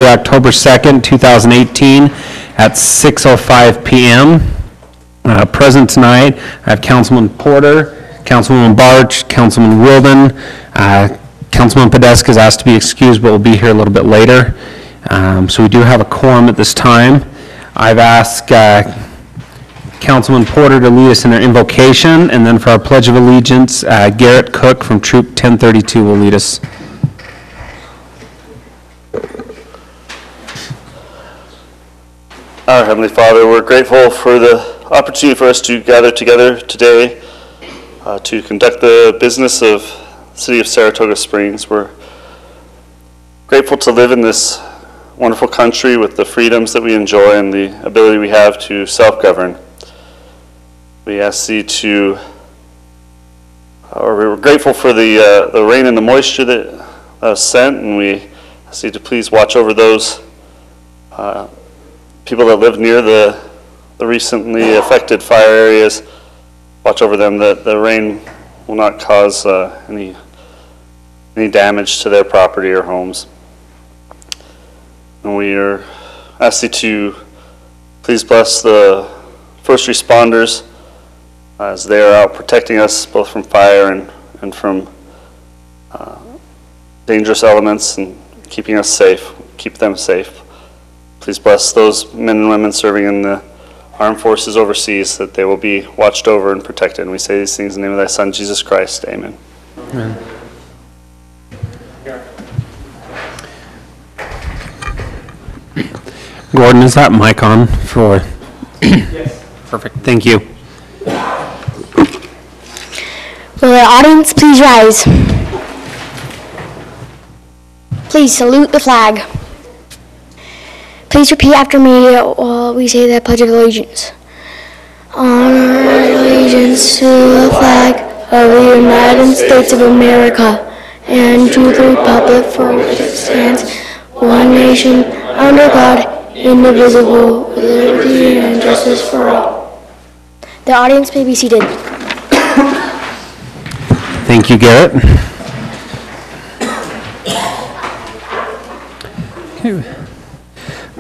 October 2nd, 2018 at 6:05 p.m. Present tonight, I have Councilman Porter, Councilwoman Barch, Councilman Wilden. Councilman Podesta is asked to be excused, but will be here a little bit later. So we do have a quorum at this time. I've asked Councilman Porter to lead us in our invocation, and then for our Pledge of Allegiance, Garrett Cook from Troop 1032 will lead us. Our Heavenly Father, we're grateful for the opportunity for us to gather together today to conduct the business of the City of Saratoga Springs. We're grateful to live in this wonderful country with the freedoms that we enjoy and the ability we have to self-govern. We ask Thee to, we're grateful for the rain and the moisture that was sent, and we ask Thee to please watch over those people that live near the recently affected fire areas. Watch over them, that the rain will not cause any damage to their property or homes. And we are asked Thee to please bless the first responders as they are out protecting us both from fire and from dangerous elements, and keeping us safe, keep them safe. Please bless those men and women serving in the armed forces overseas, that they will be watched over and protected. And we say these things in the name of Thy Son, Jesus Christ. Amen. Amen. Gordon, is that mic on for? Yes. Perfect. Thank you. Will the audience please rise? Please salute the flag. Please repeat after me while we say the Pledge of Allegiance. Honor and allegiance to the flag of the United States of America and to the republic for which it stands, one nation, under God, indivisible, with liberty and justice for all. The audience may be seated. Thank you, Garrett. Okay.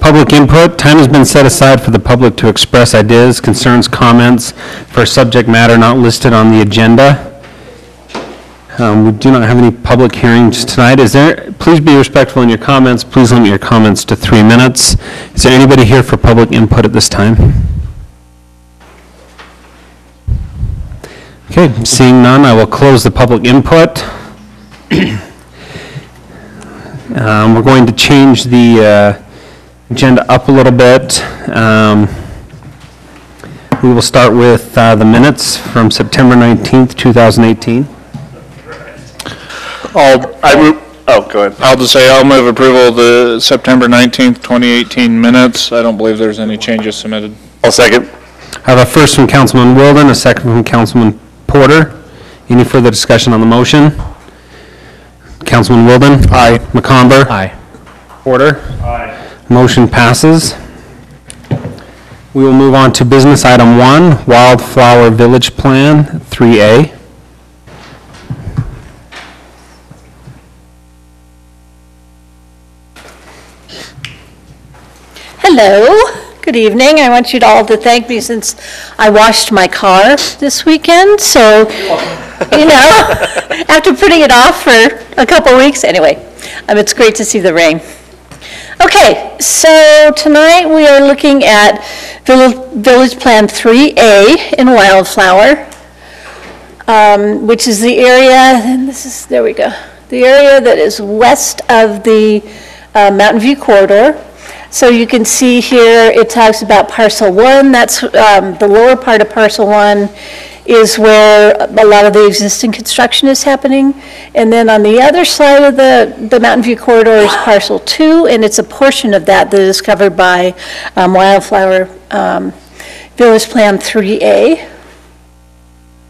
Public input. Time has been set aside for the public to express ideas, concerns, comments for subject matter not listed on the agenda. We do not have any public hearings tonight. Please be respectful in your comments. Please limit your comments to 3 minutes. Is there anybody here for public input at this time? Okay, seeing none, I will close the public input. We're going to change the agenda up a little bit. We will start with the minutes from September 19th, 2018. Go ahead. I'll just say I'll move approval of the September 19th, 2018 minutes. I don't believe there's any changes submitted. I'll second. I have a first from Councilman Wilden, a second from Councilman Porter. Any further discussion on the motion? Councilman Wilden? Aye. McComber? Aye. Porter? Aye. Motion passes. We will move on to business item 1, Wildflower Village Plan 3A. Hello, good evening. I want you all to thank me since I washed my car this weekend. So, after putting it off for a couple weeks, anyway, it's great to see the rain. Okay, so tonight we are looking at Village Plan 3A in Wildflower, which is the area, and there we go, the area that is west of the Mountain View Corridor. So you can see here it talks about Parcel 1. That's the lower part of Parcel 1 is where a lot of the existing construction is happening. And then on the other side of the Mountain View Corridor is Parcel 2, and it's a portion of that is covered by Wildflower Village Plan 3A.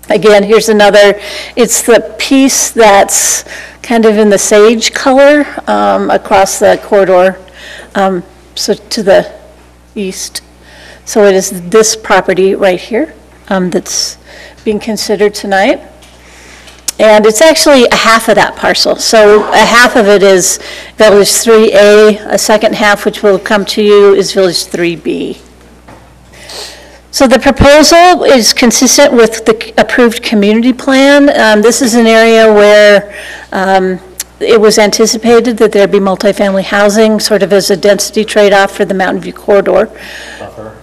Again, here's another, it's the piece that's kind of in the sage color across the corridor. So to the east. So it is this property right here that's being considered tonight. And it's actually a half of that parcel. So a half of it is Village 3A, a second half, which will come to you, is Village 3B. So the proposal is consistent with the approved community plan. This is an area where it was anticipated that there'd be multifamily housing, sort of as a density trade-off for the Mountain View corridor. Buffer,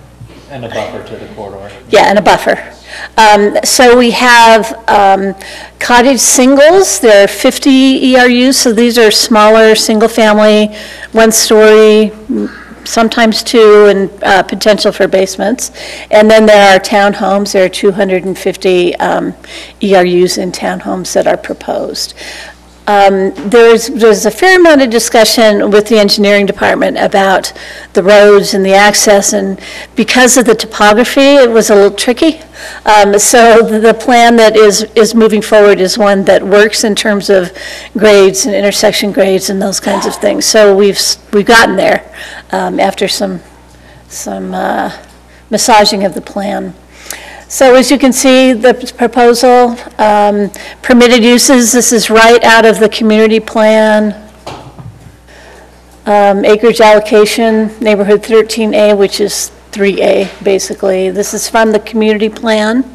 and a buffer to the corridor. Yeah, and a buffer. So we have cottage singles. There are 50 ERUs, so these are smaller, single-family, one-story, sometimes two, and potential for basements. And then there are townhomes. There are 250 ERUs in townhomes that are proposed. There's a fair amount of discussion with the engineering department about the roads and the access, and because of the topography, it was a little tricky. So the plan that is moving forward is one that works in terms of grades and intersection grades and those kinds of things. So we've gotten there after some massaging of the plan. So as you can see, the proposal, permitted uses, this is right out of the community plan. Acreage allocation, neighborhood 13A, which is 3A, basically. This is from the community plan.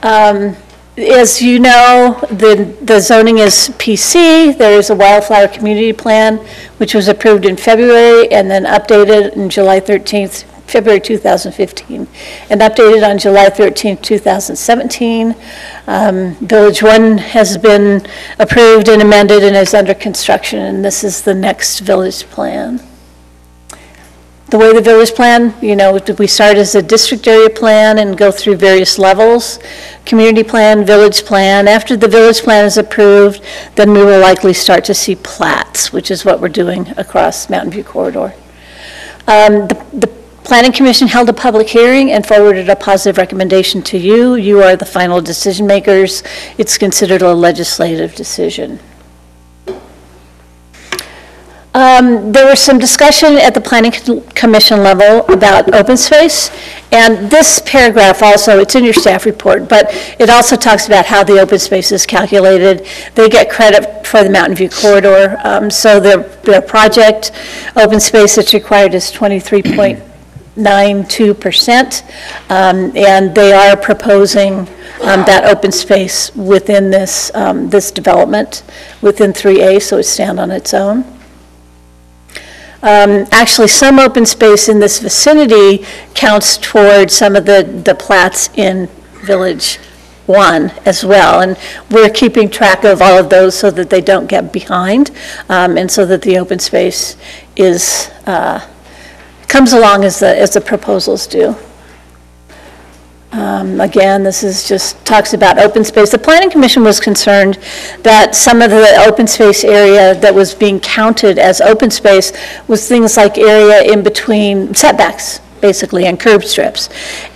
As you know, the zoning is PC. There is a wildflower community plan, which was approved in February and then updated in February 2015, and updated on July 13th, 2017. Village 1 has been approved and amended and is under construction, and this is the next village plan. The way the village plan, we start as a district area plan and go through various levels. Community plan, village plan. After the village plan is approved, then we will likely start to see plats, which is what we're doing across Mountain View Corridor. The Planning Commission held a public hearing and forwarded a positive recommendation to you. You are the final decision makers. It's considered a legislative decision. There was some discussion at the Planning Commission level about open space, and this paragraph also, it's in your staff report, but it also talks about how the open space is calculated. They get credit for the Mountain View corridor, so their project open space that's required is 23.92%, and they are proposing that open space within this, this development, within 3A, so it stands on its own. Actually, some open space in this vicinity counts toward some of the plats in Village 1 as well, and we're keeping track of all of those so that they don't get behind, and so that the open space is comes along as the proposals do. Again, this is just talks about open space. The Planning Commission was concerned that some of the open space area that was being counted as open space was things like area in between setbacks, basically, and curb strips.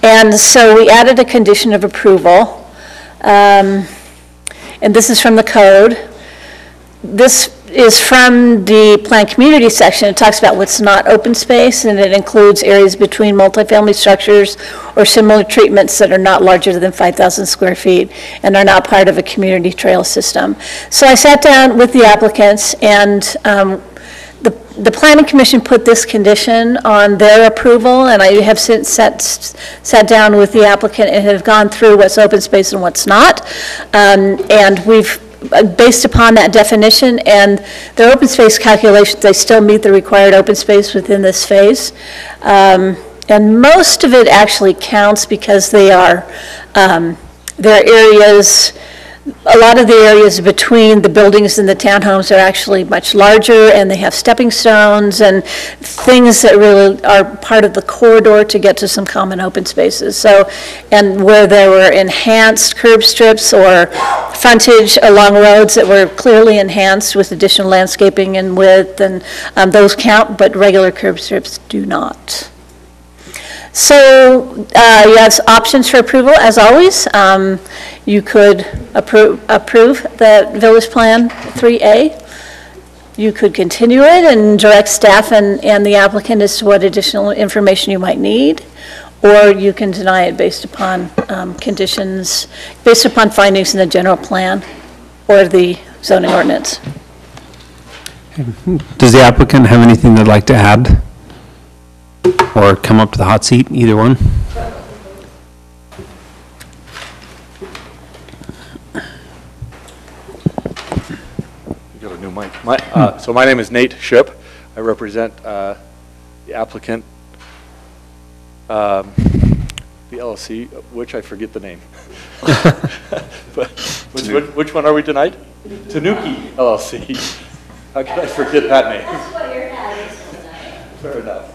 And so we added a condition of approval, and this is from the code. This is from the planned community section. It talks about what's not open space, and it includes areas between multifamily structures or similar treatments that are not larger than 5,000 square feet and are not part of a community trail system. So I sat down with the applicants, and the Planning Commission put this condition on their approval, and I have since sat down with the applicant and have gone through what's open space and what's not, and we've based upon that definition and their open space calculations, they still meet the required open space within this phase. And most of it actually counts because they are, their areas, a lot of the areas between the buildings and the townhomes are actually much larger, and they have stepping stones and things that really are part of the corridor to get to some common open spaces. So, and where there were enhanced curb strips or frontage along roads that were clearly enhanced with additional landscaping and width, and those count, but regular curb strips do not. So you have options for approval, as always. You could approve the village plan 3A. You could continue it and direct staff and the applicant as to what additional information you might need. or you can deny it based upon conditions, based upon findings in the general plan or the zoning ordinance. Does the applicant have anything they'd like to add? Or come up to the hot seat, either one? You got a new mic. So my name is Nate Ship. I represent the applicant, the LLC, which I forget the name. But which one are we tonight? Tanuki LLC. How could I forget that name? That's what your hat is tonight. Fair enough.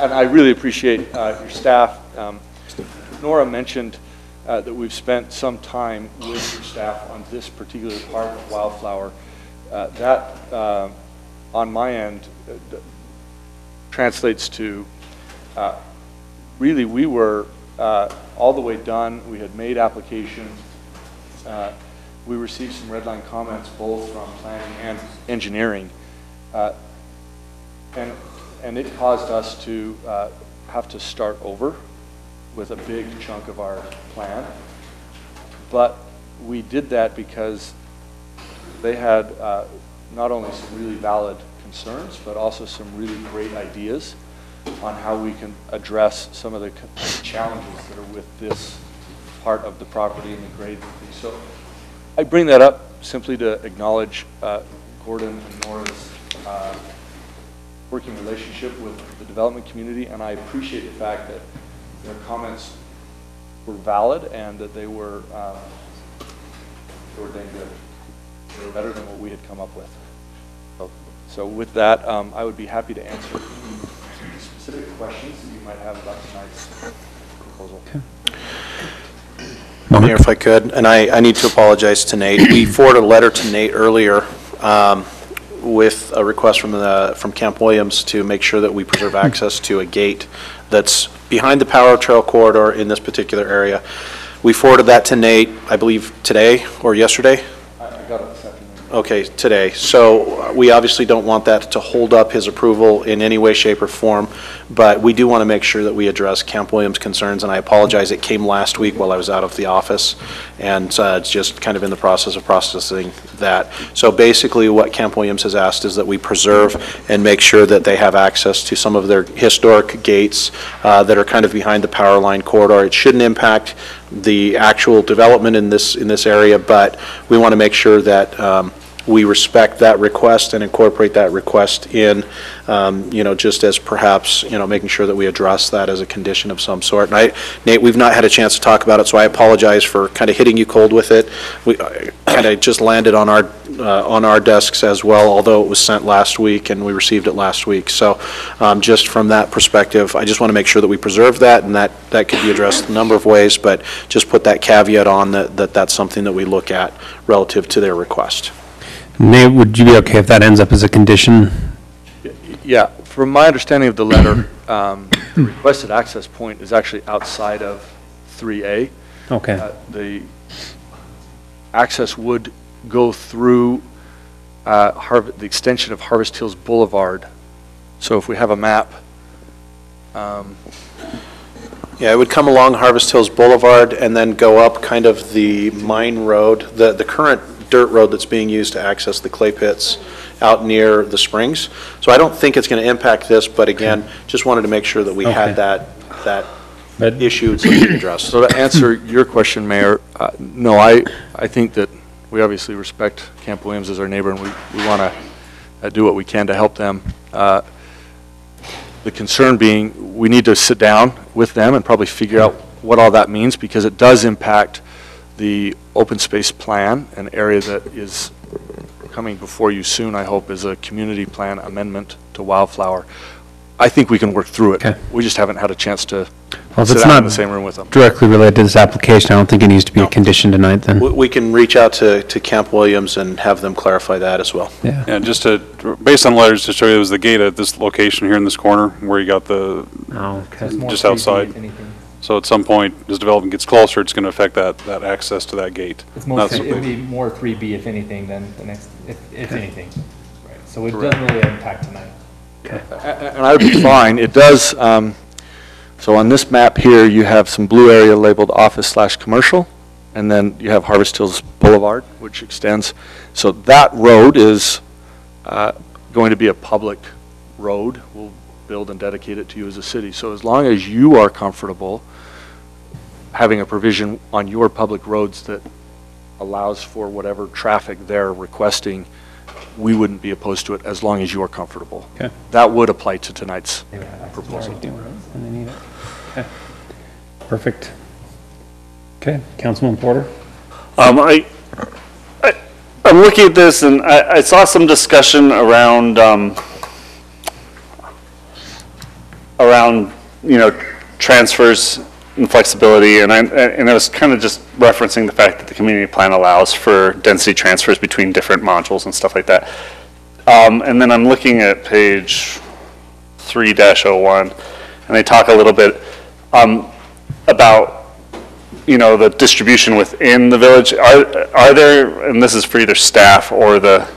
And I really appreciate your staff. Nora mentioned that we've spent some time with your staff on this particular part of Wildflower. That, on my end, translates to really we were all the way done. We had made applications. We received some red line comments both from planning and engineering. And it caused us to have to start over with a big chunk of our plan. But we did that because they had not only some really valid concerns, but also some really great ideas on how we can address some of the challenges that are with this part of the property and the grade. So I bring that up simply to acknowledge Gordon and Nora's working relationship with the development community, and I appreciate the fact that their comments were valid and that they were dang good. They were better than what we had come up with. So with that, I would be happy to answer any specific questions that you might have about tonight's proposal. Okay. Mayor, if I could, and I need to apologize to Nate. We forwarded a letter to Nate earlier with a request from Camp Williams to make sure that we preserve access to a gate that's behind the Power Trail corridor in this particular area. We forwarded that to Nate, I believe, today or yesterday. I got it this afternoon. Okay, today. So we obviously don't want that to hold up his approval in any way, shape, or form, but we do want to make sure that we address Camp Williams' concerns, and I apologize, it came last week while I was out of the office, and it's just kind of in the process of processing that. So basically what Camp Williams has asked is that we preserve and make sure that they have access to some of their historic gates that are kind of behind the power line corridor. It shouldn't impact the actual development in this area, but we want to make sure that we respect that request and incorporate that request in, just as perhaps, making sure that we address that as a condition of some sort. And Nate, we've not had a chance to talk about it, so I apologize for kind of hitting you cold with it. We kind of just landed on our desks as well, although it was sent last week and we received it last week. So just from that perspective, I just want to make sure that we preserve that, and that could be addressed a number of ways, but just put that caveat on that's something that we look at relative to their request. Nate, would you be okay if that ends up as a condition? Yeah, from my understanding of the letter, the requested access point is actually outside of 3A. Okay. The access would go through the extension of Harvest Hills Boulevard. So if we have a map. Yeah, it would come along Harvest Hills Boulevard and then go up kind of the mine road, the current dirt road that's being used to access the clay pits out near the springs. So I don't think it's going to impact this, but again, just wanted to make sure that we had that issue to be addressed. So to answer your question, Mayor, no, I think that we obviously respect Camp Williams as our neighbor, and we want to do what we can to help them. The concern being we need to sit down with them and probably figure out what all that means, because it does impact the open space plan, an area that is coming before you soon, I hope, is a community plan amendment to Wildflower. I think we can work through it. Okay. We just haven't had a chance to Well, if sit it's down not in the same room with them. directly related to this application, I don't think it needs to be a condition tonight then. We can reach out to Camp Williams and have them clarify that as well. Yeah. Yeah, just based on letters to show you, it was the gate at this location here in this corner where you got the, Oh, okay. More just 3B, outside. if anything. So at some point, as development gets closer, it's going to affect that access to that gate. It's That's mostly, what it'd they- be more 3B if anything than the next, if anything. Right. So it doesn't really impact tonight. And I would be fine. It does, So on this map here, you have some blue area labeled office/commercial, and then you have Harvest Hills Boulevard, which extends. So that road is going to be a public road. We'll build and dedicate it to you as a city. So as long as you are comfortable having a provision on your public roads that allows for whatever traffic they're requesting, we wouldn't be opposed to it as long as you are comfortable. Okay. That would apply to tonight's proposal. And they need it. Okay. Perfect. Okay, Councilman Porter? I'm looking at this and I saw some discussion around, transfers and flexibility, and I was kind of just referencing the fact that the community plan allows for density transfers between different modules and stuff like that. And then I'm looking at page 3-01, and they talk a little bit about the distribution within the village. Are there, and this is for either staff or the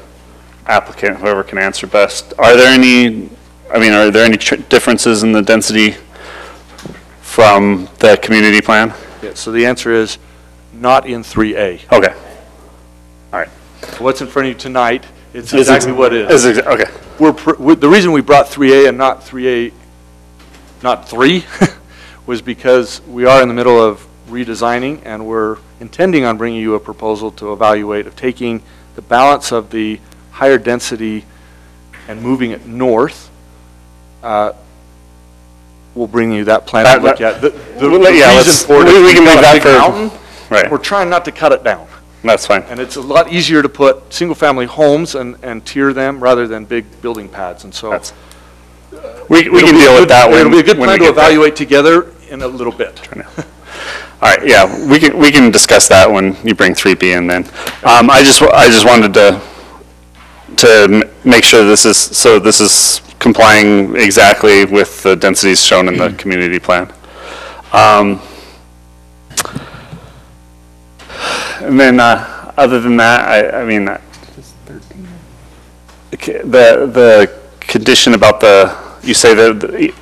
applicant, whoever can answer best, are there any differences in the density from the community plan? Yeah, so the answer is not in 3A. Okay. All right. What's in front of you tonight, it's exactly what it is. Okay. The reason we brought 3A and not 3A, not 3, was because we are in the middle of redesigning, and we're intending on bringing you a proposal to evaluate of taking the balance of the higher density and moving it north. We'll bring you that plan to look at. The reason for it is we can make that for mountain. Right. We're trying not to cut it down. That's fine. And it's a lot easier to put single-family homes and tier them rather than big building pads. And so we can deal with that one. It'll be a good plan to evaluate together in a little bit. All right, yeah, we can discuss that when you bring 3B in then. I just wanted to make sure this is complying exactly with the densities shown in the community plan. And then other than that, I mean, the condition about you say that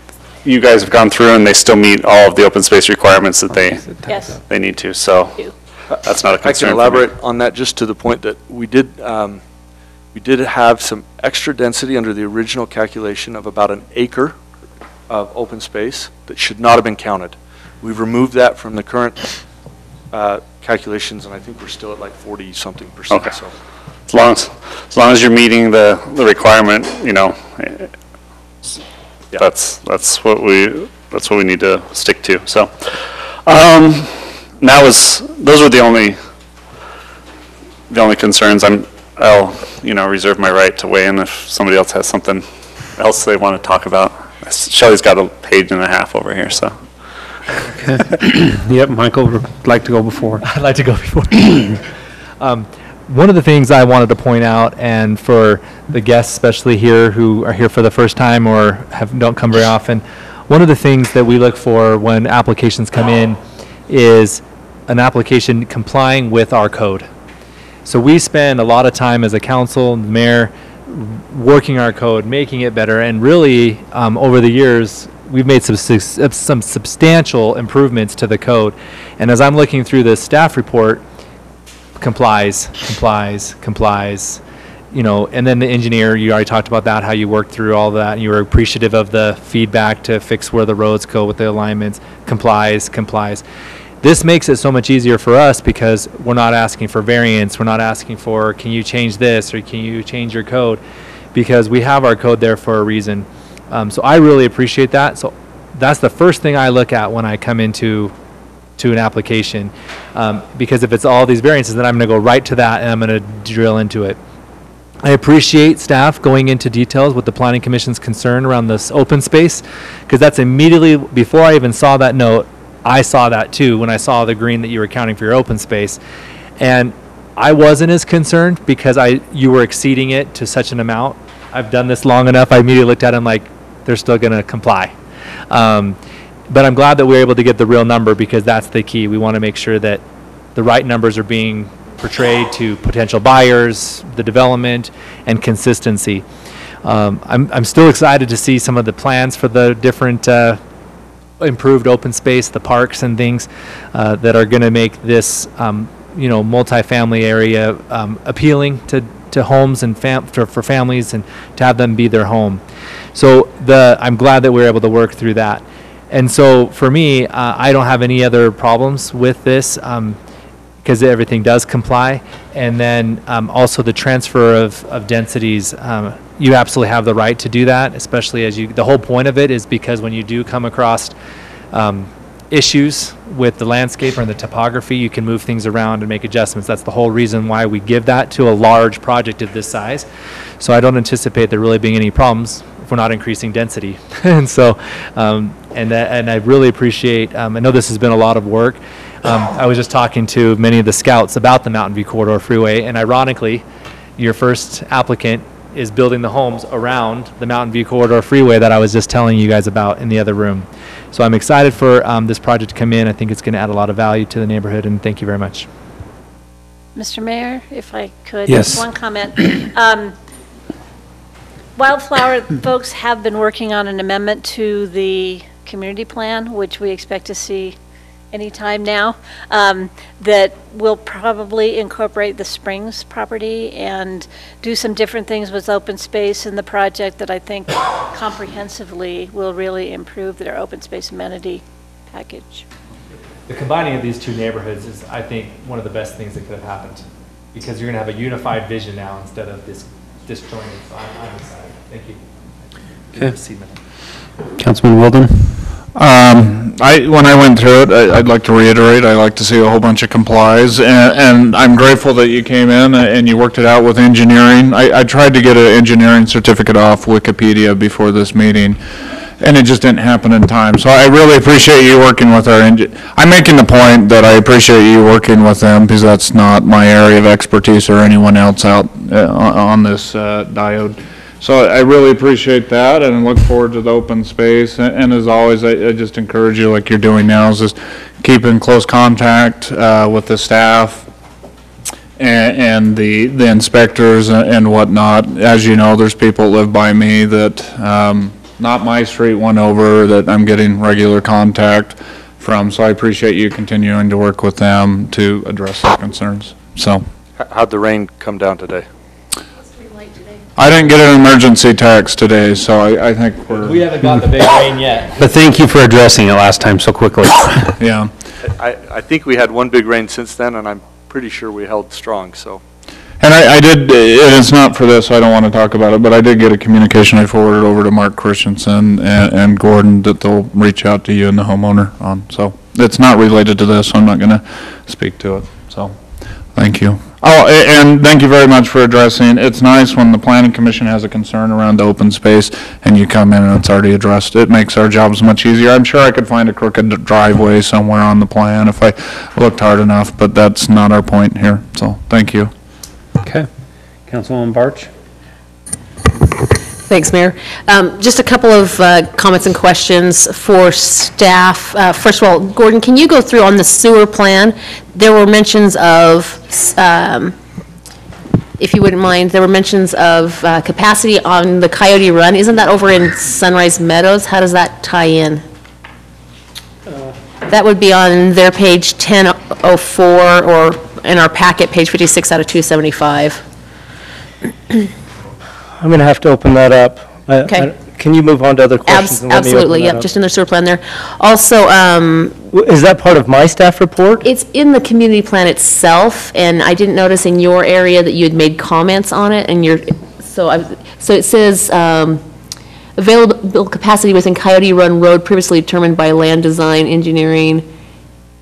you guys have gone through and they still meet all of the open space requirements that they need to, so that's not a concern. I can elaborate on that just to the point that we did have some extra density under the original calculation of about an acre of open space that should not have been counted. We've removed that from the current calculations, and I think we're still at like 40-something%. Okay. So. As long as you're meeting the requirement, that's what we need to stick to. So, those were the only concerns. I'll reserve my right to weigh in if somebody else has something else they want to talk about. Shelley's got a page and a half over here, so. Yep, Michael would like to go before. I'd like to go before. One of the things I wanted to point out, and for the guests especially here who are here for the first time or don't come very often, one of the things that we look for when applications come in is an application complying with our code. So we spend a lot of time as a council and the mayor working our code, making it better, and really over the years we've made some substantial improvements to the code. And as I'm looking through the staff report, complies, and then the engineer, you already talked about that, how you worked through all that, and you were appreciative of the feedback to fix where the roads go with the alignments, complies. This makes it so much easier for us because we're not asking for variance, we're not asking for, can you change this, or can you change your code, because we have our code there for a reason. So I really appreciate that. So that's the first thing I look at when I come into an application, because if it's all these variances, then I'm going to go right to that and I'm going to drill into it. I appreciate staff going into details with the Planning Commission's concern around this open space, because that's immediately, before I even saw that note, I saw that too when I saw the green that you were counting for your open space. And I wasn't as concerned because you were exceeding it to such an amount. I've done this long enough, I immediately looked at them like, they're still going to comply. But I'm glad that we were able to get the real number, because that's the key. We want to make sure that the right numbers are being portrayed to potential buyers, the development, and consistency. I'm still excited to see some of the plans for the different improved open space, the parks and things that are going to make this, multifamily area appealing to homes and for families and to have them be their home. So I'm glad that we were able to work through that. And so for me, I don't have any other problems with this because everything does comply. And then also the transfer of densities, you absolutely have the right to do that, especially the whole point of it is because when you do come across issues with the landscape or the topography, you can move things around and make adjustments. That's the whole reason why we give that to a large project of this size. So I don't anticipate there really being any problems if we're not increasing density. And so, and I really appreciate, I know this has been a lot of work. I was just talking to many of the scouts about the Mountain View Corridor Freeway, and ironically, your first applicant is building the homes around the Mountain View Corridor Freeway that I was just telling you guys about in the other room. So I'm excited for this project to come in. I think it's going to add a lot of value to the neighborhood, and thank you very much. Mr. Mayor, if I could, Yes. just one comment. Wildflower folks have been working on an amendment to the community plan, which we expect to see anytime now, that will probably incorporate the Springs property and do some different things with open space in the project that I think comprehensively will really improve their open space amenity package. The combining of these two neighborhoods is, I think, one of the best things that could have happened because you're going to have a unified vision now instead of this disjointed. So I'm excited. Thank you. Okay. Councilman Wilden? When I went through it, I'd like to reiterate, I like to see a whole bunch of complies, and I'm grateful that you came in and you worked it out with engineering. I tried to get an engineering certificate off Wikipedia before this meeting, and it just didn't happen in time. So I really appreciate you working with our I'm making the point that I appreciate you working with them because that's not my area of expertise or anyone else out on this diode. So I really appreciate that and look forward to the open space. And as always, I just encourage you, like you're doing now, is just keep in close contact with the staff and the inspectors and whatnot. As you know, there's people that live by me that, not my street, one over, that I'm getting regular contact from. So I appreciate you continuing to work with them to address their concerns. So How'd the rain come down today? I didn't get an emergency text today, so I think We haven't got the big rain yet. But thank you for addressing it last time so quickly. yeah. I think we had one big rain since then, and I'm pretty sure we held strong, so. And I did, and it's not for this, so I don't want to talk about it, but I did get a communication I forwarded over to Mark Christensen and Gordon that they'll reach out to you and the homeowner on. So it's not related to this, so I'm not going to speak to it. So thank you. Oh, and thank you very much for addressing. It's nice when the planning commission has a concern around the open space and you come in and it's already addressed. It makes our jobs much easier. I'm sure I could find a crooked driveway somewhere on the plan if I looked hard enough, but that's not our point here. So thank you. Okay. Councilwoman Barch? Thanks, Mayor. Just a couple of comments and questions for staff. First of all, Gordon, can you go through on the sewer plan? There were mentions of, if you wouldn't mind, there were mentions of capacity on the Coyote Run. Isn't that over in Sunrise Meadows? How does that tie in? That would be on their page 1004 or in our packet, page 56 out of 275. I'm going to have to open that up. Okay. Can you move on to other questions? and let me open Absolutely, that yep, up? just in the sewer plan there. Also, Is that part of my staff report? it's in the community plan itself, and I didn't notice in your area that you had made comments on it, and so it says, available capacity within Coyote Run Road previously determined by land design engineering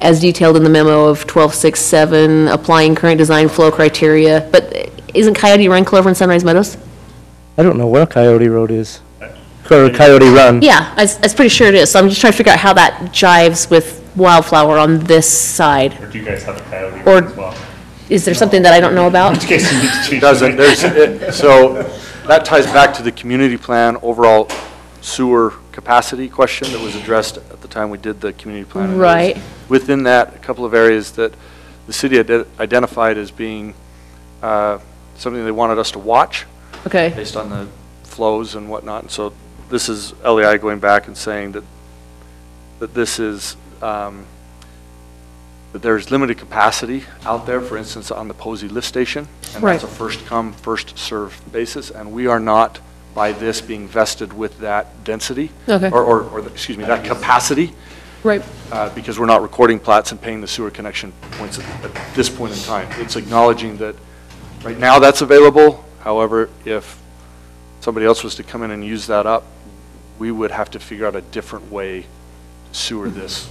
as detailed in the memo of 1267, applying current design flow criteria, but isn't Coyote Run Clover and Sunrise Meadows? I don't know where Coyote Road is. Or Coyote Run. Yeah, I was pretty sure it is, so I'm just trying to figure out how that jives with Wildflower on this side. Or do you guys have a Coyote Or- as well? Is there something that I don't know about? In case you need to change Doesn't, so that ties back to the community plan overall sewer capacity question that was addressed at the time we did the community plan. And Right. there's within that, a couple of areas that the city had identified as being something they wanted us to watch Okay, based on the flows and whatnot. And so this is LEI going back and saying that that this is, that there's limited capacity out there, for instance, on the Posey lift station. And Right. that's a first come, first served basis, and we are not, by this, being vested with that density. Okay. Excuse me, that capacity. Right. Because we're not recording plats and paying the sewer connection points at this point in time. It's acknowledging that right now that's available. However, if somebody else was to come in and use that up, we would have to figure out a different way to sewer this.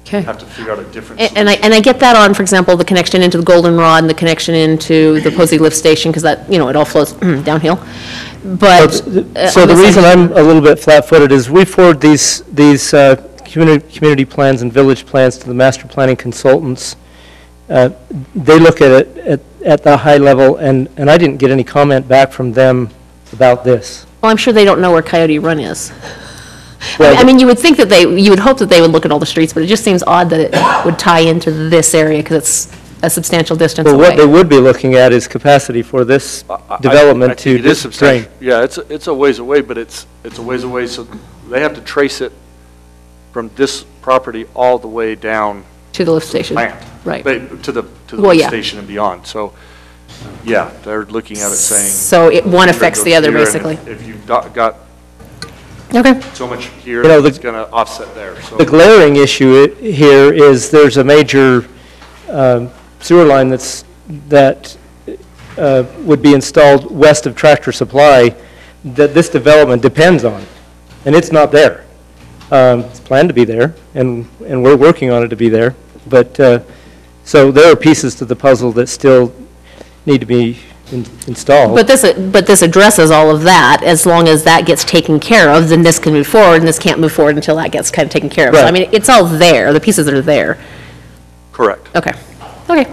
Okay. Have to figure out a different And I get that on, for example, the connection into the Goldenrod and the connection into the Posey lift station, because that, you know, it all flows downhill. But. So the reason I'm a little bit flat-footed is we forward these community plans and village plans to the master planning consultants. They look at it at the high level, and I didn't get any comment back from them about this. Well, I'm sure they don't know where Coyote Run is. Well, I mean, you would think that you would hope that they would look at all the streets, but it just seems odd that it would tie into this area, because it's a substantial distance Well, away. what they would be looking at is capacity for this development I to think it is drain. substantial. Yeah, it's a ways away, but it's a ways away, so they have to trace it from this property all the way down To the lift station. plant. Right. To the Well, lift yeah. station and beyond. So, yeah, they're looking at it saying. So one affects the other, here, and basically. If you've got Okay. so much here, You know, it's going to offset there. So The glaring issue here is there's a major sewer line that would be installed west of Tractor Supply that this development depends on, and it's not there. It's planned to be there, and we're working on it to be there, but, so there are pieces to the puzzle that still need to be installed. But this addresses all of that. As long as that gets taken care of, then this can move forward, and this can't move forward until that gets kind of taken care of. So, I Right. mean, it's all there, the pieces are there. correct. Okay, okay.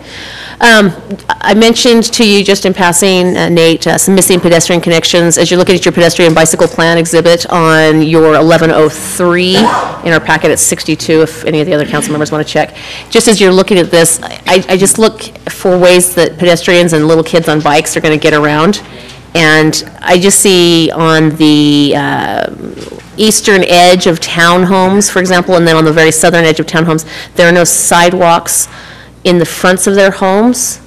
I mentioned to you just in passing, Nate, some missing pedestrian connections. As you're looking at your pedestrian bicycle plan exhibit on your 1103, in our packet it's 62, if any of the other council members want to check. Just as you're looking at this, I just look for ways that pedestrians and little kids on bikes are going to get around. And I just see on the eastern edge of townhomes, for example, and then on the very southern edge of townhomes, there are no sidewalks in the fronts of their homes.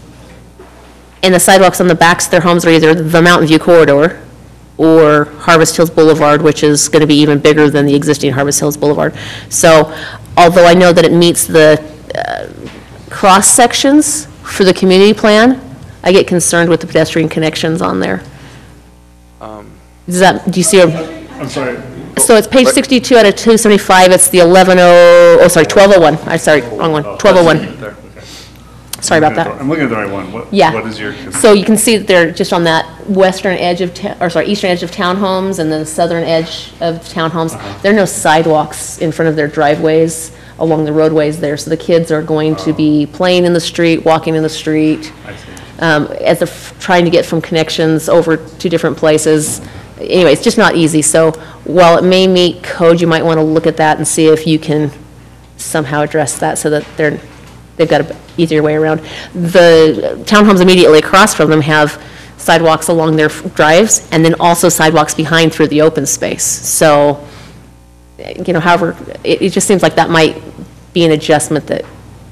And the sidewalks on the backs of their homes are either the Mountain View Corridor or Harvest Hills Boulevard, which is going to be even bigger than the existing Harvest Hills Boulevard. So although I know that it meets the cross sections for the community plan, I get concerned with the pedestrian connections on there. Do you see? I'm sorry. So it's page 62 out of 275, it's the 1201, I'm sorry, wrong one, 1201. There. Sorry about that. I'm looking at the right one. Yeah. What is your? So you can see that they're just on that western edge of, eastern edge of townhomes and then the southern edge of townhomes. There are no sidewalks in front of their driveways along the roadways there, so the kids are going to be playing in the street, walking in the street. I see. As they're trying to get from connections over to different places. Anyway, it's just not easy, so while it may meet code, you might want to look at that and see if you can somehow address that so that they've got an easier way around. The townhomes immediately across from them have sidewalks along their drives, and then also sidewalks behind through the open space. So, however, it just seems like that might be an adjustment that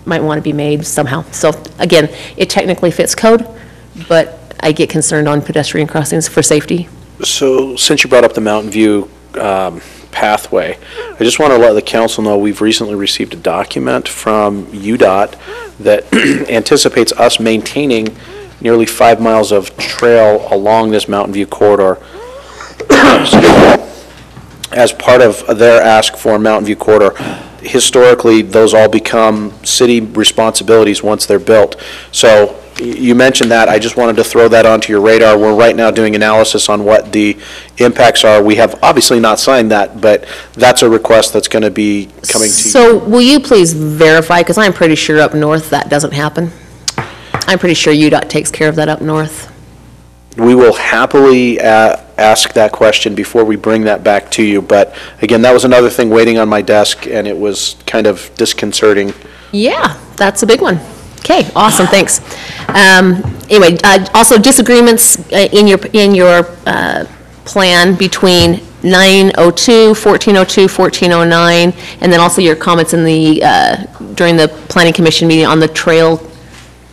might want to be made somehow. So again, it technically fits code, but I get concerned on pedestrian crossings for safety. So since you brought up the Mountain View pathway, I just want to let the council know we've recently received a document from UDOT that anticipates us maintaining nearly 5 miles of trail along this Mountain View corridor as part of their ask for Mountain View corridor. Historically, those all become city responsibilities once they're built. So you mentioned that. I just wanted to throw that onto your radar. We're right now doing analysis on what the impacts are. We have obviously not signed that, but that's a request that's going to be coming to you. So will you please verify, because I'm pretty sure up north that doesn't happen. I'm pretty sure UDOT takes care of that up north. We will happily ask that question before we bring that back to you. But again, that was another thing waiting on my desk, and it was kind of disconcerting. Yeah, that's a big one. Okay, awesome, thanks. Anyway, also disagreements in your plan between 902, 1402, 1409, and then also your comments in the, during the planning commission meeting on the trail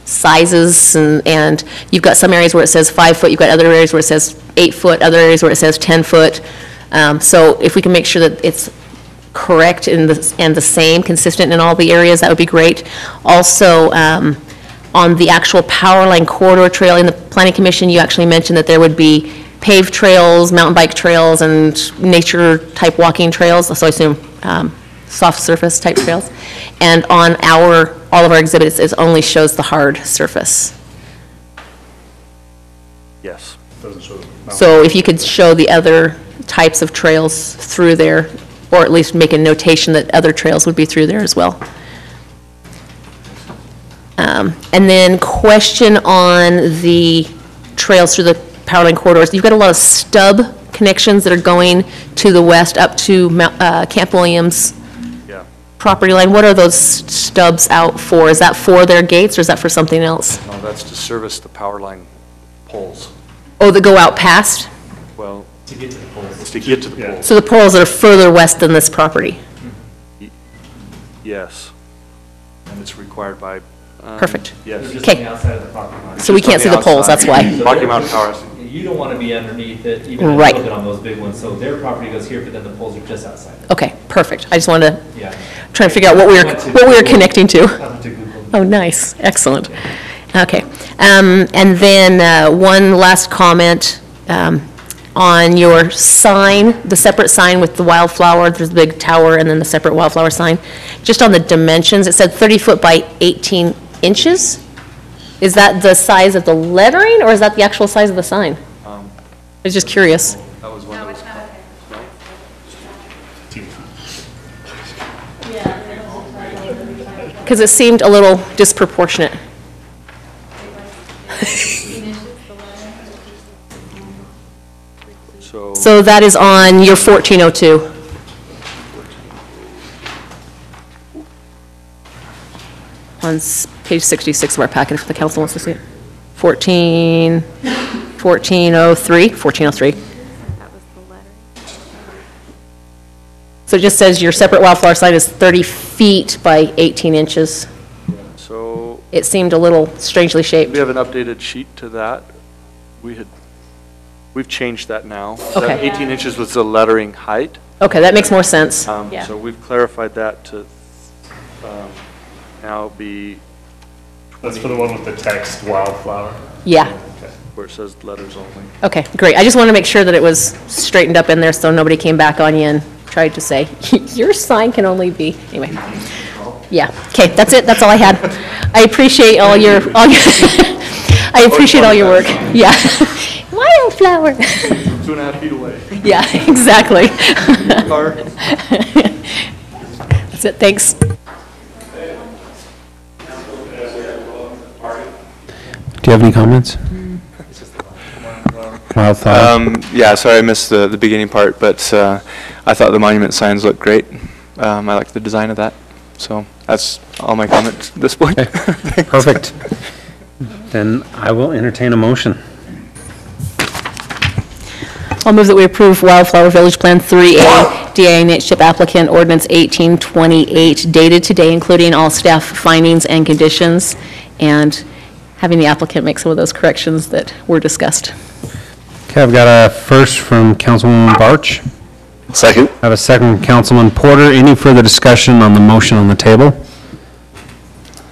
sizes, and you've got some areas where it says 5 foot, you've got other areas where it says 8 foot, other areas where it says 10 foot. So if we can make sure that it's correct and the same, consistent in all the areas, that would be great. Also, on the actual power line corridor trail in the planning commission, you actually mentioned that there would be paved trails, mountain bike trails, and nature type walking trails, so I assume soft surface type trails. And on all of our exhibits, it only shows the hard surface. Yes. So if you could show the other types of trails through there, or at least make a notation that other trails would be through there as well. And then question on the trails through the power line corridors. You've got a lot of stub connections that are going to the west up to Camp Williams Yeah. property line. What are those stubs out for? Is that for their gates or is that for something else? No, that's to service the power line poles. Oh, that go out past? Well, to get to the poles. It's to get to the poles. So the poles that are further west than this property? Yes. And it's required by. Perfect. Yes. Okay. outside of the property line. So we can't see the poles, that's why. Rocky Mountain Power. You don't want to be underneath it, even a Right. little bit on those big ones, so their property goes here, but then the poles are just outside. Okay, perfect. I just wanted to Yeah. try and figure out what we were connecting to. I went to Google. Oh, nice, excellent. Okay, and then one last comment on your sign, the separate sign with the wildflower, there's the big tower and then the separate wildflower sign. Just on the dimensions, it said 30 foot by 18 inches? Is that the size of the lettering, or is that the actual size of the sign? I was just curious. That was one of those. Because it seemed a little disproportionate. So that is on your 1402. On page 66 of our packet, if the council wants to see it. 1403. So it just says your separate wildflower site is 30 feet by 18 inches. So It seemed a little strangely shaped. we have an updated sheet to that. We've changed that now. Okay. That 18 inches was the lettering height. Okay, that makes more sense. Yeah. So we've clarified that to now be That's for the one with the text wildflower. Yeah, where it says letters only. okay, great. I just want to make sure that it was straightened up in there so nobody came back on you and tried to say, your sign can only be, anyway. Yeah, okay, that's it, that's all I had. I appreciate all your I appreciate all your work, yeah. Wildflower. 2.5 feet away. Yeah, exactly. Car. That's it, thanks. Do you have any comments? Wildflower. Yeah, sorry I missed the beginning part, but I thought the monument signs looked great. I like the design of that. So that's all my comments at this point. Perfect. Then I will entertain a motion. I'll move that we approve Wildflower Village Plan 3A, DA Nate applicant ordinance 1828, dated today, including all staff findings and conditions, and having the applicant make some of those corrections that were discussed. Okay, I've got a first from Councilwoman Barch. Second. I have a second from Councilman Porter. Any further discussion on the motion on the table?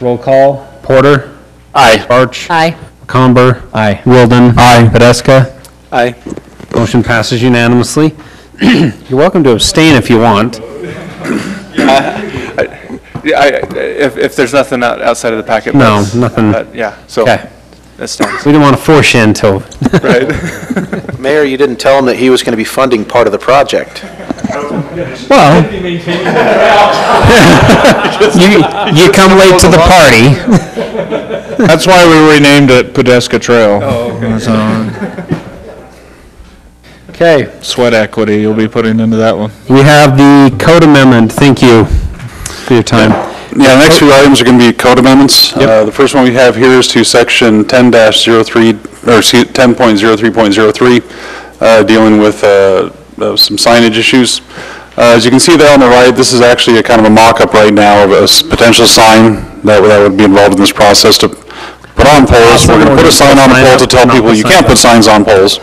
Roll call. Porter? Aye. Barch? Aye. McComber? Aye. Wilden? Aye. Pedesca? Aye. Motion passes unanimously. You're welcome to abstain if you want. If there's nothing outside of the packet. No, that's- nothing. Yeah, so Okay. that stands. We didn't want to force you until, Right. Mayor, you didn't tell him that he was going to be funding part of the project. well, you come late to the party. That's why we renamed it Pedesca Trail. Okay, Sweat equity you'll be putting into that one. we have the code amendment. Thank you for your time. Yeah, the next few items are going to be code amendments. The first one we have here is to section 10-03, or 10.03.03, dealing with some signage issues. As you can see there on the right, this is actually a kind of a mock-up right now of a potential sign that would be involved in this process to put on poles. We're going to put a sign on a pole to tell people you can't put signs on poles.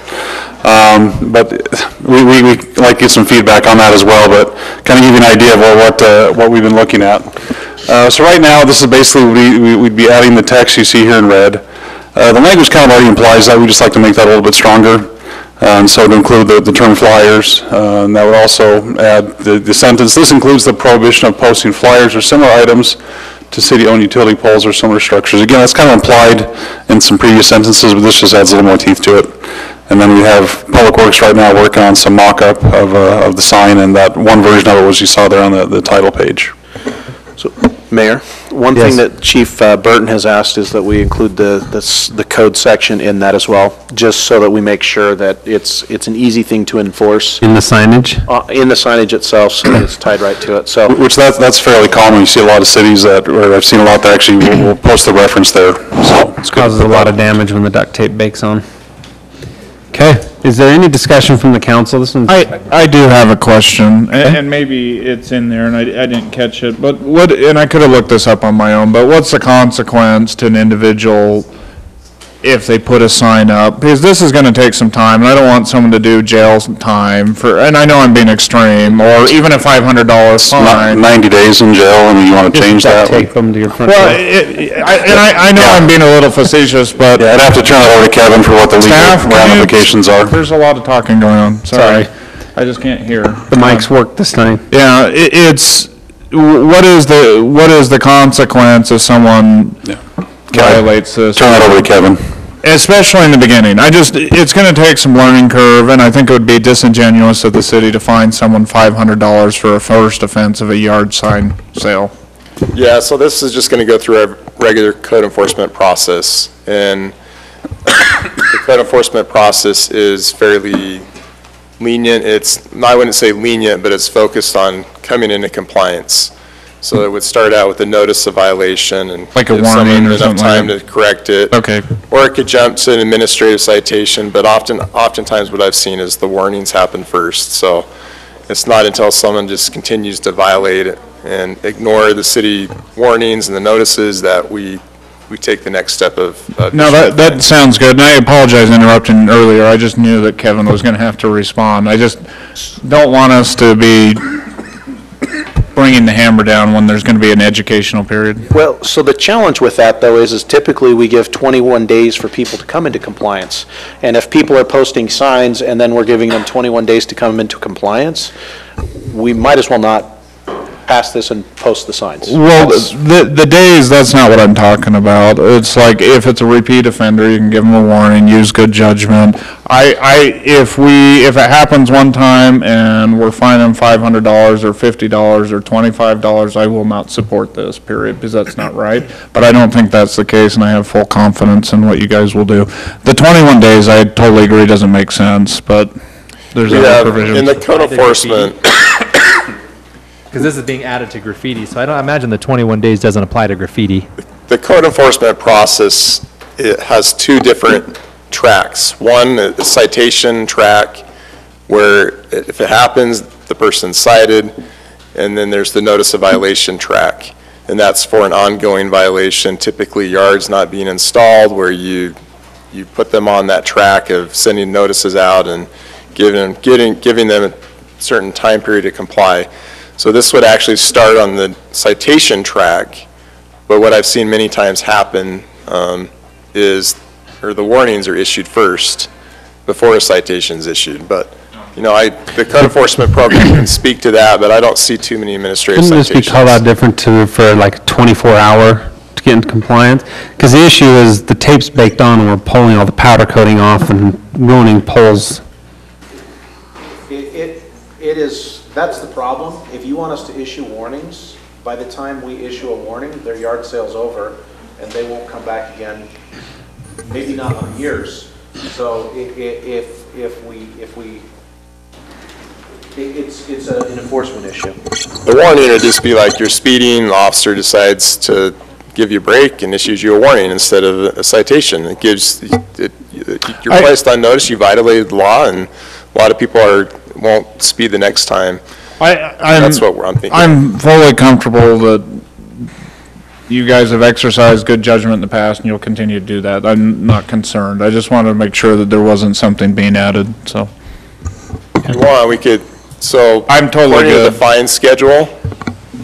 But we like to get some feedback on that as well, but kind of give you an idea of what we've been looking at. So right now, this is basically, we'd be adding the text you see here in red. The language kind of already implies that. We just like to make that a little bit stronger. And so to include the term flyers, and that would also add the sentence, this includes the prohibition of posting flyers or similar items to city-owned utility poles or similar structures. Again, that's kind of implied in some previous sentences, but this just adds a little more teeth to it. And then we have Public Works right now working on some mock-up of the sign, and that one version of it was you saw there on the title page. So, Mayor, one thing that Chief Burton has asked is that we include the code section in that as well, just so that we make sure that it's an easy thing to enforce. In the signage? In the signage itself, so that it's tied right to it. So, which that's fairly common. You see a lot of cities that, or I've seen a lot that actually will post the reference there. So it causes a lot of damage when the duct tape bakes on. Okay, is there any discussion from the council? This one's I do have a question, and maybe it's in there and I didn't catch it, but and I could have looked this up on my own, but what's the consequence to an individual if they put a sign up? Because this is going to take some time, and I don't want someone to do jail time for, and I know I'm being extreme, or even a $500 fine. 90 days in jail, and you want to change that? Take them to your front door. Well, I know I'm being a little facetious, but. Yeah, I'd have to turn it over to Kevin for what the legal ramifications are. There's a lot of talking going on. Sorry. I just can't hear. The mics work this time. Yeah, it's, what is the consequence if someone violates this? Turn that over to Kevin. Especially in the beginning. It's going to take some learning curve, and I think it would be disingenuous of the city to fine someone $500 for a first offense of a yard sign sale. Yeah, so this is just going to go through a regular code enforcement process, and the code enforcement process is fairly lenient. I wouldn't say lenient, but it's focused on coming into compliance. So it would start out with a notice of violation and like a give warning someone or enough something time like to correct it. Okay. Or it could jump to an administrative citation, but oftentimes what I've seen is the warnings happen first. So it's not until someone just continues to violate it and ignore the city warnings and the notices that we take the next step of. No, that sounds good, and I apologize for interrupting earlier. I just knew that Kevin was going to have to respond. I just don't want us to be bringing the hammer down when there's going to be an educational period. well, so the challenge with that, though, is typically we give 21 days for people to come into compliance. And if people are posting signs and then we're giving them 21 days to come into compliance, we might as well not pass this and post the signs. Well, the days, that's not what I'm talking about. It's like if it's a repeat offender, you can give them a warning, use good judgment. If it happens one time and we're fining $500 or $50 or $25, I will not support this, period, because that's not right. But I don't think that's the case, and I have full confidence in what you guys will do. The 21 days, I totally agree, doesn't make sense, but there's other provisions. In the code enforcement, because this is being added to graffiti, so I don't imagine the 21 days doesn't apply to graffiti. the code enforcement process, it has two different tracks. One, a citation track, where if it happens, the person's cited, and then there's the notice of violation track. And that's for an ongoing violation, typically yards not being installed, where you put them on that track of sending notices out and giving them a certain time period to comply. So this would actually start on the citation track, but what I've seen many times happen is the warnings are issued first before a citation is issued. But the code enforcement program can speak to that, but I don't see too many administrative citations. Shouldn't this be called out different for like a 24-hour to get into compliance? Because the issue is the tape's baked on and we're pulling all the powder coating off and ruining poles. It is, that's the problem. If you want us to issue warnings, by the time we issue a warning, their yard sale's over and they won't come back again, maybe not in years. So if we it's an enforcement issue. The warning would just be like you're speeding, the officer decides to give you a break and issues you a warning instead of a citation. You're placed on notice, you violated the law, and a lot of people won't speed the next time. I'm- That's what I'm thinking. I'm fully comfortable that you guys have exercised good judgment in the past, and you'll continue to do that. I'm not concerned. I just wanted to make sure that there wasn't something being added, so. If you want, we could, so. I'm totally according to good. the fine schedule,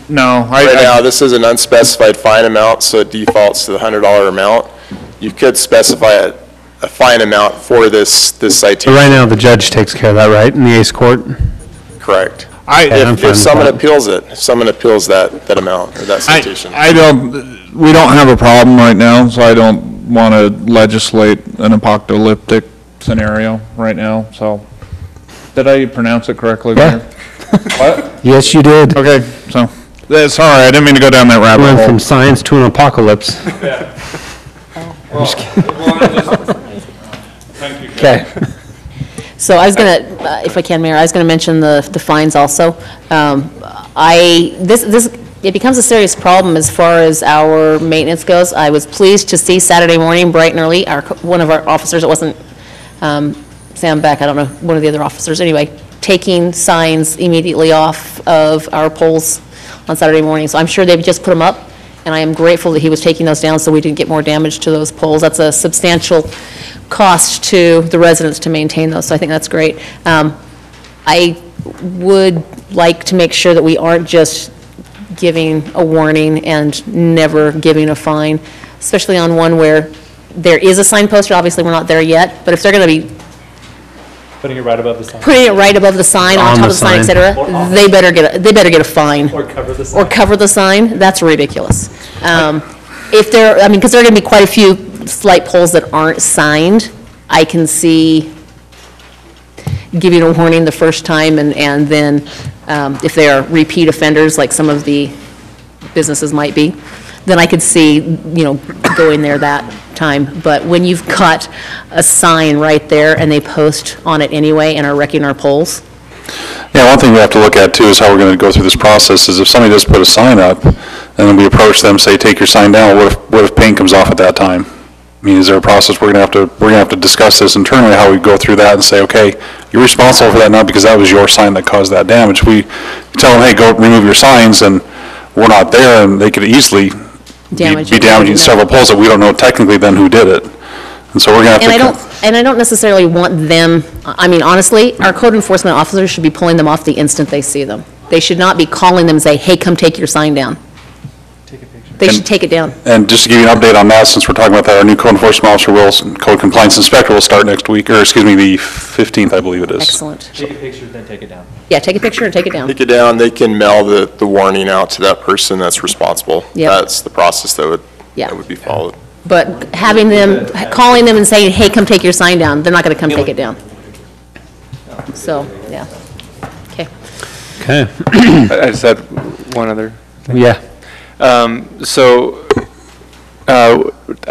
No, right now, this is an unspecified fine amount, so it defaults to the $100 amount. You could specify a fine amount for this But citation. right now, the judge takes care of that, right, in the Ace Court? Correct. I'm fine If with someone that. appeals it, if someone appeals that amount, or that citation. we don't have a problem right now, so I don't want to legislate an apocalyptic scenario right now, so. Did I pronounce it correctly? Yeah. Mayor? What? Yes, you did. Okay, so, sorry, I didn't mean to go down that rabbit Went hole. from science to an apocalypse. Okay. So I was going to, if I can, Mayor, I was going to mention the fines also. It becomes a serious problem as far as our maintenance goes. I was pleased to see Saturday morning, bright and early, one of our officers, it wasn't Sam Beck, I don't know, one of the other officers, anyway, taking signs immediately off of our poles on Saturday morning. So I'm sure they've just put them up, and I am grateful that he was taking those down so we didn't get more damage to those poles. That's a substantial cost to the residents to maintain those, so I think that's great. I would like to make sure that we aren't just giving a warning and never giving a fine, especially on one where there is a sign posted. Obviously, we're not there yet, but if they're going to be Putting it right above the sign. putting it right above the sign, on top of the sign, et cetera, they better get a fine. Or cover the sign. Or cover the sign. That's ridiculous. If there, I mean, because there are going to be quite a few slight poles that aren't signed, I can see giving a warning the first time, and then if they are repeat offenders, like some of the businesses might be, then I could see, going there that time. But when you've got a sign right there and they post on it anyway and are wrecking our poles, Yeah, one thing we have to look at too is how we're going to go through this process is if somebody does put a sign up and then we approach them, say, take your sign down, what if paint comes off at that time? I mean, is there a process we're going to have to discuss this internally, how we go through that and say, okay, you're responsible for that now because that was your sign that caused that damage. We tell them, hey, go remove your signs, and we're not there, and they could easily be damaging several poles that we don't know technically then who did it. And so we're going to have to... And I don't necessarily want them, I mean, honestly, our code enforcement officers should be pulling them off the instant they see them. They should not be calling them and say, hey, come take your sign down. They should take it down. And just to give you an update on that, since we're talking about that, our new code enforcement officer, code compliance inspector will start next week, or excuse me, the 15th, I believe it is. Excellent. Take a picture, then take it down. Yeah, take a picture and take it down. Take it down, they can mail the warning out to that person that's responsible. Yep. That's the process that Yeah. would be followed. But having them, calling them and saying, hey, come take your sign down, they're not going to come take it down. So, yeah. Okay. Okay. I just had one other thing. Yeah. I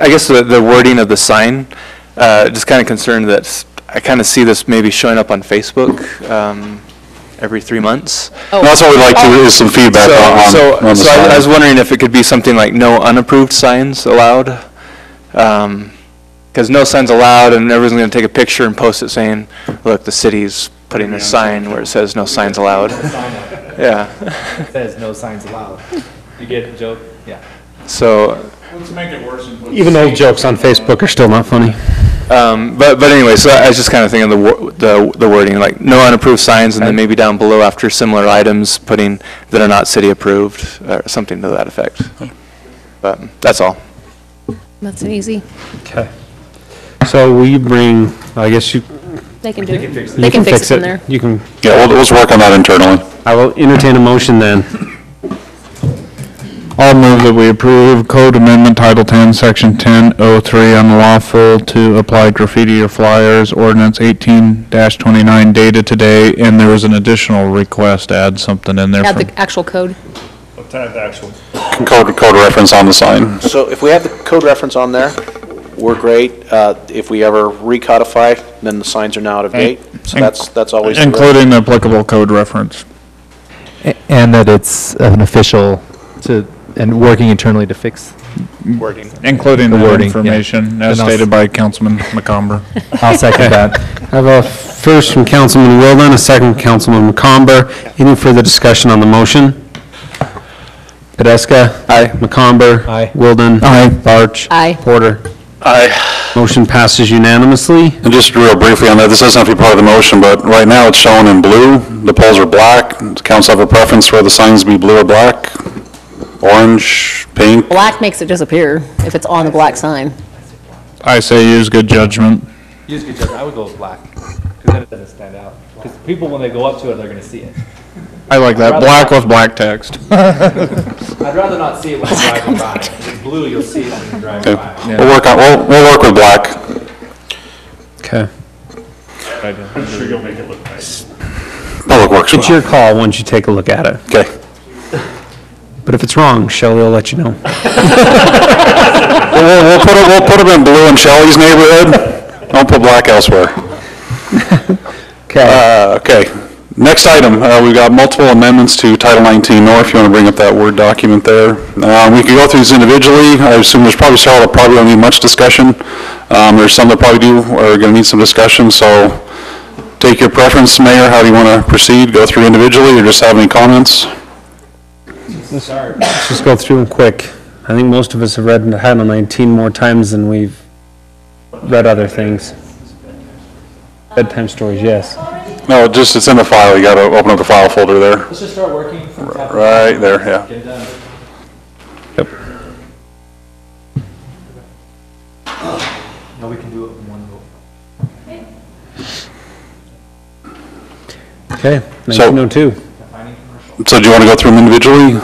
guess the wording of the sign, just kind of concerned that I kind of see this maybe showing up on Facebook every 3 months. And that's what we'd like to, is some feedback on the So sign. I was wondering if it could be something like no unapproved signs allowed? Because no signs allowed, and everyone's going to take a picture and post it saying, look, the city's putting a sign where it says no signs allowed. Yeah. It says no signs allowed. You get the joke? Yeah. So, Let's make it worse and put... Even old jokes on Facebook are still not funny. but anyway, so I was just kind of thinking the wording, like no unapproved signs, and then maybe down below after similar items, putting that are not city approved, or something to that effect. But that's all. That's an easy, Okay. So will you bring, I guess you... they can do it. fix They can fix it from there. You can, Yeah, let's work on that internally. I will entertain a motion then. I'll move that we approve Code Amendment Title 10, Section 1003, unlawful to apply graffiti or flyers, Ordinance 18-29 dated today, and there was an additional request to add something in there. Add the actual code. Code reference on the sign. So if we have the code reference on there, we're great. If we ever recodify, then the signs are now out of date. So that's always the risk. Including the applicable code reference. And that it's an official and working internally to fix Wording. Including The the wording, information yeah. as Then I'll stated by Councilman McComber. I'll second that. I have a first from Councilman Wilden, a second from Councilman McComber. Any further discussion on the motion? Kadeska? Aye. McComber? Aye. Wilden? Aye. Barch? Aye. Porter? Aye. Motion passes unanimously. And just real briefly on that, this doesn't have to be part of the motion, but right now it's shown in blue. The poles are black. Does council have a preference for the signs to be blue or black? Orange, pink? Black makes it disappear if it's on the black sign. I say use good judgment. Use good judgment. I would go with black, because then it doesn't stand out. Because people, when they go up to it, they're going to see it. I like that, black with black text. I'd rather not see it when I'm driving by. If it's blue, you'll see it when you're driving Okay. by. We'll work with black. Okay. I'm sure you'll make it look nice. Public Works. It's your call once you take a look at it. Okay. But if it's wrong, Shelley will let you know. We'll put them in blue in Shelley's neighborhood. Don't put black elsewhere. Okay. Next item, we've got multiple amendments to Title 19 North. If you want to bring up that Word document there. We can go through these individually. I assume there's probably several that probably don't need much discussion. There's some that probably are going to need some discussion, so take your preference, Mayor. How do you want to proceed? Go through individually or just have any comments? Let's just go through them quick. I think most of us have read Title 19 more times than we've read other things. Bedtime stories, yes. No, it's in the file. You got to open up the file folder there. Let's just start working from top. Right there, yeah. Get it done. Yep. No, we can do it in one vote. Okay, 1902. So do you want to go through them individually?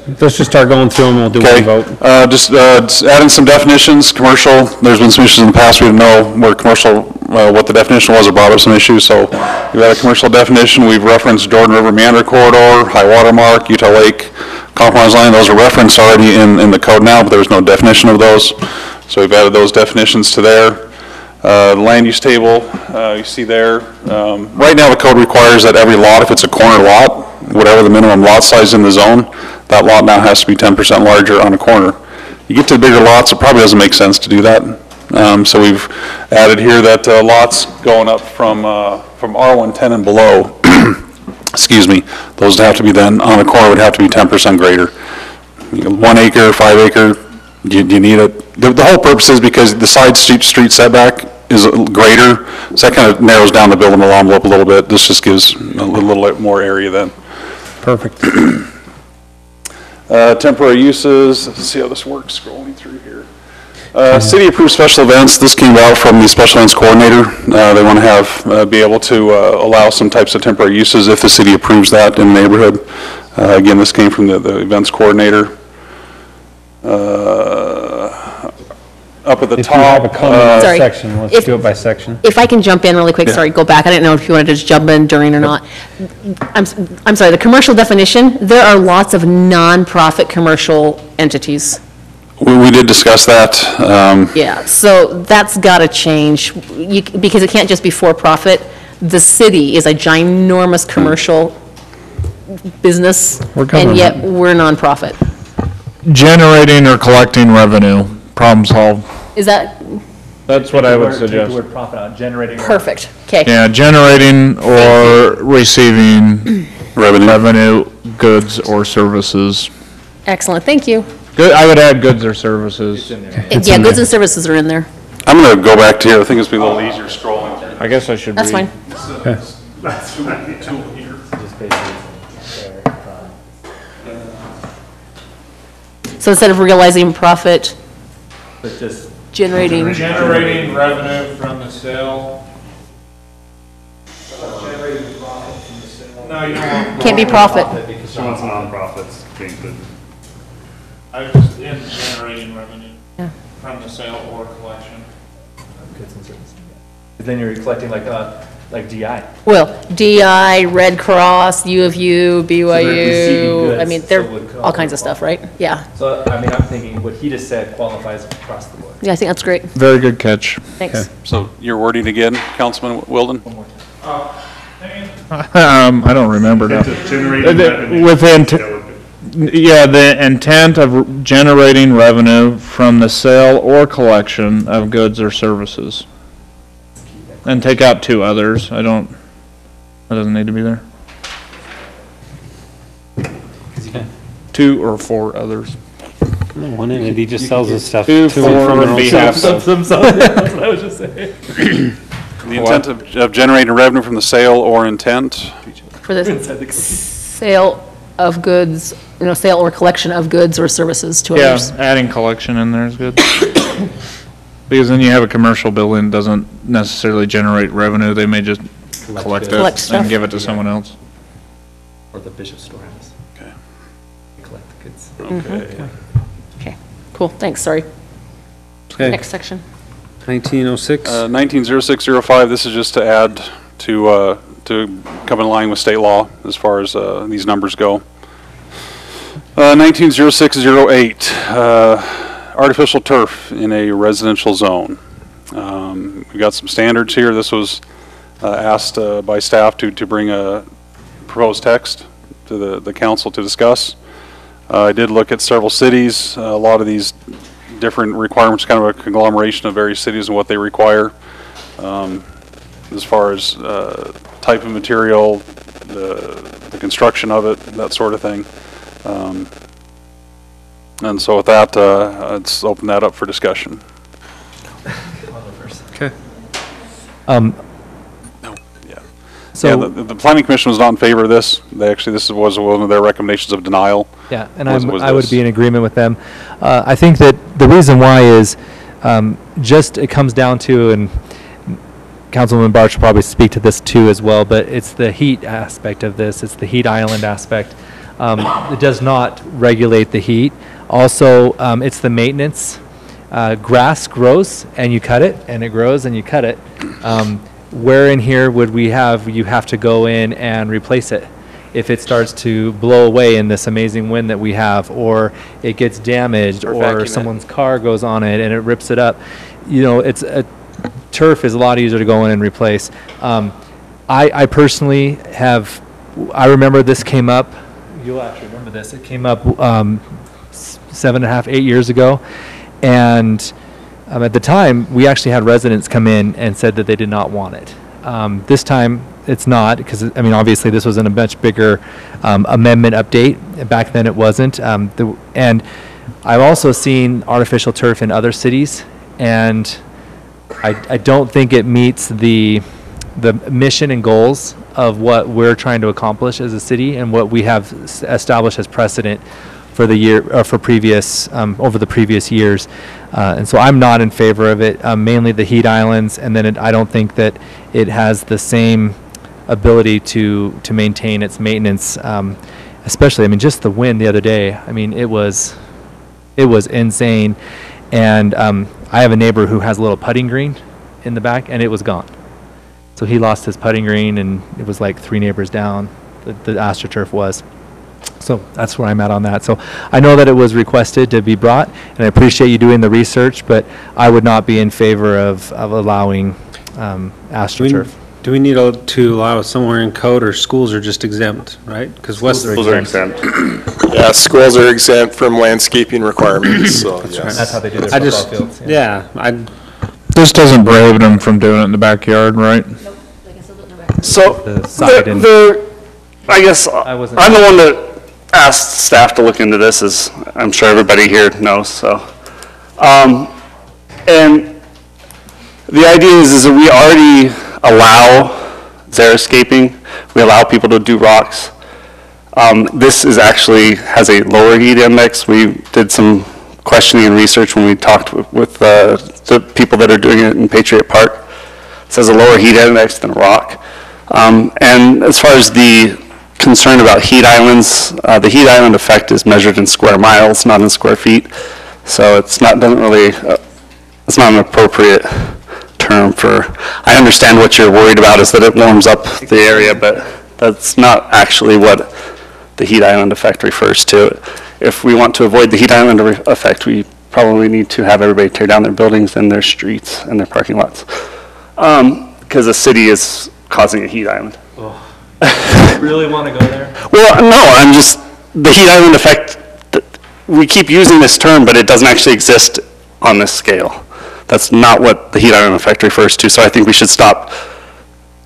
Let's just start going through them, we'll do one vote. Just add in some definitions, commercial. There's been some issues in the past, we didn't know where commercial, what the definition was, or brought up some issues. So we've got a commercial definition. We've referenced Jordan River Meander Corridor, high water mark, Utah Lake compromise line. Those are referenced already in the code now, but there was no definition of those. So we've added those definitions to there. The land use table, you see there. Right now the code requires that every lot, if it's a corner lot, whatever the minimum lot size in the zone, that lot now has to be 10% larger on a corner. You get to the bigger lots, it probably doesn't make sense to do that. So we've added here that lots going up from R110 and below, excuse me, those have to be then, on a corner would have to be 10% greater. 1 acre, 5 acre, do you need it? The whole purpose is because the side street setback is greater, so that kind of narrows down the buildable envelope a little bit. This just gives a little more area then. Perfect. Temporary uses, let's see how this works, scrolling through here. City approved special events, this came out from the special events coordinator. They want to be able to allow some types of temporary uses if the city approves that in the neighborhood. Again, this came from the events coordinator. Up at the If top. you have a comment on Sorry. section, let's do it by section. If I can jump in really quick, sorry, go back. I didn't know if you wanted to just jump in during or not. I'm sorry, the commercial definition, there are lots of nonprofit commercial entities. We did discuss that. Yeah, so that's got to change, because it can't just be for-profit. The city is a ginormous commercial business, and yet we're nonprofit. Generating or collecting revenue, problem solved. Is that That's what I would Take suggest. the word profit out, generating. perfect? Okay. Yeah, generating or receiving revenue, goods or services. Excellent, thank you. Good, I would add goods or services. Yeah, goods and services are in there. I'm going to go back to here. I think it's be a little easier scrolling. I guess I should read. That's fine. That's what I do here. Just basically So instead of realizing profit, but just generating, Generating revenue from the sale. No, you don't want. can't be profit. She wants nonprofits being good. I just in generating revenue Yeah. from the sale or collection. goods and services. Then you're collecting like DI. Well, DI, Red Cross, U of U, receiving BYU, I goods, mean, so they're would all kinds of stuff, right? Yeah. So, I mean, I'm thinking what he just said qualifies across the board. Yeah, I think that's great. Very good catch. Thanks. So your wording again, Councilman Wilden? I don't remember now. To generate revenue. Within, Yeah, the intent of generating revenue from the sale or collection of goods or services. And take out 2 others. That doesn't need to be there. 2 or 4 others. One entity just sells us stuff. 2, to 4 and from their on own behalf stuff. of. That's what I was just saying. The intent of generating revenue from the sale or intent? For the sale of goods, sale or collection of goods or services to Yeah, others. adding collection in there is good. Because then you have a commercial building that doesn't necessarily generate revenue. They may just collect Collect it stuff. and give it to someone else. Or the Bishop Storehouse. Okay. Collect the goods. Okay. Okay, cool, thanks, sorry. Okay. Next section. 1906. 190605, this is just to add to come in line with state law as far as these numbers go. 190608, artificial turf in a residential zone. We've got some standards here. This was asked by staff to bring a proposed text to the council to discuss. I did look at several cities. A lot of these different requirements, kind of a conglomeration of various cities and what they require as far as type of material, the construction of it, that sort of thing. And so with that, let's open that up for discussion. Okay. So the planning commission was not in favor of this. This was one of their recommendations of denial. yeah, and was I would this. be in agreement with them. I think that the reason why is just it comes down to, and Councilwoman Barch will probably speak to this too as well, but it's the heat aspect of this. It's the heat island aspect. It does not regulate the heat. Also, it's the maintenance. Grass grows and you cut it, and it grows and you cut it. Where in here would you have to go in and replace it if it starts to blow away in this amazing wind that we have, or it gets damaged, Or or vacuum it. someone's car goes on it and it rips it up? Turf is a lot easier to go in and replace. I personally I remember this came up, you'll actually remember this, it came up 7.5, 8 years ago, and at the time, we actually had residents come in and said that they did not want it. This time, it's not, because, obviously, this was in a much bigger amendment update. Back then, it wasn't. And I've also seen artificial turf in other cities, and I don't think it meets the mission and goals of what we're trying to accomplish as a city and what we have established as precedent for the year, or for previous, over the previous years. And so I'm not in favor of it, mainly the heat islands, and then I don't think that it has the same ability to maintain its maintenance, especially, just the wind the other day, it was insane. And I have a neighbor who has a little putting green in the back, and it was gone. So he lost his putting green, and it was like 3 neighbors down, the AstroTurf was. So that's where I'm at on that. So I know that it was requested to be brought, and I appreciate you doing the research, but I would not be in favor of allowing AstroTurf. Do we need to allow it somewhere in code, or schools are just exempt, right? Because Schools are exempt. Yeah, schools are exempt from landscaping requirements, so yes. That's how they do their I football just, fields. yeah, This doesn't prohibit them from doing it in the backyard, right? So, The side and- I guess wasn't- I'm the one that asked staff to look into this, as I'm sure everybody here knows, so. And the idea is that we already allow xeriscaping, we allow people to do rocks. This has a lower heat index. We did some questioning and research when we talked with the people that are doing it in Patriot Park. It says a lower heat index than a rock. And as far as the concern about heat islands, the heat island effect is measured in square miles, not in square feet. So it's not an appropriate term for, I understand what you're worried about is that it warms up the area, but that's not actually what the heat island effect refers to. If we want to avoid the heat island effect, we probably need to have everybody tear down their buildings and their streets and their parking lots. Because the city is causing a heat island. Really want to go there? Well, no, the heat island effect, we keep using this term, but it doesn't actually exist on this scale. That's not what the heat island effect refers to, so I think we should stop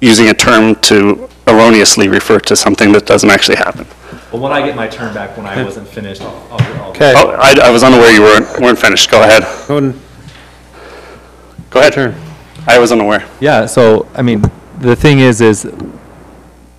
using a term to erroneously refer to something that doesn't actually happen. Well, when I get my turn back, when I wasn't finished, I'll Okay. Oh, I was unaware you weren't finished. Go ahead. Go ahead. I was unaware. Yeah, so, I mean, the thing is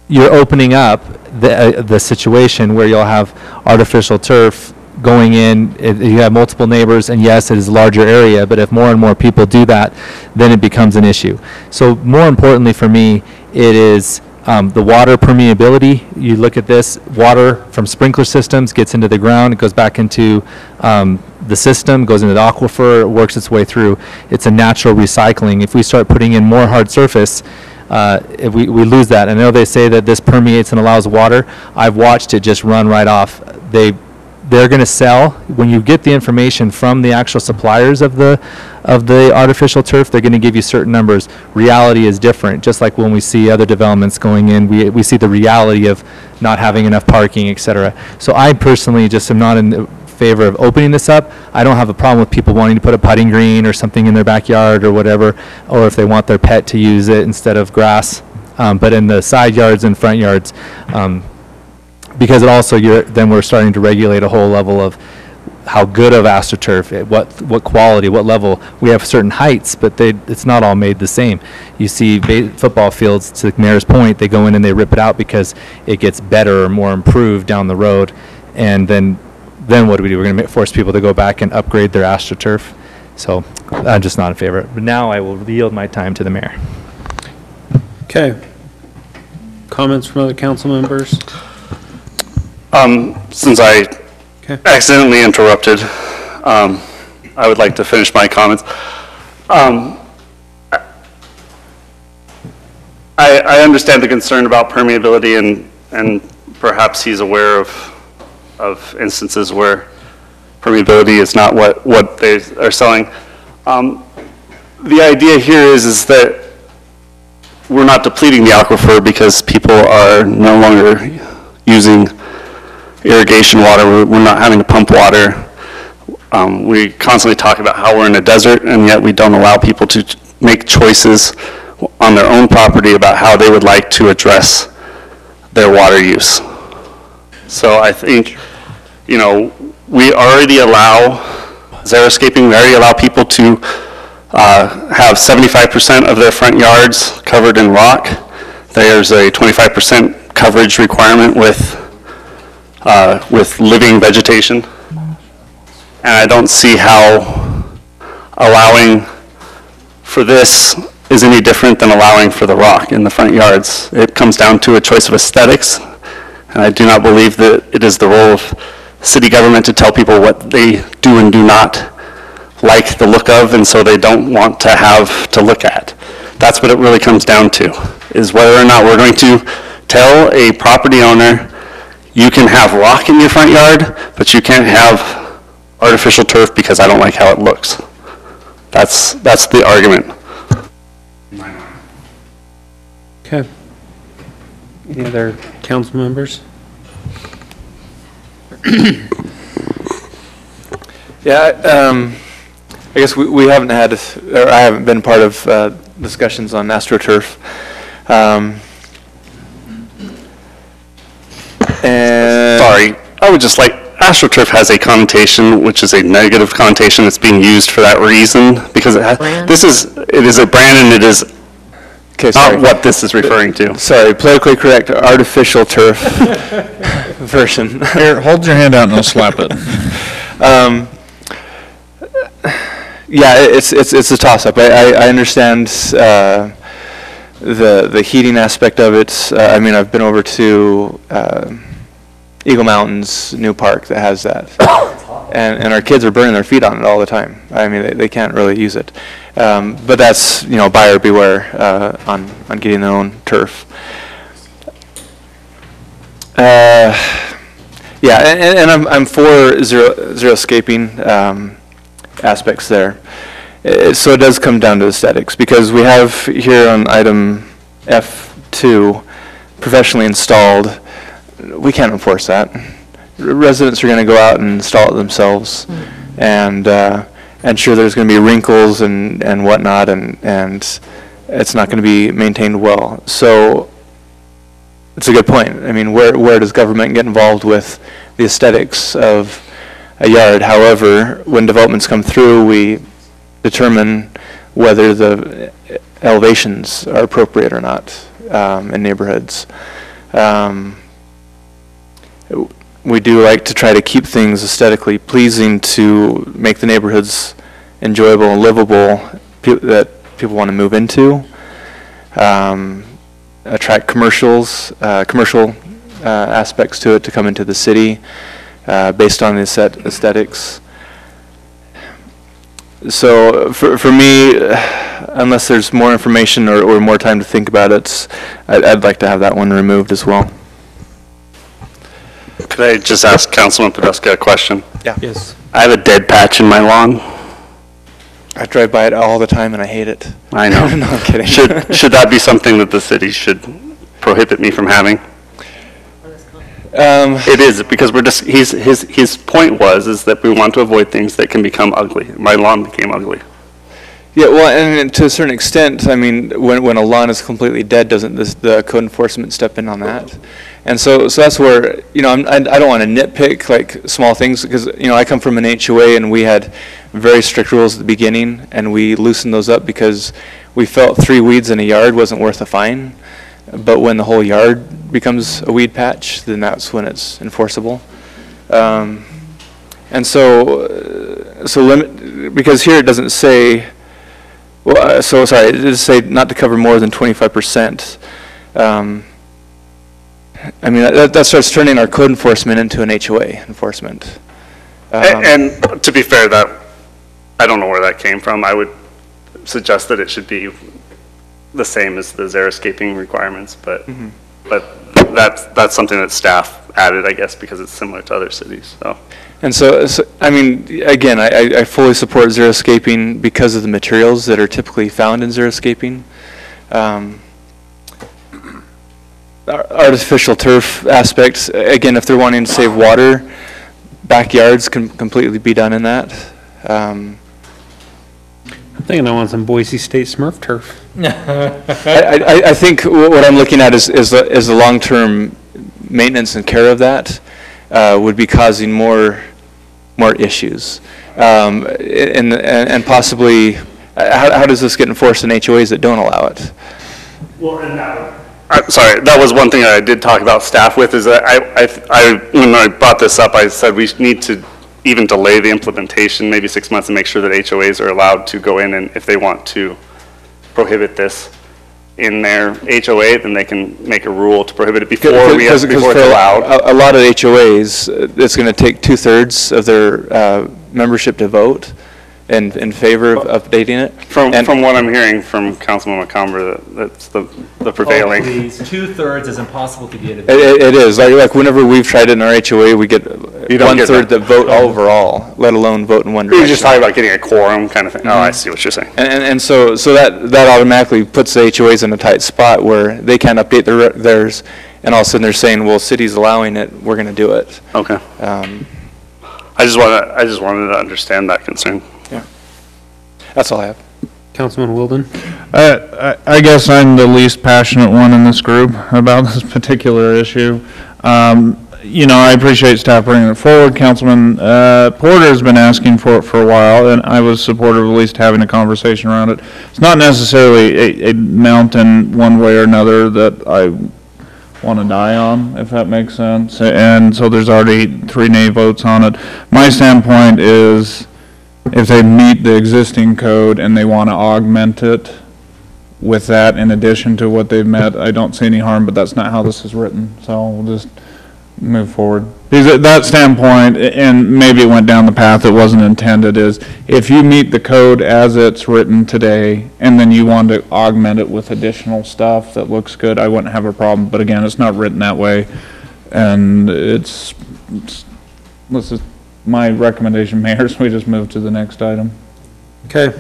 you're opening up the situation where you'll have artificial turf going in, you have multiple neighbors, and yes, it is a larger area, but if more and more people do that, then it becomes an issue. So more importantly for me, it is the water permeability. You look at this, water from sprinkler systems gets into the ground, it goes back into the system, goes into the aquifer, it works its way through. It's a natural recycling. If we start putting in more hard surface, if we lose that. I know they say that this permeates and allows water. I've watched it just run right off. They're going to sell, when you get the information from the actual suppliers of the artificial turf, they're going to give you certain numbers. Reality is different. Just like when we see other developments going in, we see the reality of not having enough parking, et cetera. So I personally just am not in favor of opening this up. I don't have a problem with people wanting to put a putting green or something in their backyard or whatever, or if they want their pet to use it instead of grass. But in the side yards and front yards, because it also, then we're starting to regulate a whole level of how good of AstroTurf, what quality, what level. We have certain heights, but it's not all made the same. You see football fields, to the mayor's point, they go in and they rip it out because it gets better or more improved down the road. And then what do? We're going to force people to go back and upgrade their AstroTurf. So I'm just not in favor. But now I will yield my time to the mayor. Okay. Comments from other council members? Since I accidentally interrupted, I would like to finish my comments. I understand the concern about permeability, and perhaps he's aware of instances where permeability is not what they are selling. The idea here is that we're not depleting the aquifer because people are no longer using irrigation water. We're not having to pump water. We constantly talk about how we're in a desert, and yet we don't allow people to make choices on their own property about how they would like to address their water use. So I think, we already allow xeriscaping, we already allow people to have 75% of their front yards covered in rock. There's a 25% coverage requirement with living vegetation. And I don't see how allowing for this is any different than allowing for the rock in the front yards. It comes down to a choice of aesthetics, and I do not believe that it is the role of city government to tell people what they do and do not like the look of, and so they don't want to have to look at. That's what it really comes down to, is whether or not we're going to tell a property owner, you can have rock in your front yard, but you can't have artificial turf because I don't like how it looks. That's the argument. Okay. Any other council members? Yeah, I guess we haven't had, or I haven't been part of discussions on AstroTurf. And sorry, I would just like, AstroTurf has a connotation, which is a negative connotation that's being used for that reason, because it is a brand, and it is not what this is referring to. Sorry, politically correct, artificial turf version. Here, hold your hand out and I'll slap it. Yeah, it's a toss-up. I understand the heating aspect of it. I mean, I've been over to Eagle Mountains new park that has that, and our kids are burning their feet on it all the time. I mean, they can't really use it, but that's buyer beware on getting their own turf. Yeah, and I'm for xeriscaping aspects there. So it does come down to aesthetics, because we have here on item F2, professionally installed. We can't enforce that. residents are going to go out and install it themselves. And sure, there's going to be wrinkles and whatnot, and it's not going to be maintained well. So it's a good point. I mean, where does government get involved with the aesthetics of a yard? However, when developments come through, we determine whether the elevations are appropriate or not in neighborhoods. We do like to try to keep things aesthetically pleasing to make the neighborhoods enjoyable and livable that people want to move into. Attract commercial aspects to it to come into the city based on the aesthetics. So for me, unless there's more information or more time to think about it, I'd like to have that one removed as well. Could I just ask Councilman Podesta a question? Yeah. Yes. I have a dead patch in my lawn. I drive by it all the time and I hate it. I know. No, I'm kidding. Should that be something that the city should prohibit me from having? It is, because we're just, his point is that we want to avoid things that can become ugly. My lawn became ugly. Yeah, well, and to a certain extent, I mean, when a lawn is completely dead, doesn't the code enforcement step in on that? And so that's where, you know, I don't want to nitpick like small things, because, you know, I come from an HOA and we had very strict rules at the beginning, and we loosened those up because we felt 3 weeds in a yard wasn't worth a fine. But when the whole yard becomes a weed patch, then that's when it's enforceable. And because here it doesn't say, well, it does say not to cover more than 25%. I mean, that starts turning our code enforcement into an HOA enforcement. And to be fair, that I don't know where that came from. I would suggest that it should be the same as the xeriscaping requirements, but that's something that staff added, I guess, because it's similar to other cities. So. And so I mean, again, I fully support xeriscaping because of the materials that are typically found in xeriscaping. Artificial turf aspects, again, if they're wanting to save water, backyards can completely be done in that. I'm thinking I want some Boise State Smurf turf. I think what I'm looking at is the long-term maintenance and care of that would be causing more issues, and possibly how does this get enforced in HOAs that don't allow it? Well, and sorry, that was one thing that I did talk about staff with, is that when I brought this up, I said we need to even delay the implementation maybe 6 months and make sure that HOAs are allowed to go in, and if they want to prohibit this in their HOA, then they can make a rule to prohibit it before it's allowed. A lot of HOAs, it's going to take 2/3 of their membership to vote in favor of updating it. From what I'm hearing from Councilman McComber, that's the prevailing. Please, 2/3 is impossible to get. It is. Like whenever we've tried it in our HOA, we get 1/3 that vote overall, let alone vote in one direction. You're just talking about getting a quorum kind of thing. Oh, I see what you're saying. And so that automatically puts the HOAs in a tight spot where they can't update theirs, and all of a sudden they're saying, well, city's allowing it, we're going to do it. Okay. I just wanted to understand that concern. Yeah. That's all I have. Councilman Wilden? I guess I'm the least passionate one in this group about this particular issue. You know, I appreciate staff bringing it forward. Councilman Porter's been asking for it for a while, and I was supportive of at least having a conversation around it. It's not necessarily a mountain one way or another that I want to die on, if that makes sense. And so there's already 3 nay votes on it. My standpoint is, if they meet the existing code and they want to augment it with that in addition to what they've met, I don't see any harm, but that's not how this is written. So we'll just move forward. Because at that standpoint, and maybe it went down the path it wasn't intended, is if you meet the code as it's written today and then you want to augment it with additional stuff that looks good, I wouldn't have a problem. But again, it's not written that way. And this is my recommendation, Mayor, so we just move to the next item. Okay.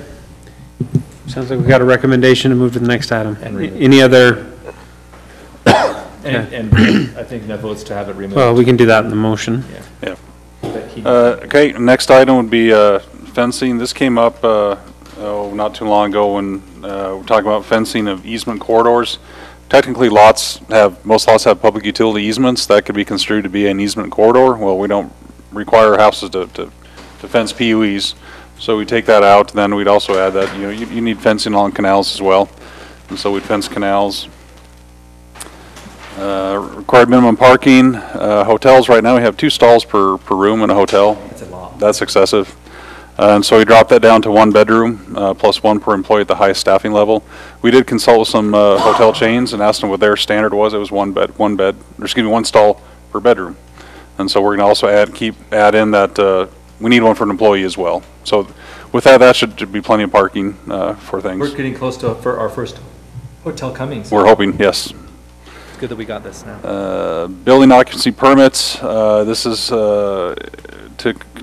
Sounds like we got a recommendation to move to the next item. Any other And I think that votes to have it removed. Well, we can do that in the motion. Yeah. Okay, next item would be fencing. This came up not too long ago when we're talking about fencing of easement corridors. Technically, most lots have public utility easements. That could be construed to be an easement corridor. Well, we don't require houses to fence PUEs, so we take that out. Then we'd also add that you need fencing along canals as well, and so we'd fence canals. Required minimum parking. Hotels right now we have 2 stalls per room in a hotel. That's a lot. That's excessive. And so we dropped that down to 1 bedroom, plus 1 per employee at the highest staffing level. We did consult with some hotel chains and asked them what their standard was. It was 1 stall per bedroom. And so we're going to also add in that we need 1 for an employee as well. So with that should be plenty of parking for things. We're getting close to for our first hotel coming. So We're hoping, yes. it's good that we got this now. Building occupancy permits, this is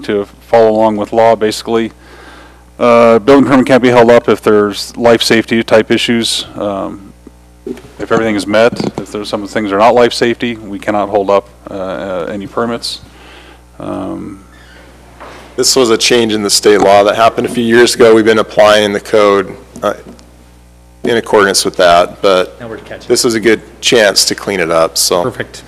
to follow along with law, basically. Building permit can't be held up if there's life safety type issues. If everything is met, if there's some things that are not life safety, we cannot hold up any permits. This was a change in the state law that happened a few years ago. We've been applying the code in accordance with that, but Now we're catching. this was a good chance to clean it up, so. Perfect.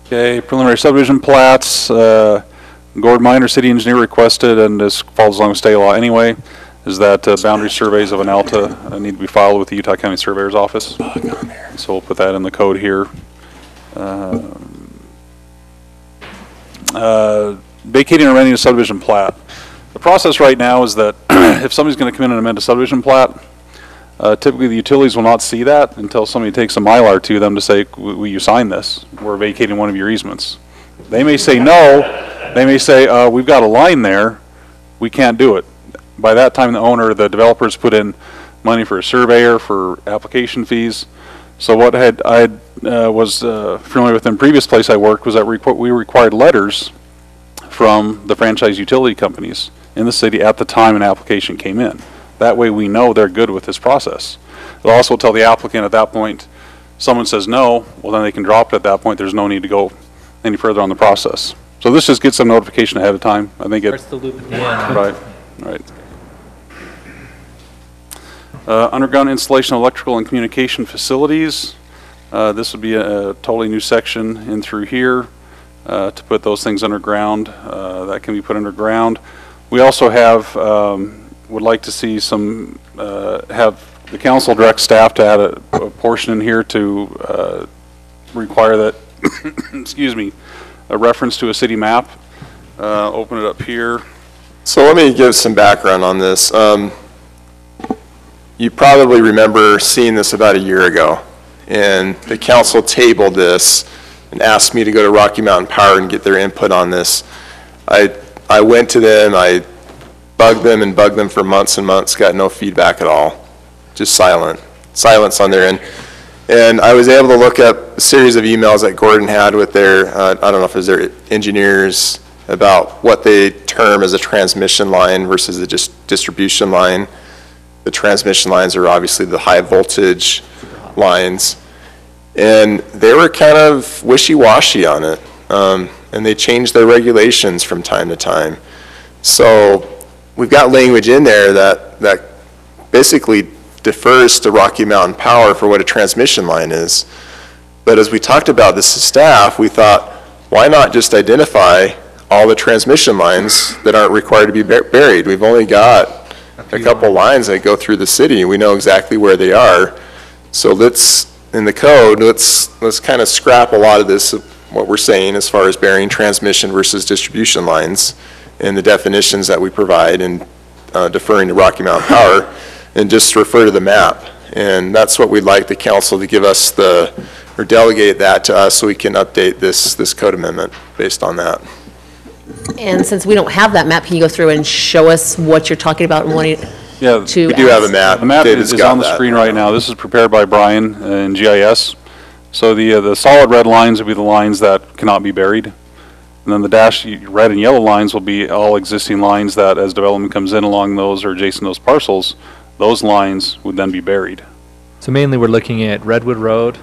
Okay, preliminary subdivision plats, Gord Minor, city engineer requested, and this falls along with state law anyway, is that boundary surveys of an ALTA need to be filed with the Utah County Surveyor's Office. So we'll put that in the code here. Vacating or amending a subdivision plat. The process right now is that if somebody's going to come in and amend a subdivision plat, typically the utilities will not see that until somebody takes a Mylar to them to say, will you sign this? We're vacating one of your easements. They may say no. They may say, we've got a line there. We can't do it. By that time, the owner, the developers put in money for a surveyor, for application fees. So what I was familiar with in previous place I worked was that we required letters from the franchise utility companies in the city at the time an application came in. That way we know they're good with this process. It'll also tell the applicant at that point, someone says no, well then they can drop it at that point. There's no need to go any further on the process. So this just gets some notification ahead of time. I think Starts the loop at the end. Right. Underground installation of electrical and communication facilities. This would be a totally new section in through here to put those things underground. That can be put underground. We also have, would like to see some, have the council direct staff to add a portion in here to require that, excuse me, a reference to a city map. Open it up here. So let me give some background on this. You probably remember seeing this about a year ago, and the council tabled this and asked me to go to Rocky Mountain Power and get their input on this. I went to them, I bugged them for months and months, got no feedback at all, just silence on their end. And I was able to look up a series of emails that Gordon had with their, I don't know if it was their engineers, about what they term as a transmission line versus a distribution line. The transmission lines are obviously the high voltage lines. And they were kind of wishy-washy on it. And they changed their regulations from time to time. So we've got language in there that basically defers to Rocky Mountain Power for what a transmission line is. But as we talked about this as staff, we thought, why not just identify all the transmission lines that aren't required to be buried? We've only got a couple lines that go through the city. We know exactly where they are. So in the code, let's kind of scrap a lot of this, what we're saying as far as burying transmission versus distribution lines and the definitions that we provide and deferring to Rocky Mountain Power, and just refer to the map. And that's what we'd like the council to give us or delegate that to us so we can update this code amendment based on that. And since we don't have that map, can you go through and show us what you're talking about and wanting Yeah, to we do have a map. The map David's is got on the that. screen right now. This is prepared by Brian in GIS. So the solid red lines will be the lines that cannot be buried. And then the dashed red and yellow lines will be all existing lines that as development comes in along those or adjacent to those parcels, those lines would then be buried. So mainly we're looking at Redwood Road,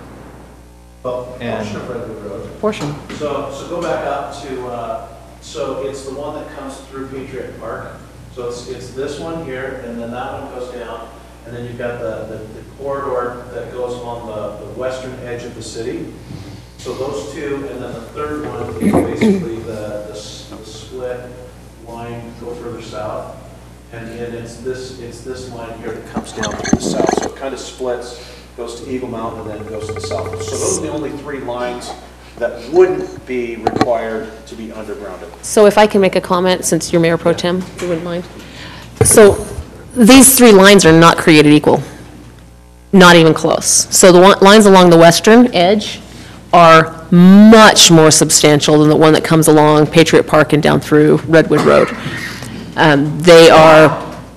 Portion of Redwood Road. Portion. So go back up to, so it's the one that comes through Patriot Park. So it's this one here, and then that one goes down, and then you've got the corridor that goes along the western edge of the city. So those two, and then the third one is basically the split line, go further south. And it's this line here that comes down to the south. So it kind of splits, goes to Eagle Mountain, and then goes to the south. So those are the only three lines that wouldn't be required to be undergrounded. So if I can make a comment, since you're Mayor Pro Tem, if you wouldn't mind. So these three lines are not created equal, not even close. So the lines along the western edge are much more substantial than the one that comes along Patriot Park and down through Redwood Road. They are,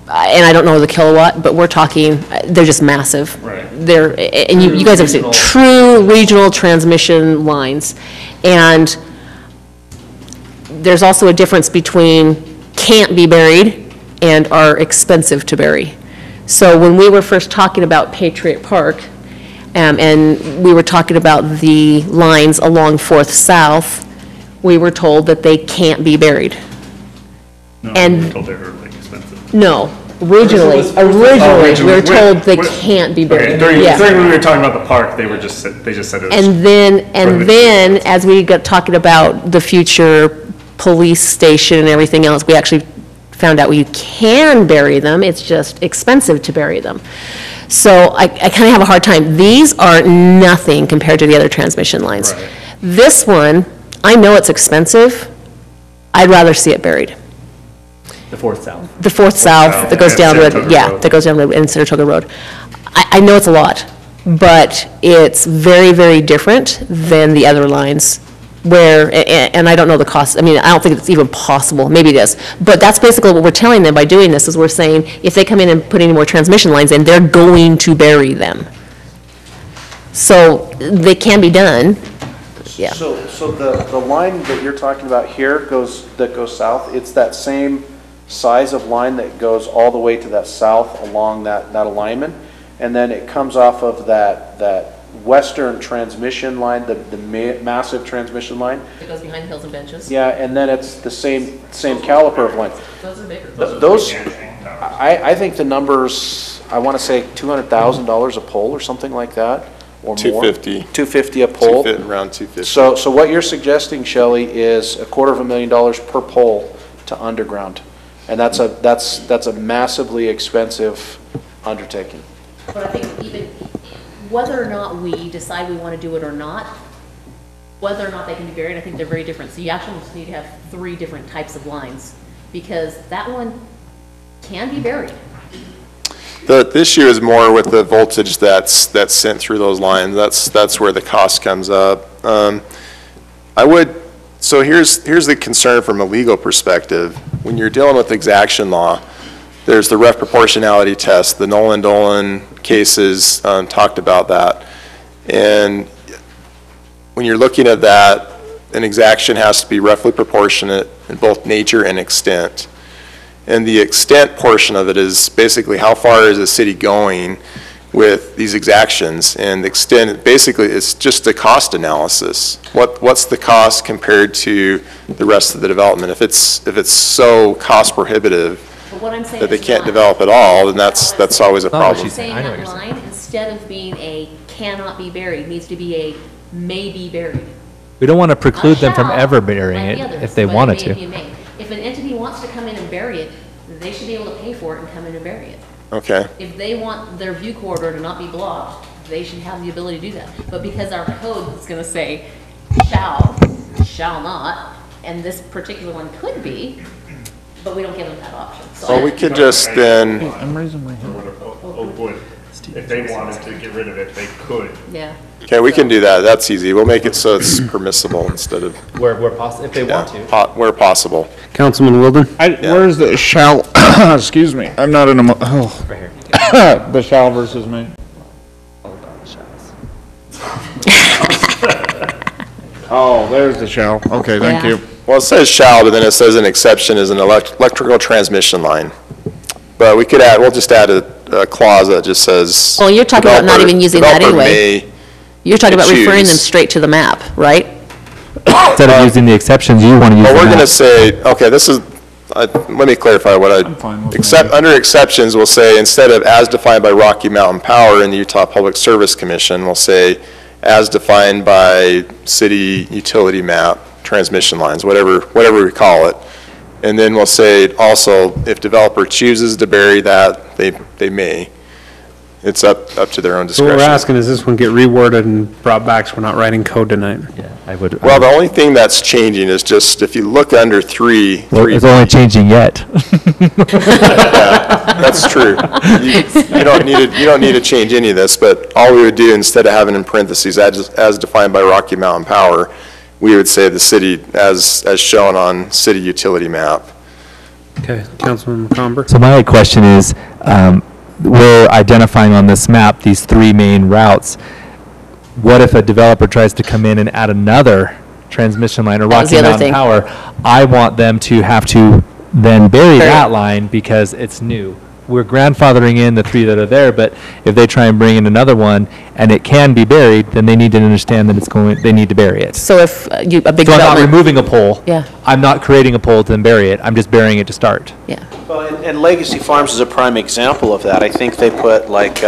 and I don't know the kilowatt, but we're talking, they're just massive. Right. They're, and you guys have seen true regional transmission lines. And there's also a difference between can't be buried and are expensive to bury. So when we were first talking about Patriot Park, and we were talking about the lines along 4th South, we were told that they can't be buried. No, And- we were told they were really expensive. No, originally, we were told they can't be Okay, buried. during Yeah. when we were talking about the park, they just said it was. And then, as we got talking about the future police station and everything else, we actually found out we can bury them, it's just expensive to bury them. So I kind of have a hard time. These are nothing compared to the other transmission lines. Right. This one, I know it's expensive, I'd rather see it buried. The 4th South. The 4th South that goes Yeah, down, Saratoga yeah, Road. that goes down in Saratoga Road. I know it's a lot, but it's very, very different than the other lines where, and I don't know the cost, I mean, I don't think it's even possible, maybe it is. But that's basically what we're telling them by doing this, is we're saying, if they come in and put any more transmission lines in, they're going to bury them. So they can be done, yeah. So the line that you're talking about here that goes south, it's that same size of line that goes all the way to that south along that alignment. And then it comes off of that western transmission line, the massive transmission line. It goes behind the hills and benches. Yeah, and then it's the same caliper of line. Those are bigger. Those, I think the numbers, I want to say $200,000 a pole or something like that, or more. 250. 250 a pole. Around 250. So what you're suggesting, Shelley, is $250,000 per pole to underground. And that's a massively expensive undertaking. But I think even whether or not we decide we want to do it or not, whether or not they can be buried, I think they're very different. So you actually just need to have 3 different types of lines, because that one can be buried. The issue is more with the voltage that's sent through those lines. That's where the cost comes up. So here's the concern from a legal perspective. When you're dealing with exaction law, there's the ref proportionality test. The Nolan-Dolan cases talked about that. And when you're looking at that, an exaction has to be roughly proportionate in both nature and extent. And the extent portion of it is basically how far is the city going with these exactions, and the extent, basically, it's just a cost analysis. What's the cost compared to the rest of the development? If it's so cost prohibitive But what I'm saying that they is can't not- develop at all, then that's always a Not what problem. she's Saying I know what that you're saying. line, instead of being a cannot be buried, needs to be a may be buried. We don't want to preclude them from Shall, ever burying like it the others, if they but it wanted may to. be a may. If an entity wants to come in and bury it, they should be able to pay for it and come in and bury it. Okay. If they want their view corridor to not be blocked, they should have the ability to do that. But because our code is going to say shall not, and this particular one could be, but we don't give them that option. So Well, we could just then, I'm raising my hand. Oakwood, if they wanted to get rid of it, they could. Yeah. okay, we can do that. That's easy. We'll make it so it's permissible instead of, Where if they want to. where possible. Councilman Wilden? Where's the shall, excuse me, I'm not in a, Right here. the shall versus may. Oh, there's the shall. Okay, thank Yeah. you. Well, it says shall, but then it says an exception is an electrical transmission line. But we could add, we'll just add a clause that just says. Well, you're talking about not developer- even using that developer anyway. You're talking about referring them choose. straight to the map, right? Instead of using the exceptions, you want to use Well, the we're map. going to say, okay, this is, let me clarify what under exceptions, we'll say, instead of as defined by Rocky Mountain Power in the Utah Public Service Commission, we'll say, as defined by city utility map, transmission lines, whatever we call it. And then we'll say also, if developer chooses to bury that, they may. It's up to their own So what discretion. we're asking is this one get reworded and brought back, so we're not writing code tonight. Yeah, I would. Well, the only thing that's changing is just, if you look under three. It's only changing yet. That's true. You don't need to change any of this, but all we would do, instead of having in parentheses, as defined by Rocky Mountain Power, we would say the city, as shown on city utility map. Okay, Councilman McComber? So my question is, we're identifying on this map these three main routes. What if a developer tries to come in and add another transmission line or That was Rocky the other Mountain thing. Power? I want them to have to then bury that line because it's new. We're grandfathering in the three that are there, but if they try and bring in another one and it can be buried, then they need to understand that they need to bury it. So if a big So I'm not development. removing a pole. Yeah. I'm not creating a pole to then bury it. I'm just burying it to start. Yeah. Well, and Legacy Farms is a prime example of that. I think they put like,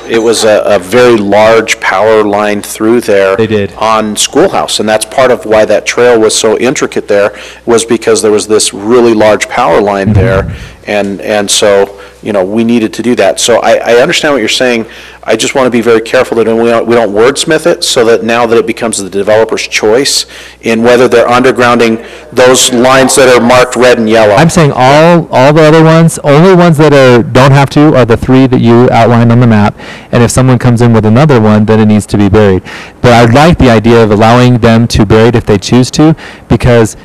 it was a very large power line through there. They did. On Schoolhouse, and that's part of why that trail was so intricate there, was because there was this really large power line there, and so, we needed to do that. So I understand what you're saying. I just want to be very careful that we don't wordsmith it, so that now that it becomes the developer's choice in whether they're undergrounding those lines that are marked red and yellow. I'm saying all the other ones, only ones that don't have to are the three that you outlined on the map. And if someone comes in with another one, then it needs to be buried. But I'd like the idea of allowing them to bury it if they choose to, because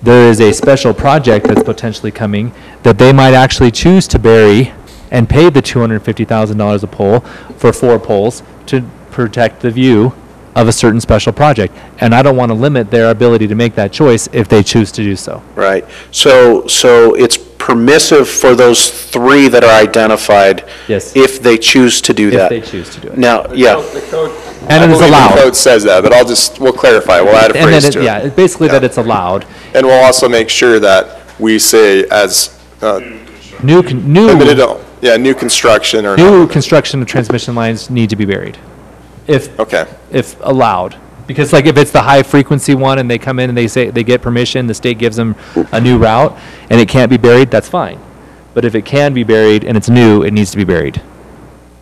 there is a special project that's potentially coming that they might actually choose to bury and pay the $250,000 a pole for 4 poles to protect the view of a certain special project. And I don't want to limit their ability to make that choice if they choose to do so. Right. So it's permissive for those 3 that are identified. Yes. If they choose to do If that. they choose to do it. Now, yeah. And it is allowed. The code says that, but we'll clarify, we'll add a And then phrase to it. yeah, basically that it's allowed. And we'll also make sure that we say as, New limited, new construction or. new construction of transmission lines need to be buried, if allowed. Because like if it's the high frequency one and they come in and they say they get permission, the state gives them a new route and it can't be buried, that's fine. But if it can be buried and it's new, it needs to be buried.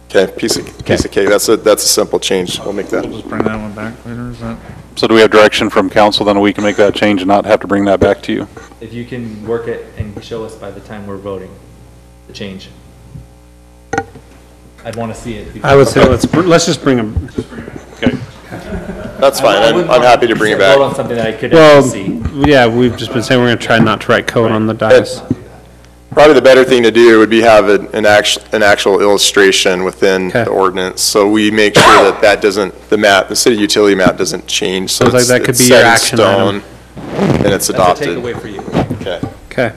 Okay, piece of cake, that's a simple change, we'll make that. We'll just bring that one back later, is that? So do we have direction from council, then we can make that change and not have to bring that back to you? If you can work it and show us by the time we're voting, the change. I'd want to see it. I would say let's just bring them. Okay. That's fine, I'm happy to bring it back. Vote on something that I couldn't Well, see. yeah, we've just been saying we're going to try not to write code on the dice. Probably the better thing to do would be have an actual illustration within the ordinance, so we make sure that doesn't, the city utility map doesn't change, so Sounds like it's that could it's be your set in action stone, and it's That's a adopted. takeaway for you. Okay. Okay.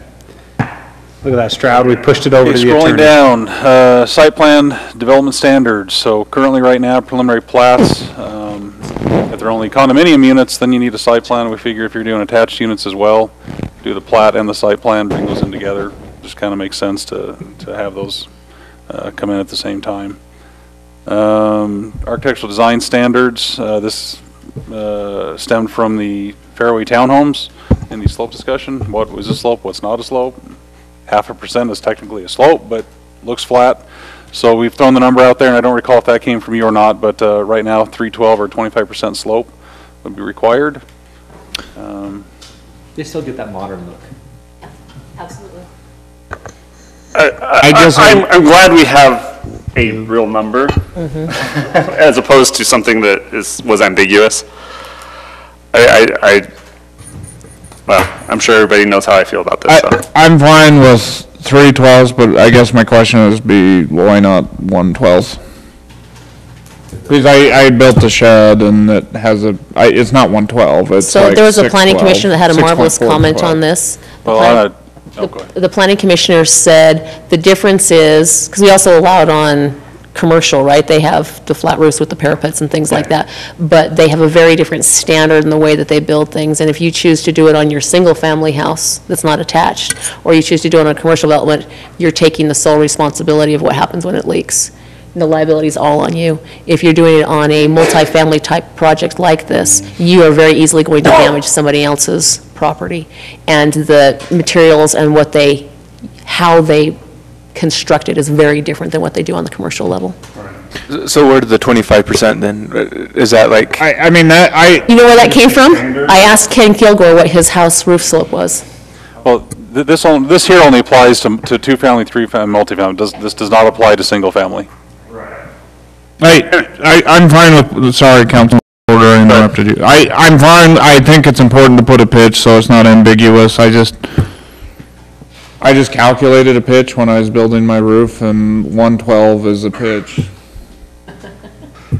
Look at that, Stroud, we pushed it over Okay, to the scrolling attorney. down, site plan development standards. So currently, right now, preliminary plats, if they're only condominium units, then you need a site plan. We figure if you're doing attached units as well, do the plat and the site plan, bring those in together. Just kind of makes sense to have those come in at the same time. Architectural design standards, this stemmed from the Fairway Townhomes in the slope discussion. What was a slope, what's not a slope? 0.5% is technically a slope, but looks flat. So we've thrown the number out there, and I don't recall if that came from you or not, but right now 312 or 25% slope would be required. They still get that modern look. Absolutely. I'm glad we have a real number as opposed to something that was ambiguous. Well, I'm sure everybody knows how I feel about this. So. I'm fine with 312s, but I guess my question is why not 112s? Because I built a shed and it has it's not 112, it's So like there was a planning 612, commissioner that had a marvelous 6.45. comment on this. Well, The planning commissioner said the difference is, because we also allowed on commercial, right? They have the flat roofs with the parapets and things like that, but they have a very different standard in the way that they build things, and if you choose to do it on your single-family house that's not attached, or you choose to do it on a commercial development, you're taking the sole responsibility of what happens when it leaks. The liability is all on you. If you're doing it on a multifamily type project like this, you are very easily going to damage somebody else's property. And the materials and how they construct it is very different than what they do on the commercial level. So where did the 25% then, is that like? I mean, You know where that came from? I asked Ken Kilgore what his house roof slope was. Well, this here only applies to two-family, three-family, multifamily. This does not apply to single-family. I'm fine with, sorry, Councilman Porter, I interrupted you. I'm fine, I think it's important to put a pitch so it's not ambiguous. I just calculated a pitch when I was building my roof, and 112 is a pitch.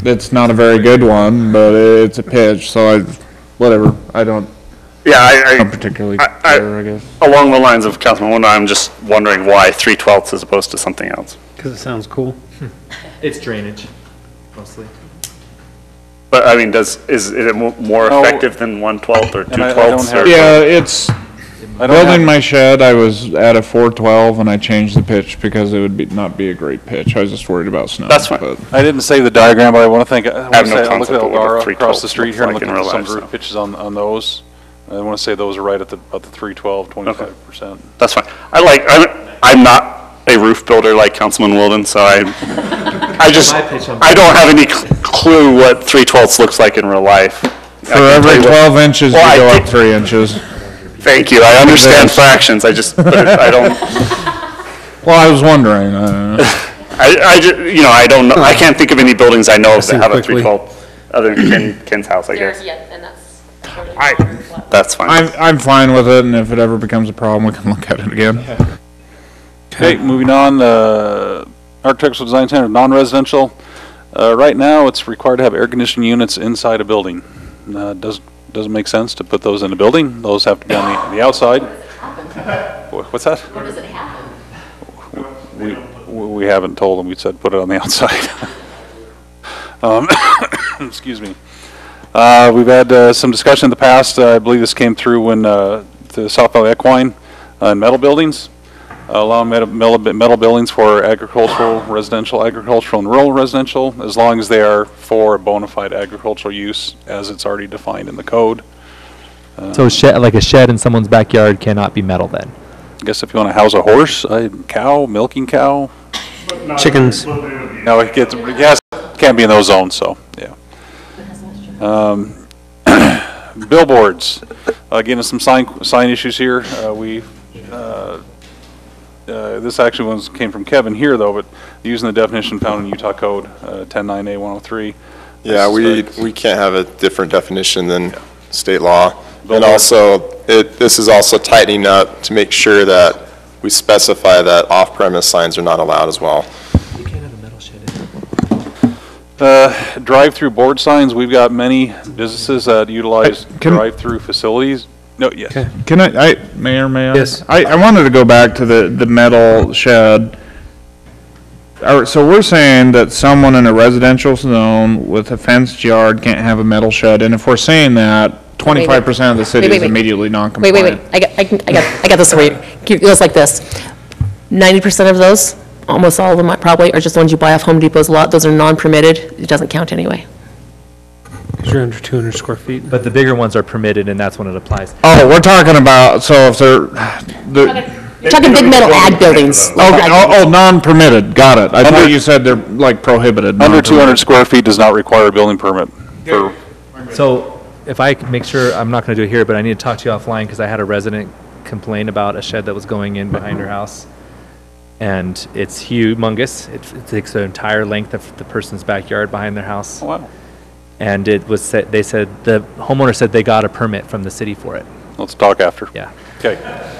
It's not a very good one, but it's a pitch, so whatever, I don't particularly care, I guess. Along the lines of Councilman Wonder, I'm just wondering why 3/12 as opposed to something else. Because it sounds cool. It's drainage, mostly. But I mean, is it more effective than 1/12 or 2/12? Yeah, building my shed, I was at a 412 and I changed the pitch because it would not be a great pitch. I was just worried about snow. That's fine. I didn't save the diagram, but I want to thank, I have no look concept at of what a Laura 3/12 across the street here and looks look like in at real some life, roof pitches on those. I want to say those are right at about the 312, 25%. That's fine. I'm not a roof builder like Councilman Wilden, so I don't have any clue what 3/12 looks like in real life. For every 12 inches, you go up 3 inches. Thank you. I understand fractions. I don't. Well, I was wondering. I don't know. I can't think of any buildings I know of that have a 3/12 other than Ken's house, I guess. Yeah, and That's fine. I'm fine with it, and if it ever becomes a problem, we can look at it again. Okay, moving on, Architectural Design Center, non-residential. Right now, it's required to have air conditioning units inside a building. Doesn't make sense to put those in a building. Those have to be on the outside. What's that? Where does it happen? We haven't told them. We said put it on the outside. Excuse me. We've had some discussion in the past. I believe this came through when the South Valley Equine and metal buildings. Allowing metal buildings for agricultural, residential, agricultural, and rural residential, as long as they are for a bona fide agricultural use, as it's already defined in the code. So like a shed in someone's backyard cannot be metal then? I guess if you want to house a horse, a cow, milking cow. Chickens. No, can't be in those zones, so, yeah. Billboards. Again, some sign issues here. This actually came from Kevin here, though, but using the definition found in Utah Code 109A103. Yeah, we can't have a different definition than state law. And also, this is also tightening up to make sure that we specify that off-premise signs are not allowed as well. You can't have a metal shed. Drive-through board signs, we've got many businesses that utilize drive-through facilities. No, yes. Okay. Can Mayor, may I? Yes. I wanted to go back to the metal shed. So we're saying that someone in a residential zone with a fenced yard can't have a metal shed, and if we're saying that, 25% of the city is immediately non-compliant. Wait. I got this for you. It goes like this. 90% of those, almost all of them probably, are just ones you buy off Home Depot's lot. Those are non-permitted. It doesn't count anyway. You're under 200 square feet. But the bigger ones are permitted, and that's when it applies. Oh, we're talking about, so if they're... You're talking big metal ag buildings. Non-permitted, got it. I thought you said they're like prohibited. Under 200 square feet does not require a building permit. So if I could make sure, I'm not going to do it here, but I need to talk to you offline because I had a resident complain about a shed that was going in behind her house. And it's humongous. It takes the entire length of the person's backyard behind their house. Oh, wow. And it was, they said, the homeowner said they got a permit from the city for it. Let's talk after. Yeah. Okay.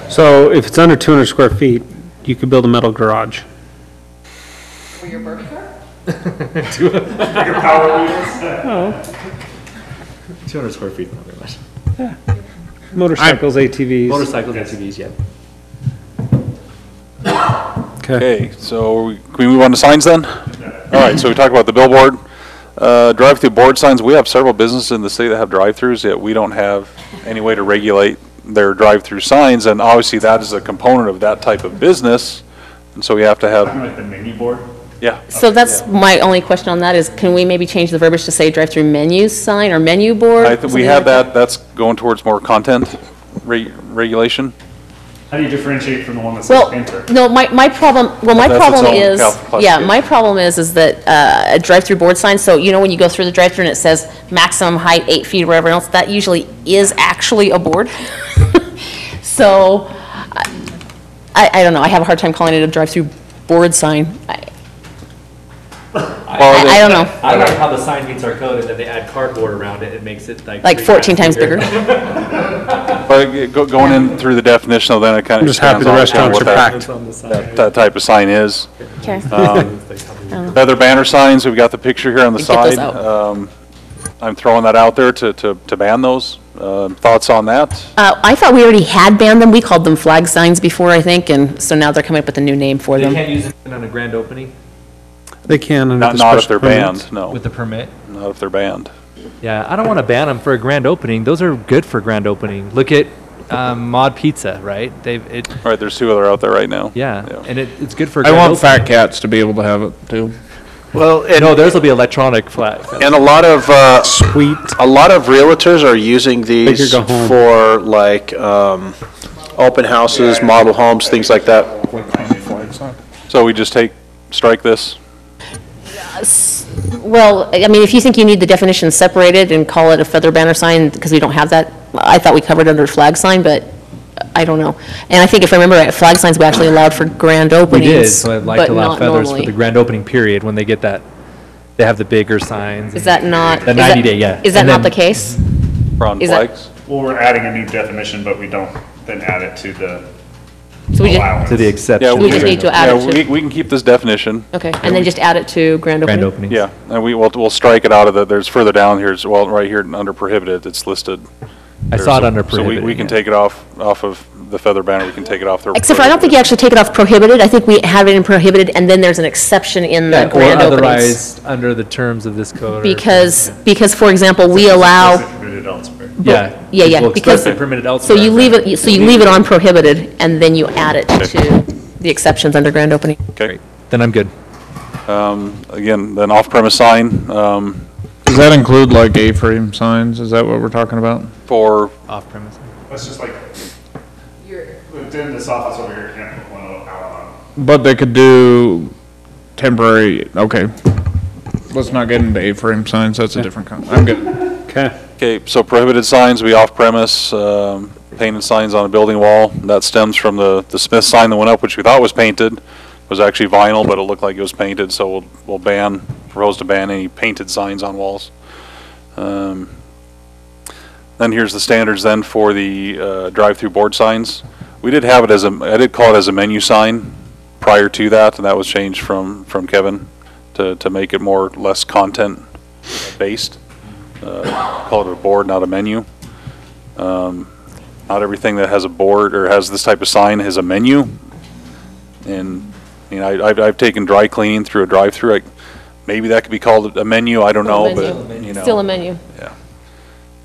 So if it's under 200 square feet, you could build a metal garage. For your Barbie car? 200 square feet, not very much. Yeah. Motorcycles, ATVs. Motorcycles, ATVs, yeah. Okay, so can we move on to signs then? All right, so we talked about the billboard. Drive-through board signs, we have several businesses in the city that have drive-throughs, yet we don't have any way to regulate their drive-through signs, and obviously that is a component of that type of business, and so we have to have, Like the menu board? yeah. So that's my only question on that is, can we maybe change the verbiage to say drive-through menu sign or menu board? I think we something have like that, that's going towards more content regulation. How do you differentiate from the one that says Well, enter? no, my problem, well, my That's its problem own is, yeah, classification. my problem is that a drive-through board sign, so you know when you go through the drive-through and it says maximum height 8 feet or whatever else, that usually is actually a board. So, I don't know, I have a hard time calling it a drive-through board sign. I don't know. I like how the sign meets our code and then they add cardboard around it. It makes it Like 14 times bigger. But going in through the definition, then it kind I'm of just happy expands the on restaurants what are packed. that type of sign is. Okay. Feather banner signs, we've got the picture here on the Get those side. out. I'm throwing that out there to ban those. Thoughts on that? I thought we already had banned them, we called them flag signs before, I think, and so now they're coming up with a new name for They them. can't use it on a grand opening They can under the Not if special they're permits. banned, no. with the permit? Not if they're banned. Yeah, I don't want to ban them for a grand opening. Those are good for grand opening. Look at Mod Pizza, right? Right, there's two other out there right now. Yeah, and it's good for a I grand want opening. Fat Cats to be able to have it too. Well, and, No, theirs will be electronic flat. and a lot of, Sweet. a lot of realtors are using these go home. for like, open houses, model homes, things like that. So we just strike this? Well, I mean, if you think you need the definition separated and call it a feather banner sign, because we don't have that, I thought we covered under flag sign, but I don't know. And I think if I remember right, flag signs we actually allowed for grand We openings. did, so I'd like but to allow not feathers for normally. the grand opening period when they get that, they have the bigger signs. Is that not? The is that- 90-day, yeah. Is that And not then- the case? For on Is that- flags? Well, we're adding a new definition, but we don't then add it to the So we just, allowance. To the exception. Yeah, we just need to add Yeah, it to, we can keep this definition. okay, and then just add it to grand opening? Grand openings. Yeah, and we'll strike it out of there's further down here, well, right here under prohibited, it's listed. I saw it There's- under So we prohibited, can yeah. take it off of the feather banner, we can take it off there. Except for, I don't think you actually take it off prohibited. I think we have it in prohibited, and then there's an exception in the Yeah, or grand openings. otherwise, under the terms of this code. or- Because, for example, we allow, Permitted elsewhere. Yeah. yeah, Well, because, expressly permitted so elsewhere. you leave it, on prohibited, and then you add it to the exceptions under grand opening. Okay, Then I'm good. again, then off-premise sign, Does that include like A-frame signs? Is that what we're talking about? for, Off premise. That's just like, within this office over here, can't put one out on. But they could do temporary, okay. Let's not get into A-frame signs, that's a different I'm good. Okay. okay, so prohibited signs will be off-premise, painted signs on a building wall. That stems from the Smith sign that went up, which we thought was painted, was actually vinyl, but it looked like it was painted, so we'll propose to ban any painted signs on walls. Then here's the standards then for the drive-through board signs. We did have it I did call it as a menu sign prior to that, and that was changed from Kevin to make it less content based. Call it a board, not a menu. Not everything that has a board or has this type of sign has a menu. And, you know, I've taken dry cleaning through a drive-through. Maybe that could be called a menu, I don't know, but, you know. Still a menu. Yeah.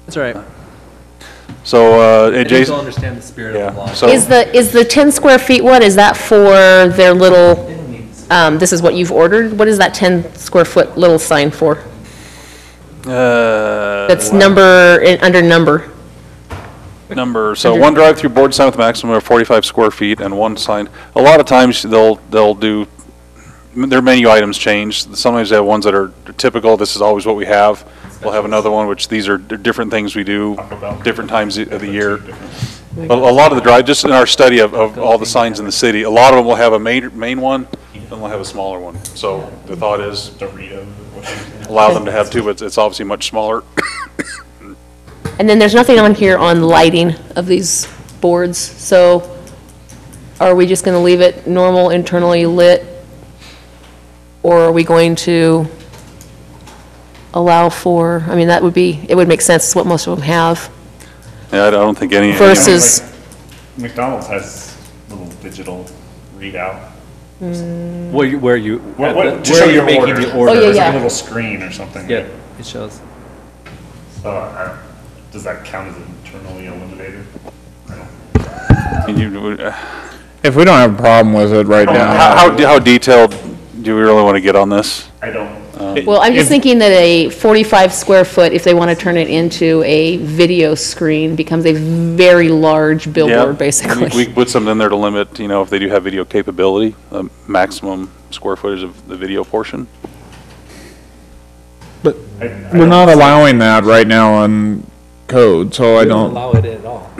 That's all right. So, I think Jason. they'll understand the spirit of the law. So, Is the 10 square feet, what, is that for their little, this is what you've ordered? What is that 10 square foot little sign for? That's under number. so one drive-through board sign with a maximum of 45 square feet and one sign. A lot of times they'll do, their menu items change. Sometimes they have ones that are typical, this is always what we have. We'll have another one, which these are different things we do, different times of the year. A lot of the just in our study of all the signs in the city, a lot of them will have a main one, and we'll have a smaller one. So the thought is allow them to have two, but it's obviously much smaller. And then there's nothing on here on lighting of these boards, so are we just gonna leave it normal internally lit? Or are we going to allow for, I mean, it would make sense, it's what most of them have. Yeah, I don't think any. Versus, McDonald's has little digital readout. Where you, To where show you're your making order. the order. Oh, yeah, There's yeah. like a little screen or something. Yeah, it shows. Does that count as internally eliminated? If we don't have a problem with it right now. How detailed do we really want to get on this? I don't. Well, I'm just thinking that a 45 square foot, if they want to turn it into a video screen, becomes a very large billboard, basically. We could put something in there to limit, if they do have video capability, maximum square footage of the video portion. But we're not allowing that right now on code, so I We don't don't. allow it at all.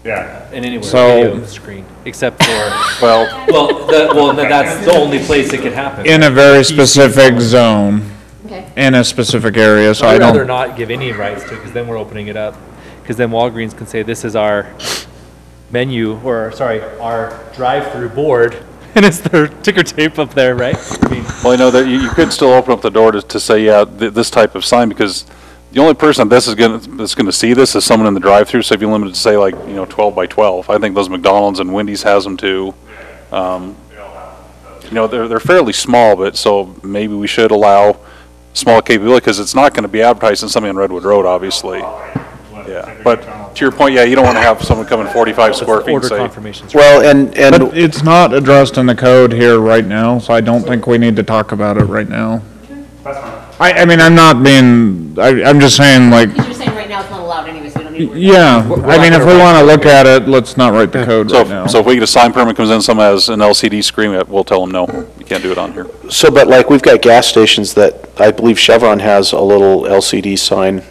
Yeah. In anywhere, So- video screen, except for, Well, that's the only place it could happen. In a very specific zone, Okay. in a specific area, so I I'd rather don't. not give any rights to it, because then we're opening it up. Because then Walgreens can say, this is our menu, or, sorry, our drive-through board, and it's their ticker tape up there, right? I mean, Well, I know that you could still open up the door to say, yeah, this type of sign, because the only person that's gonna see this is someone in the drive-through, so if you limit it to say like, 12 by 12, I think those McDonald's and Wendy's has them too. They're fairly small, but so maybe we should allow small capability, because it's not gonna be advertised in something on Redwood Road, obviously. Yeah, but to your point, yeah, you don't wanna have someone come in 45 square feet and order say, confirmations. Well, and But it's not addressed in the code here right now, so I don't think we need to talk about it right now. I mean, I'm not being, I'm just saying, like, Because you're saying right now it's not allowed anyway, so we don't need to worry. yeah, I mean, if we want to look at it, let's not write the code right now. so if we get a sign permit comes in, someone has an LCD screen, we'll tell them, no, you can't do it on here. so, but like, we've got gas stations that, I believe Chevron has a little LCD sign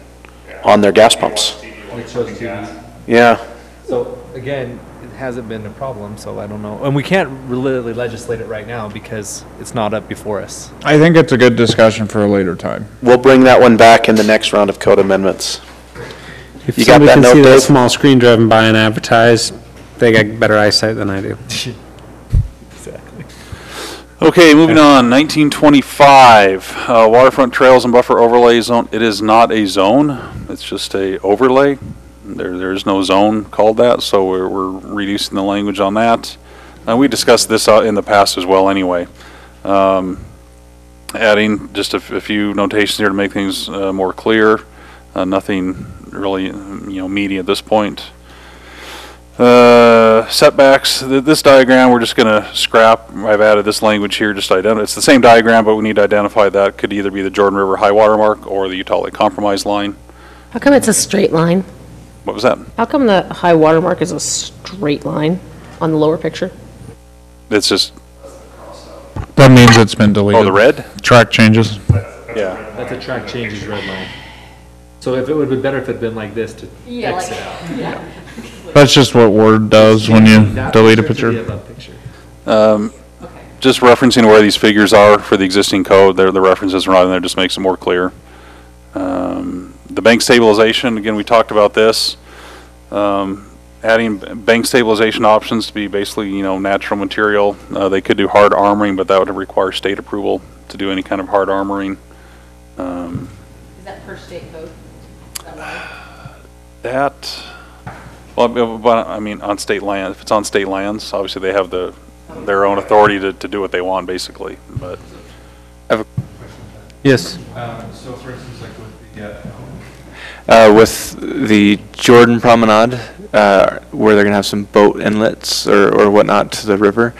on their gas pumps. It shows TV. Yeah. So, again, it hasn't been a problem, so I don't know. And we can't really legislate it right now, because it's not up before us. I think it's a good discussion for a later time. We'll bring that one back in the next round of code amendments. If You got somebody that can note, see that Dave? small screen driving by and advertise, they got better eyesight than I do. Exactly. Okay, moving on, 1925, waterfront trails and buffer overlay zone. It is not a zone, it's just a overlay. There's no zone called that, so we're reducing the language on that. We discussed this in the past as well anyway. Adding just a few notations here to make things more clear. Nothing really, meaty at this point. Setbacks, this diagram, we're just gonna scrap. I've added this language here, just to identify. It's the same diagram, but we need to identify that could either be the Jordan River high water mark or the Utah Lake Compromise line. How come it's a straight line? What was that? How come the high water mark is a straight line on the lower picture? It's just, That means it's been deleted. oh, the red? Track changes. Yeah. That's a track changes red line. So if it would be better if it'd been like this to exit out. That's just what Word does when you That delete a picture to picture. the above picture. Just referencing where these figures are for the existing code, the references are not in there, just makes it more clear. The bank stabilization, again, we talked about this. Adding bank stabilization options to be basically, natural material. They could do hard armoring, but that would require state approval to do any kind of hard armoring. Is that per state code? But I mean, on state land, if it's on state lands, obviously they have their own authority to do what they want, basically, but. Yes. So for instance, like with With the Jordan Promenade, where they're gonna have some boat inlets or whatnot to the river,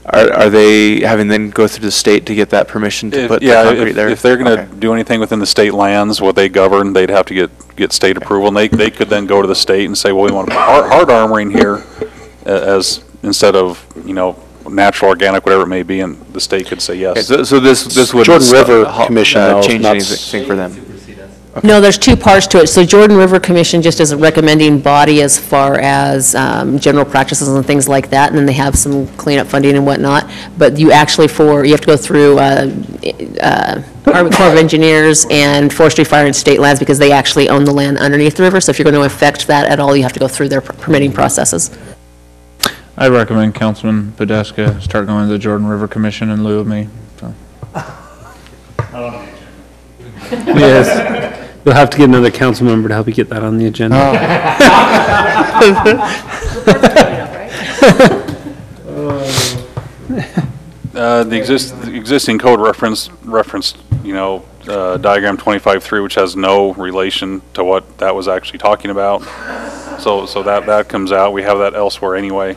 are they having them go through the state to get that permission to put the concrete there? If they're gonna Okay. do anything within the state lands, what they govern, they'd have to get state approval, and they could then go to the state and say, well, we want to put hard armoring here as, instead of, natural, organic, whatever it may be, and the state could say Okay, yes. so this would Jordan River Commission, though, change not anything for them. No, there's two parts to it. So Jordan River Commission just is a recommending body as far as general practices and things like that, and then they have some cleanup funding and whatnot. But you actually you have to go through Army Corps of Engineers and Forestry, Fire, and State Lands because they actually own the land underneath the river. So if you're going to affect that at all, you have to go through their permitting processes. I recommend Councilman Podeska start going to the Jordan River Commission in lieu of me, so. Yes. You'll have to get another council member to help you get that on the agenda. The existing code referenced, diagram 25.3, which has no relation to what that was actually talking about. So that comes out. We have that elsewhere anyway.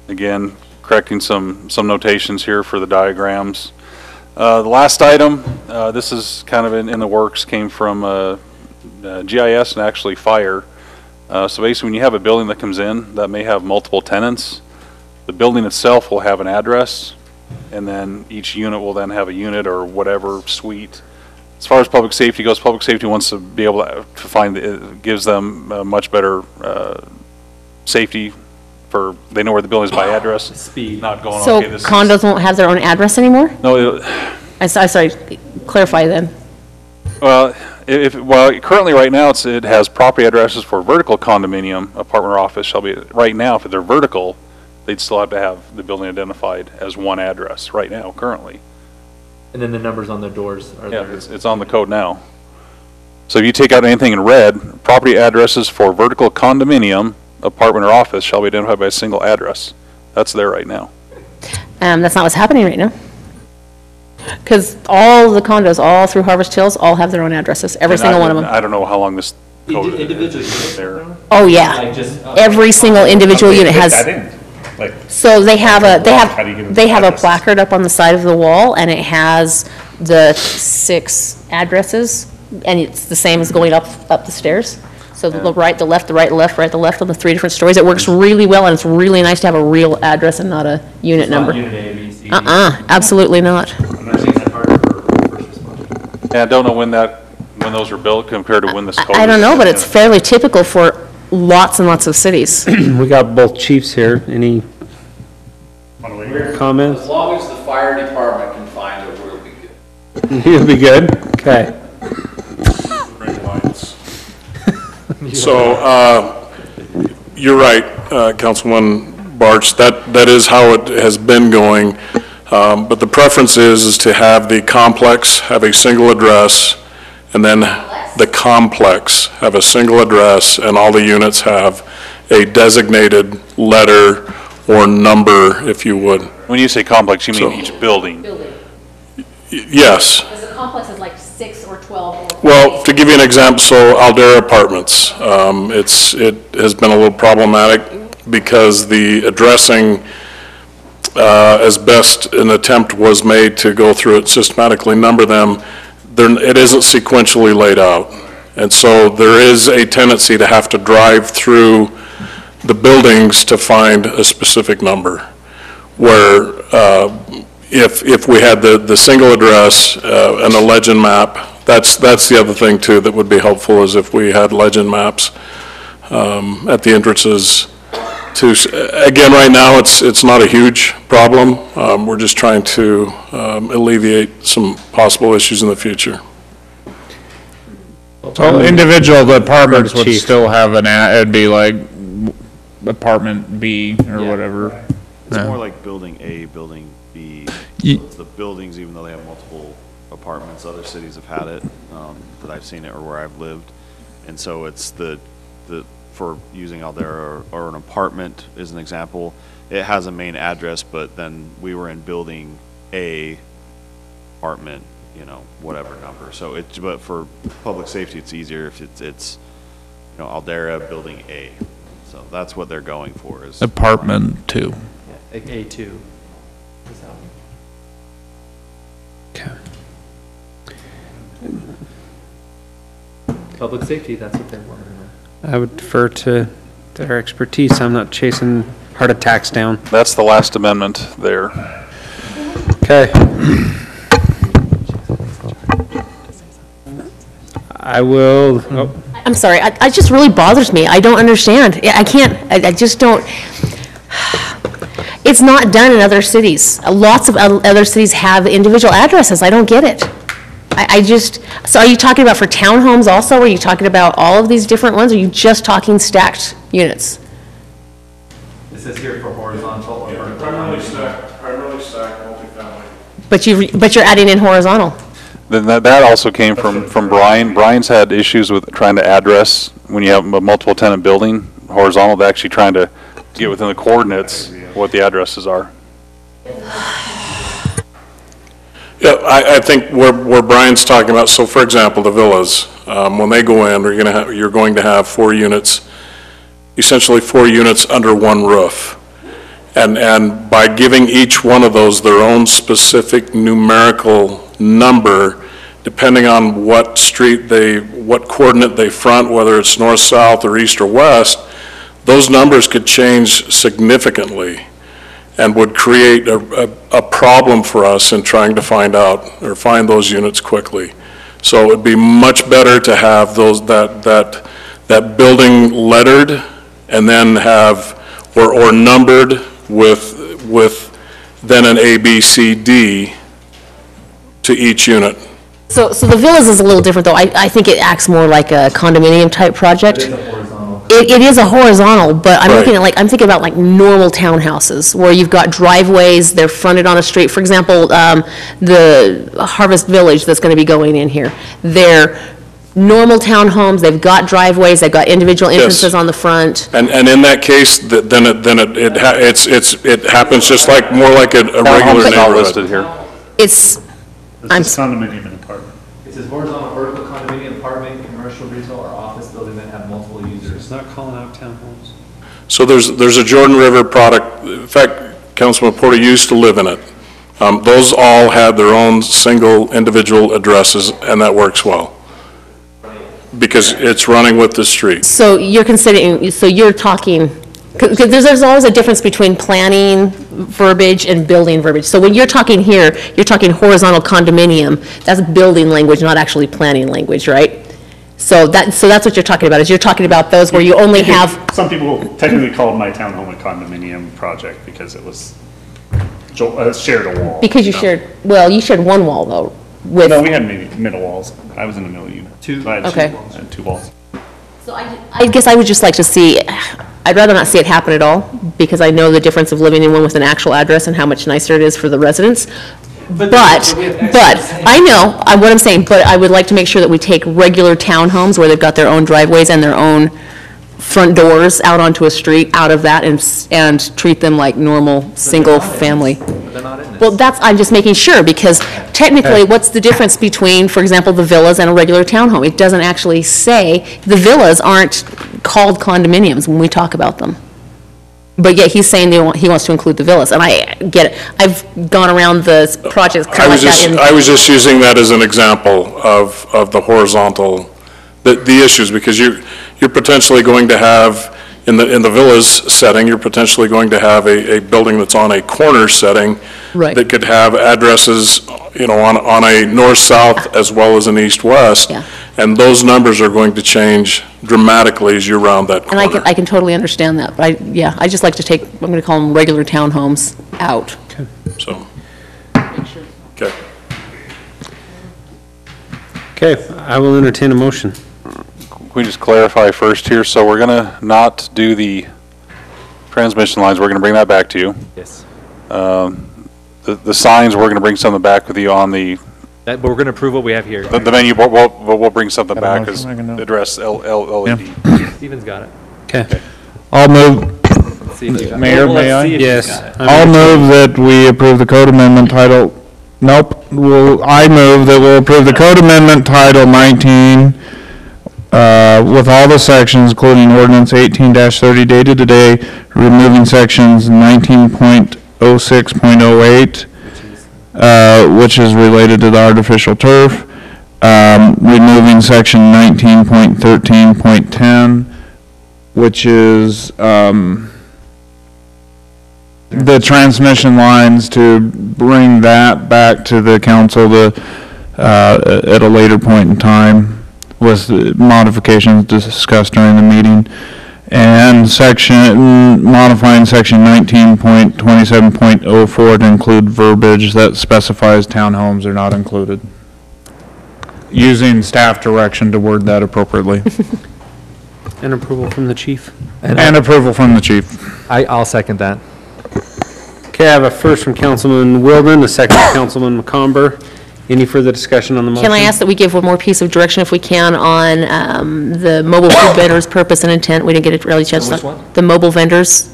Again, correcting some notations here for the diagrams. The last item, this is kind of in the works, came from GIS and actually fire. So basically, when you have a building that comes in that may have multiple tenants, the building itself will have an address, and then each unit will then have a unit or whatever suite. As far as public safety goes, public safety wants to be able to find, it gives them a much better safety for, they know where the building is by address. Speed. Not going, So okay, this is. condos won't have their own address anymore? No, Sorry, clarify then. well, currently right now, it has property addresses for vertical condominium, apartment or office shall be, right now, if they're vertical, they'd still have to have the building identified as one address right now, currently. And then the numbers on the doors are Yeah, there. it's on the code now. So if you take out anything in red, property addresses for vertical condominium, apartment or office shall be identified by a single address. That's there right now. That's not what's happening right now. Because all the condos, all through Harvest Hills, all have their own addresses, every And single one of them. I don't know how long this code Individual is there. Oh, yeah. Like just. Every single individual unit has. That in, like, So they have How do you give them they have a addresses? placard up on the side of the wall, and it has the 6 addresses, and it's the same as going up the stairs. So the right, the left, the right, the left, right, the left on the 3 different stories. It works really well, and it's really nice to have a real address and not a unit number. Unit A, B, C, D. Absolutely not. I'm not saying that hard for first responders. Yeah, I don't know when those were built compared to when this code. I don't know, but was- it's fairly typical for lots and lots of cities. We got both chiefs here. Any comments? As long as the fire department can find it, we'll be good. You'll be good? Okay. So, you're right, Councilman Barch, that is how it has been going. But the preference is to have the complex have a single address, and then the complex have a single address, and all the units have a designated letter or number, if you would. When you say complex, you mean So- each building? Yes. Because the complex is like 6 or 12 Well, to give you an example, so Aldera Apartments, it has been a little problematic because the addressing, as best an attempt was made to go through it systematically, number them, it isn't sequentially laid out. And so there is a tendency to have to drive through the buildings to find a specific number, where if we had the single address and a legend map, that's the other thing too that would be helpful, is if we had legend maps at the entrances. Again, right now, it's not a huge problem. We're just trying to alleviate some possible issues in the future. So individual apartments would Chief. still have it'd be like apartment B or whatever. It's Yeah. more like building A, building B. Ye- So it's the buildings, even though they have multiple apartments, other cities have had it, that I've seen it or where I've lived. And so it's for using Aldera or an apartment as an example, it has a main address, but then we were in building A, apartment, whatever number. So but for public safety, it's easier if it's Aldera, building A. So that's what they're going for is. Apartment 2. Yeah, A2. Public safety, that's what they're wanting to know. I would defer to their expertise. I'm not chasing heart attacks down. That's the last amendment there. Okay. I will, I'm sorry, it just really bothers me. I don't understand. I can't, I just don't. It's not done in other cities. Lots of other cities have individual addresses. I don't get it. So are you talking about for townhomes also? Are you talking about all of these different ones? Or are you just talking stacked units? This is here for horizontal or vertical. Primarily stacked multifamily. But you're adding in horizontal. Then that also came from Brian. Brian's had issues with trying to address, when you have a multiple tenant building, horizontal, they're actually trying to get within the coordinates. what the addresses are. Yeah, I think where Brian's talking about, so for example, the villas, when they go in, you're going to have 4 units, essentially 4 units under one roof. And by giving each one of those their own specific numerical number, depending on what street what coordinate they front, whether it's north, south, or east or west, those numbers could change significantly and would create a problem for us in trying to find those units quickly. So it'd be much better to have that building lettered and then have, or numbered with then an A, B, C, D to each unit. So the villas is a little different, though. I think it acts more like a condominium type project. It is a horizontal, but I'm looking at I'm thinking about like normal townhouses where you've got driveways, they're fronted on a street. For example, the Harvest Village that's going to be going in here, they're normal townhomes, they've got driveways, they've got individual entrances on the front. And in that case, then it happens just like, more like a regular neighborhood. Listed here. It's condominium and apartment. It says horizontal, vertical condominium, apartment, commercial, retail, or office building that have multiple users. It's not calling out townhomes. So there's a Jordan River product, in fact, Councilman Porter used to live in it. Those all had their own single individual addresses, and that works well, because it's running with the street. So you're considering, so you're talking, because there's always a difference between planning verbiage and building verbiage. So when you're talking here, you're talking horizontal condominium, that's building language, not actually planning language, right? So that's what you're talking about, is you're talking about those where you only have... Some people technically called my townhome a condominium project because it was shared a wall. Because you shared, well, you shared one wall, though, with... No, we had middle walls. I was in the middle unit. So I had Okay. I had 2 walls. So I guess I would just like to see, I'd rather not see it happen at all, because I know the difference of living in one with an actual address and how much nicer it is for the residents. But I know, what I'm saying, but I would like to make sure that we take regular townhomes where they've got their own driveways and their own front doors out onto a street out of that and treat them like normal, single family. Well, I'm just making sure, because technically, what's the difference between, for example, the villas and a regular townhome? It doesn't actually say, the villas aren't called condominiums when we talk about them. But yet he's saying he wants to include the villas, and I get it. I've gone around the projects kind of like that. I was just using that as an example of the horizontal, the issues, because you're potentially going to have, in the villas setting, you're potentially going to have a building that's on a corner setting that could have addresses, on a north-south as well as an east-west. Yeah. And those numbers are going to change dramatically as you round that corner. And I can totally understand that, but I just like to take, I'm going to call them regular townhomes out. Okay. So. Okay. Okay, I will entertain a motion. Can we just clarify first here? So we're going to not do the transmission lines. We're going to bring that back to you. Yes. The signs, we're going to bring something back with you on the... But we're going to approve what we have here. The menu, we'll bring something back as address LED. Stephen's got it. Okay. I'll move, Mayor, may I? Yes. I'll move that we approve the code amendment title, I move that we'll approve the code amendment title 19 with all the sections, including ordinance 18-30 dated today, removing sections 19.06.08, which is related to the artificial turf, removing section 19.13.10, which is the transmission lines, to bring that back to the council at a later point in time with the modifications discussed during the meeting. And modifying section 19.27.04 to include verbiage that specifies townhomes are not included. Using staff direction to word that appropriately. And approval from the chief. And approval from the chief. I'll second that. Okay, I have a first from Councilman Wilden, a second from Councilman McComber. Any further discussion on the motion? Can I ask that we give one more piece of direction, if we can, on the mobile food vendors' purpose and intent? We didn't get a really chance to. Which one? The mobile vendors.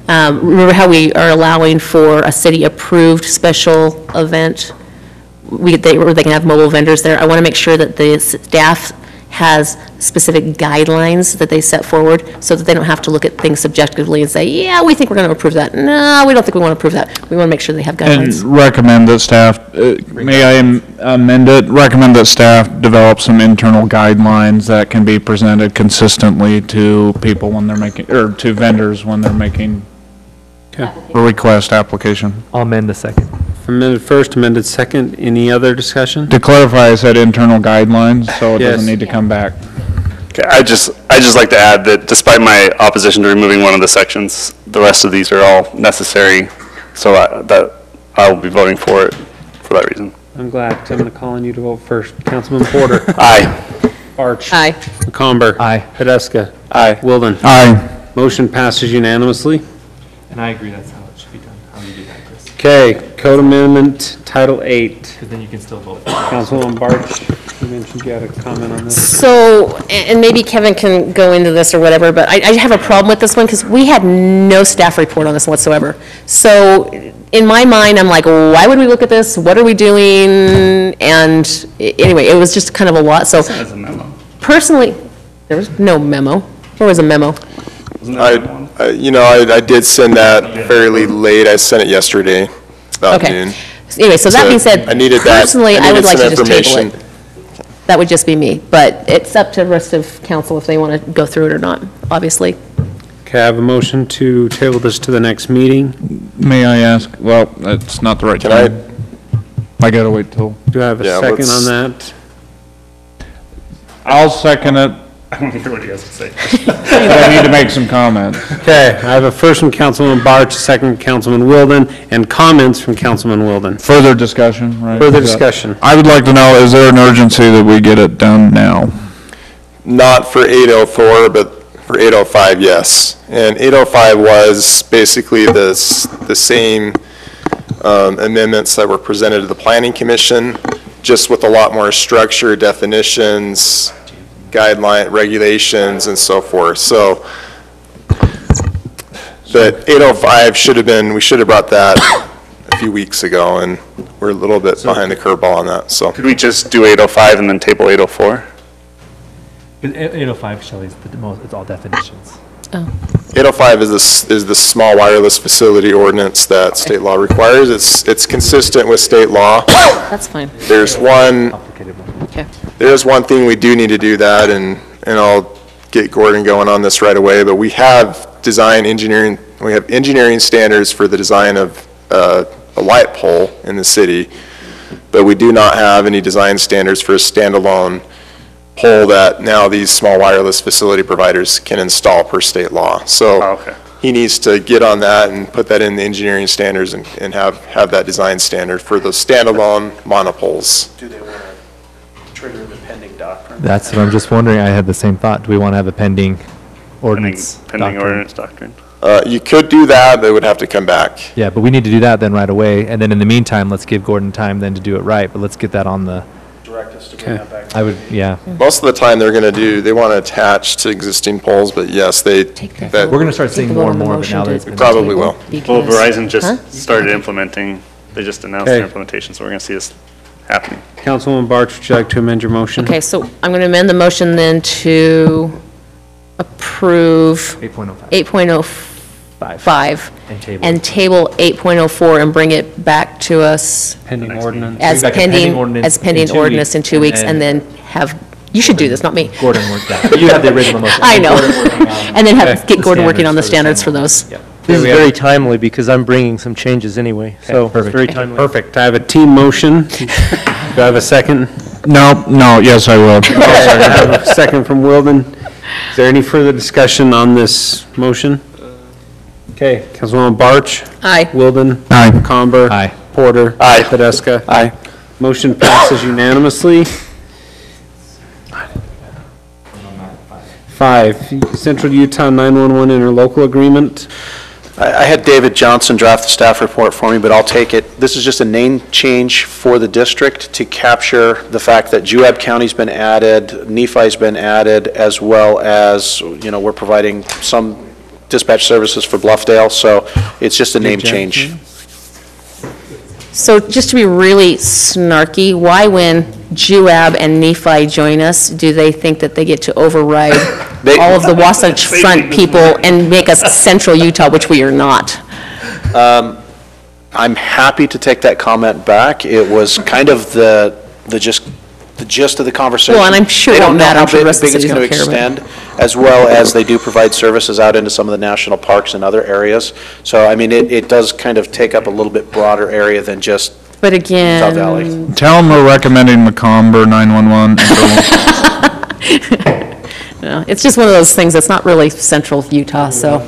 Remember how we are allowing for a city-approved special event? Where they can have mobile vendors there. I want to make sure that the staff has specific guidelines that they set forward so that they don't have to look at things subjectively and say, yeah, we think we're going to approve that. No, we don't think we want to approve that. We want to make sure they have And guidelines. recommend that staff, may I amend it? Recommend that staff develop some internal guidelines that can be presented consistently to people when they're making, or to vendors when they're making a request application. I'll amend the second. Amended first, amended second. Any other discussion? To clarify, I said internal guidelines, so it Yes. doesn't need to come back. Okay, I just like to add that despite my opposition to removing one of the sections, the rest of these are all necessary, so I will be voting for it for that reason. I'm glad, 'cause I'm going to call on you to vote first. Councilman Porter. Aye. Arch. Aye. McComber. Aye. Pedeska. Aye. Wilden. Aye. Motion passes unanimously. And I agree that's how it should be done, how you do that, Chris. Okay, Code Amendment Title 8. Because then you can still vote. Councilwoman Barch, you mentioned you had a comment on this. So, and maybe Kevin can go into this or whatever, but I have a problem with this one because we had no staff report on this whatsoever. So in my mind, I'm like, why would we look at this? What are we doing? And anyway, it was just kind of a lot. So As a memo. personally, there was no memo. Where was a memo? I did send that fairly late. I sent it yesterday, about Okay. noon. Anyway, so that So being said, I needed that. personally, I I would needed like some to just table information. it. That would just be me, but it's up to the rest of council if they want to go through it or not, obviously. Okay, I have a motion to table this to the next meeting. May I ask, well, that's not the right Can I- time. I gotta wait till, Do I have a Yeah, second on let's- that? I'll second it, I want to hear what he has to say. but I need to make some comments. Okay, I have a first from Councilman Barch, a second from Councilman Wilden, and comments from Councilman Wilden. Further discussion, right? Further discussion. I would like to know, is there an urgency that we get it done now? Not for 804, but for 805, yes. And 805 was basically the same amendments that were presented to the Planning Commission, just with a lot more structure, definitions, guideline, regulations, and so forth. So the 805 should have been, we should have brought that a few weeks ago, and we're a little bit behind the curve ball on that, so. Could we just do 805 and then table 804? 805, Shelley's the most, it's all definitions. 805 is the small wireless facility ordinance that state law requires. It's consistent with state law. That's fine. There's one, Okay. there's one thing we do need to do that, and I'll get Gordon going on this right away, but we have engineering standards for the design of a light pole in the city, but we do not have any design standards for a standalone pole that now these small wireless facility providers can install per state law. So okay. he needs to get on that and put that in the engineering standards and have that design standard for the standalone monopoles. Do they want to trigger the pending doctrine? That's what I'm just wondering. I had the same thought. Do we want to have a pending ordinance? Pending doctrine? ordinance doctrine. You could do that, but it would have to come back. Yeah, but we need to do that then right away. And then in the meantime, let's give Gordon time then to do it right. But let's get that on the, Direct us to bring that back. I would, yeah. Most of the time, they want to attach to existing poles, but yes, We're going to start seeing more and more of it now that it's been. Probably will. Well, Verizon just started implementing, they just announced their implementation, so we're going to see this happening. Councilwoman Barch, would you like to amend your motion? Okay, so I'm going to amend the motion then to approve 8.05 and table 8.04 and bring it back to us Pending ordinance. as Bring back a pending pending, ordinance as pending in 2 ordinance in weeks, 2 weeks, and and then have, you should do this, not me. Gordon worked that. You have the original motion. I know. Gordon working on And then the get Gordon working on the standards standards for those. Yeah. This is very timely because I'm bringing some changes anyway, so it's perfect. very timely. Perfect. I have a team motion. Do I have a second? No, yes, I will. I have a second from Wilden. Is there any further discussion on this motion? Okay, Councilwoman Barch. Aye. Wilden. Aye. McComber. Aye. Porter. Aye. Tedesca. Aye. Motion passes unanimously. 5, Central Utah 911 interlocal agreement. I had David Johnson draft the staff report for me, but I'll take it. This is just a name change for the district to capture the fact that Juab County's been added, Nephi's been added, as well as, we're providing some dispatch services for Bluffdale, so it's just a name change. So just to be really snarky, why when Juab and Nephi join us, do they think that they get to override all of the Wasatch Front people and make us Central Utah, which we are not? I'm happy to take that comment back. It was kind of the gist of the conversation. Well, and I'm sure they it don't won't know matter how to the rest of big the it's cities, going to don't care about extend, as well as they do provide services out into some of the national parks and other areas. So, I mean, it does kind of take up a little bit broader area than just But again, Utah Valley. Tell them we're recommending Macomber 911. no, it's just one of those things that's not really Central Utah, so.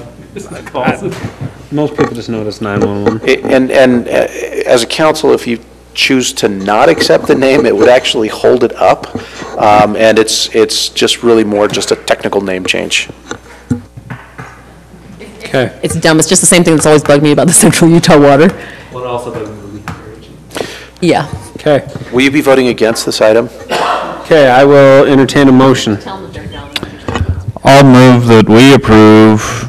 Most people just know it's 911. And as a council, if you choose to not accept the name, it would actually hold it up. And it's just really more just a technical name change. Okay. It's dumb. It's just the same thing that's always bugged me about the Central Utah water. Well, it also doesn't really. Yeah. Okay. Will you be voting against this item? Okay, I will entertain a motion. I'll move that we approve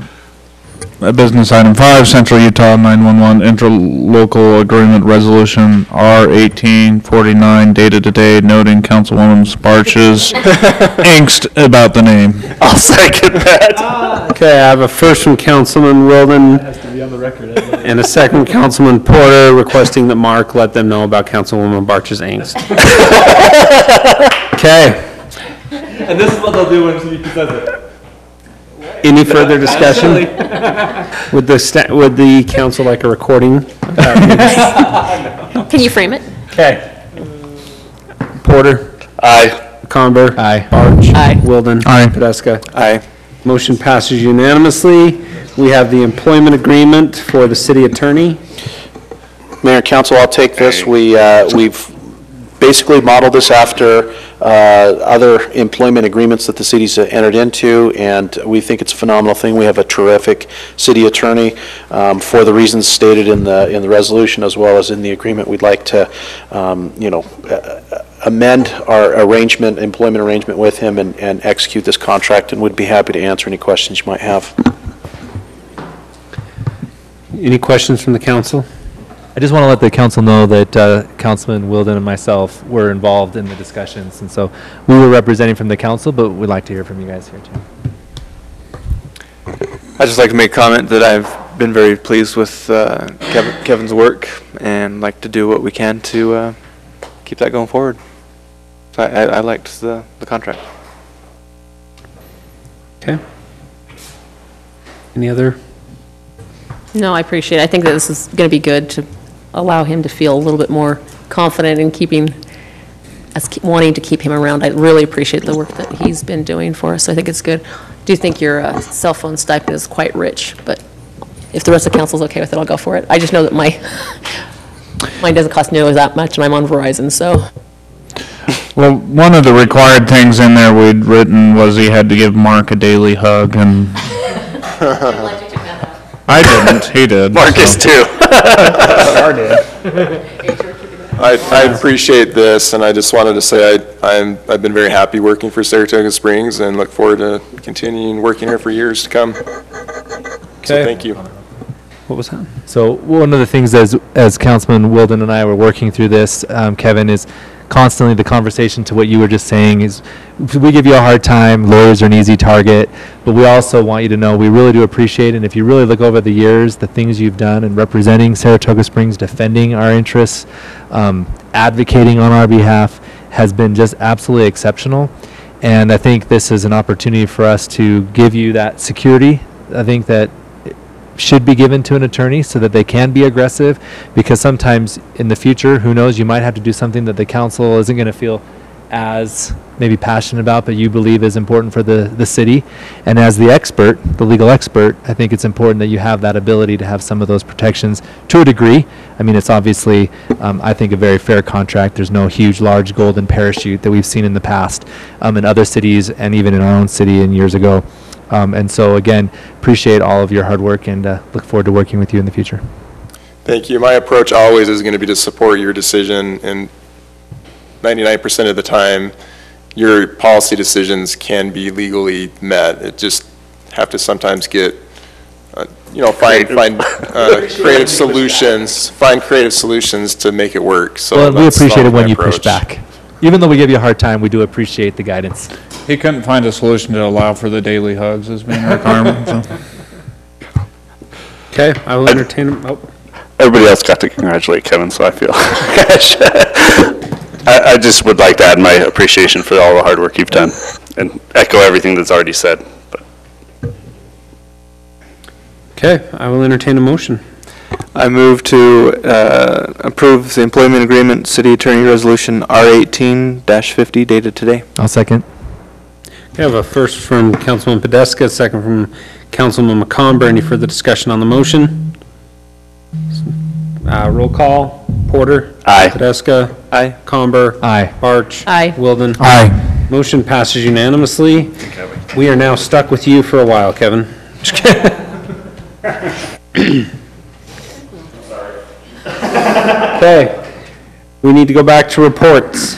business item 5, Central Utah 911 interlocal agreement resolution R1849 dated today, noting Councilwoman Barch's angst about the name. I'll second that. Okay, I have a first from Councilman Wilden Has to be on the record. and a second from Councilman Porter requesting that Mark let them know about Councilwoman Barch's angst. Okay, And this is what they'll do when he says it. any further discussion? Would the council like a recording? Can you frame it? Okay. Porter? Aye. Conber? Aye. Barch? Aye. Wilden? Aye. Pedeska? Aye. Motion passes unanimously. We have the employment agreement for the city attorney. Mayor and council, I'll take this. We've basically modeled this after other employment agreements that the city's entered into, and we think it's a phenomenal thing. We have a terrific city attorney for the reasons stated in the resolution as well as in the agreement. We'd like to, amend our employment arrangement with him and execute this contract, and would be happy to answer any questions you might have. Any questions from the council? I just want to let the council know that Councilman Wilden and myself were involved in the discussions, and so we were representing from the council, but we'd like to hear from you guys here too. I'd just like to make a comment that I've been very pleased with Kevin's work and like to do what we can to keep that going forward. So I liked the contract. Okay. Any other? No, I appreciate it. I think that this is going to be good to allow him to feel a little bit more confident in wanting to keep him around. I really appreciate the work that he's been doing for us. I think it's good. I do think your cell phone stipend is quite rich, but if the rest of the council's okay with it, I'll go for it. I just know that mine doesn't cost nearly that much, and I'm on Verizon, so. Well, one of the required things in there we'd written was he had to give Mark a daily hug, and I didn't, he did. Marcus too. I did. I appreciate this, and I just wanted to say I've been very happy working for Saratoga Springs and look forward to continuing working here for years to come. So thank you. What was that? So one of the things as Councilman Wilden and I were working through this, Kevin, is constantly the conversation to what you were just saying is we give you a hard time, lawyers are an easy target, but we also want you to know we really do appreciate it. And if you really look over the years, the things you've done in representing Saratoga Springs, defending our interests, advocating on our behalf has been just absolutely exceptional. And I think this is an opportunity for us to give you that security. I think that should be given to an attorney so that they can be aggressive, because sometimes in the future, who knows, you might have to do something that the council isn't going to feel as maybe passionate about, but you believe is important for the city. And as the expert, the legal expert, I think it's important that you have that ability to have some of those protections to a degree. I mean, it's obviously, I think, a very fair contract. There's no huge, large golden parachute that we've seen in the past in other cities and even in our own city and years ago. And so, again, appreciate all of your hard work and look forward to working with you in the future. Thank you. My approach always is going to be to support your decision, and 99% of the time, your policy decisions can be legally met. It just have to sometimes get find creative solutions, to make it work. So Well, we appreciate it when you approach. push back. Even though we give you a hard time, we do appreciate the guidance. He couldn't find a solution to allow for the daily hugs as being a requirement, so. Okay, I will entertain, Everybody else got to congratulate Kevin, so I feel, I just would like to add my appreciation for all the hard work you've done and echo everything that's already said. But okay, I will entertain a motion. I move to approve the employment agreement, city attorney resolution R18-50 dated today. I'll second. Okay, I have a first from Councilman Podeska, a second from Councilman McComber. Any further discussion on the motion? Roll call. Porter. Aye. Podeska. Aye. Comber. Aye. Barch. Aye. Wilden. Aye. Motion passes unanimously. We are now stuck with you for a while, Kevin. Okay, we need to go back to reports.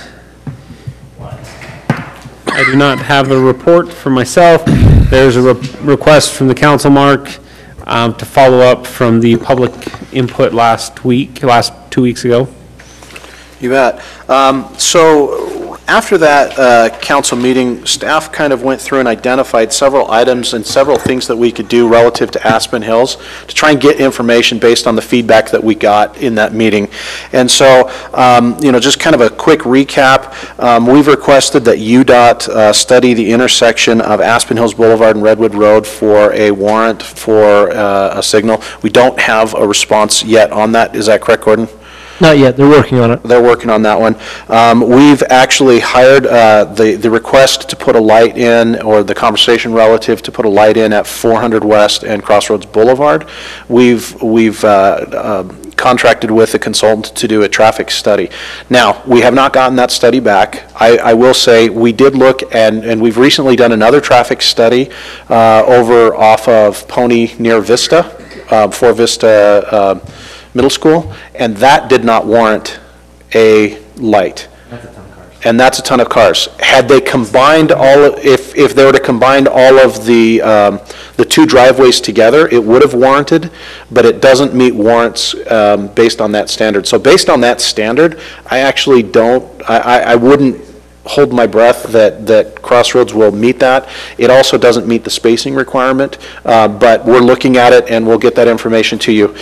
I do not have a report for myself. There's a request from the council, Mark, to follow up from the public input last 2 weeks ago. You bet. So after that council meeting, staff kind of went through and identified several items and several things that we could do relative to Aspen Hills to try and get information based on the feedback that we got in that meeting. And so, just kind of a quick recap. We've requested that UDOT study the intersection of Aspen Hills Boulevard and Redwood Road for a warrant for a signal. We don't have a response yet on that. Is that correct, Gordon? Not yet, they're working on it. They're working on that one. We've actually hired the request to put a light in, or the conversation relative to put a light in at 400 West and Crossroads Boulevard. We've contracted with a consultant to do a traffic study. Now, we have not gotten that study back. I will say we did look, and we've recently done another traffic study over off of Pony near Vista, for Vista Middle School, and that did not warrant a light. That's a ton of cars. And that's a ton of cars. Had they combined if they were to combine all of the two driveways together, it would have warranted, but it doesn't meet warrants based on that standard. So based on that standard, I actually I wouldn't hold my breath that Crossroads will meet that. It also doesn't meet the spacing requirement, but we're looking at it and we'll get that information to you.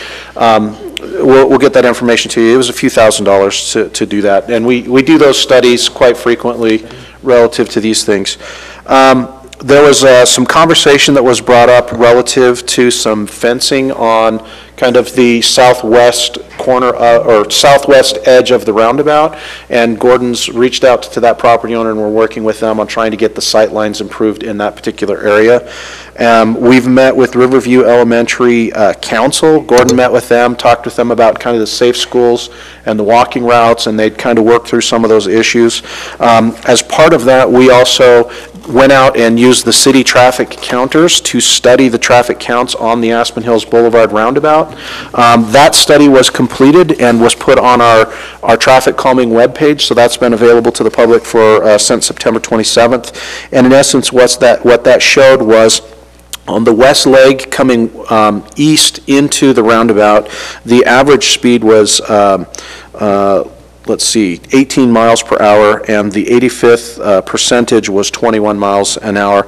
We'll get that information to you. It was a few $1,000s to do that. And we do those studies quite frequently relative to these things. There was some conversation that was brought up relative to some fencing on kind of the southwest corner or southwest edge of the roundabout, and Gordon's reached out to that property owner and we're working with them on trying to get the sight lines improved in that particular area. We've met with Riverview Elementary Council. Gordon met with them, talked with them about kind of the safe schools and the walking routes, and they'd kind of worked through some of those issues. As part of that, we also went out and used the city traffic counters to study the traffic counts on the Aspen Hills Boulevard roundabout. That study was completed and was put on our traffic calming webpage, so that's been available to the public since September 27th. And in essence, what that showed was, on the west leg coming east into the roundabout, the average speed was 18 miles per hour, and the 85th percentage was 21 miles an hour,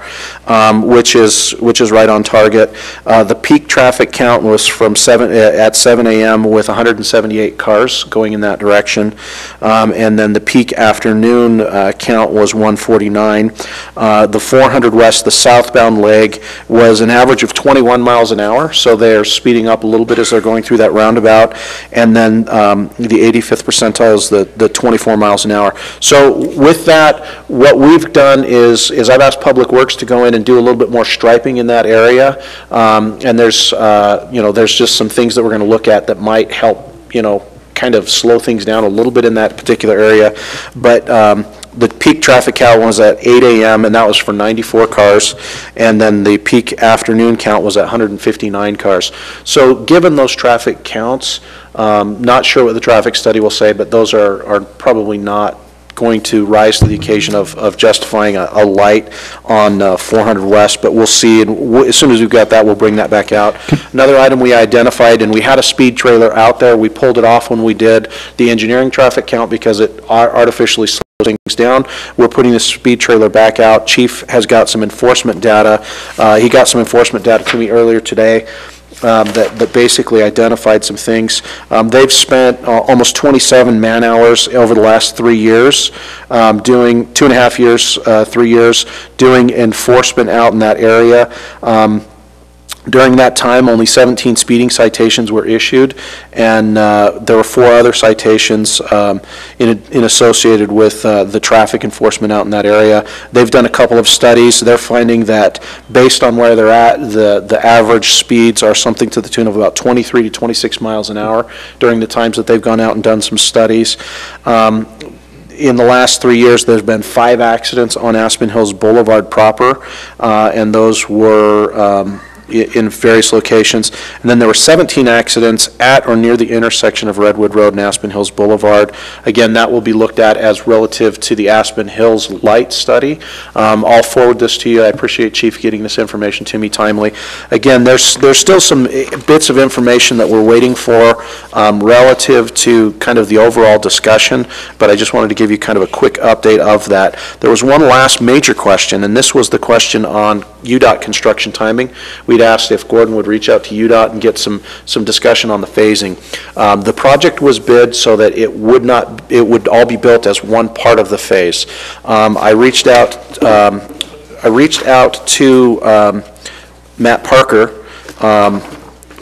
which is right on target. The peak traffic count was at 7 a.m. with 178 cars going in that direction, and then the peak afternoon count was 149. The 400 West, the southbound leg, was an average of 21 miles an hour, so they're speeding up a little bit as they're going through that roundabout, and then the 85th percentile is the 24 miles an hour. So with that, what we've done is I've asked Public Works to go in and do a little bit more striping in that area, and there's just some things that we're going to look at that might help, kind of slow things down a little bit in that particular area. But the peak traffic count was at 8 a.m. and that was for 94 cars, and then the peak afternoon count was at 159 cars. So given those traffic counts, not sure what the traffic study will say, but those are probably not going to rise to the occasion of justifying a light on 400 West, but we'll see, and as soon as we've got that, we'll bring that back out. Another item we identified, and we had a speed trailer out there, we pulled it off when we did the engineering traffic count because it artificially slows things down. We're putting the speed trailer back out. Chief has got some enforcement data. He got some enforcement data to me earlier today. That basically identified some things. They've spent almost 27 man-hours over the last 3 years, doing 2.5 years, 3 years, doing enforcement out in that area. During that time, only 17 speeding citations were issued, and there were 4 other citations in associated with the traffic enforcement out in that area. They've done a couple of studies. They're finding that based on where they're at, the average speeds are something to the tune of about 23 to 26 miles an hour during the times that they've gone out and done some studies. In the last 3 years, there's been 5 accidents on Aspen Hills Boulevard proper, and those were in various locations. And then there were 17 accidents at or near the intersection of Redwood Road and Aspen Hills Boulevard. Again, that will be looked at as relative to the Aspen Hills light study. I'll forward this to you. I appreciate Chief getting this information to me timely. Again, there's still some bits of information that we're waiting for relative to kind of the overall discussion, but I just wanted to give you kind of a quick update of that. There was one last major question, and this was the question on UDOT construction timing. We'd asked if Gordon would reach out to UDOT and get some discussion on the phasing. The project was bid so that it would all be built as one part of the phase. I reached out to Matt Parker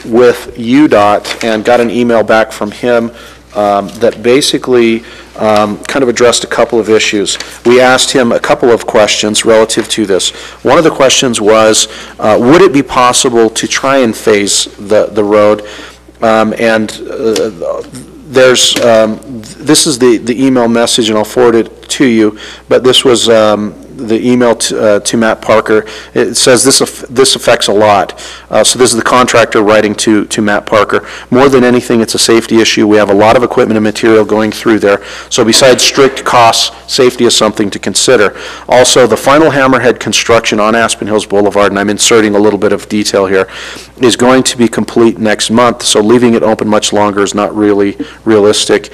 with UDOT and got an email back from him that basically kind of addressed a couple of issues. We asked him a couple of questions relative to this. One of the questions was, would it be possible to try and phase the road? This is the email message, and I'll forward it to you, but this was the email to Matt Parker. It says this affects a lot. So this is the contractor writing to Matt Parker. More than anything, it's a safety issue. We have a lot of equipment and material going through there. So besides strict costs, safety is something to consider. Also, the final hammerhead construction on Aspen Hills Boulevard, and I'm inserting a little bit of detail here, is going to be complete next month. So leaving it open much longer is not really realistic.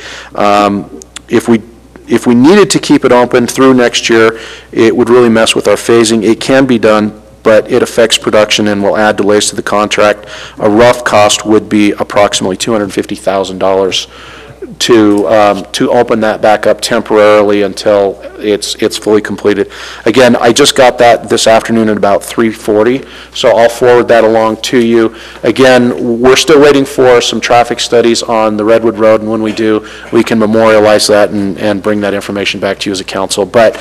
If we needed to keep it open through next year, it would really mess with our phasing. It can be done, but it affects production and will add delays to the contract. A rough cost would be approximately $250,000 to open that back up temporarily until it's fully completed. Again, I just got that this afternoon at about 3:40, so I'll forward that along to you. Again, we're still waiting for some traffic studies on the Redwood Road, and when we do, we can memorialize that and bring that information back to you as a council. But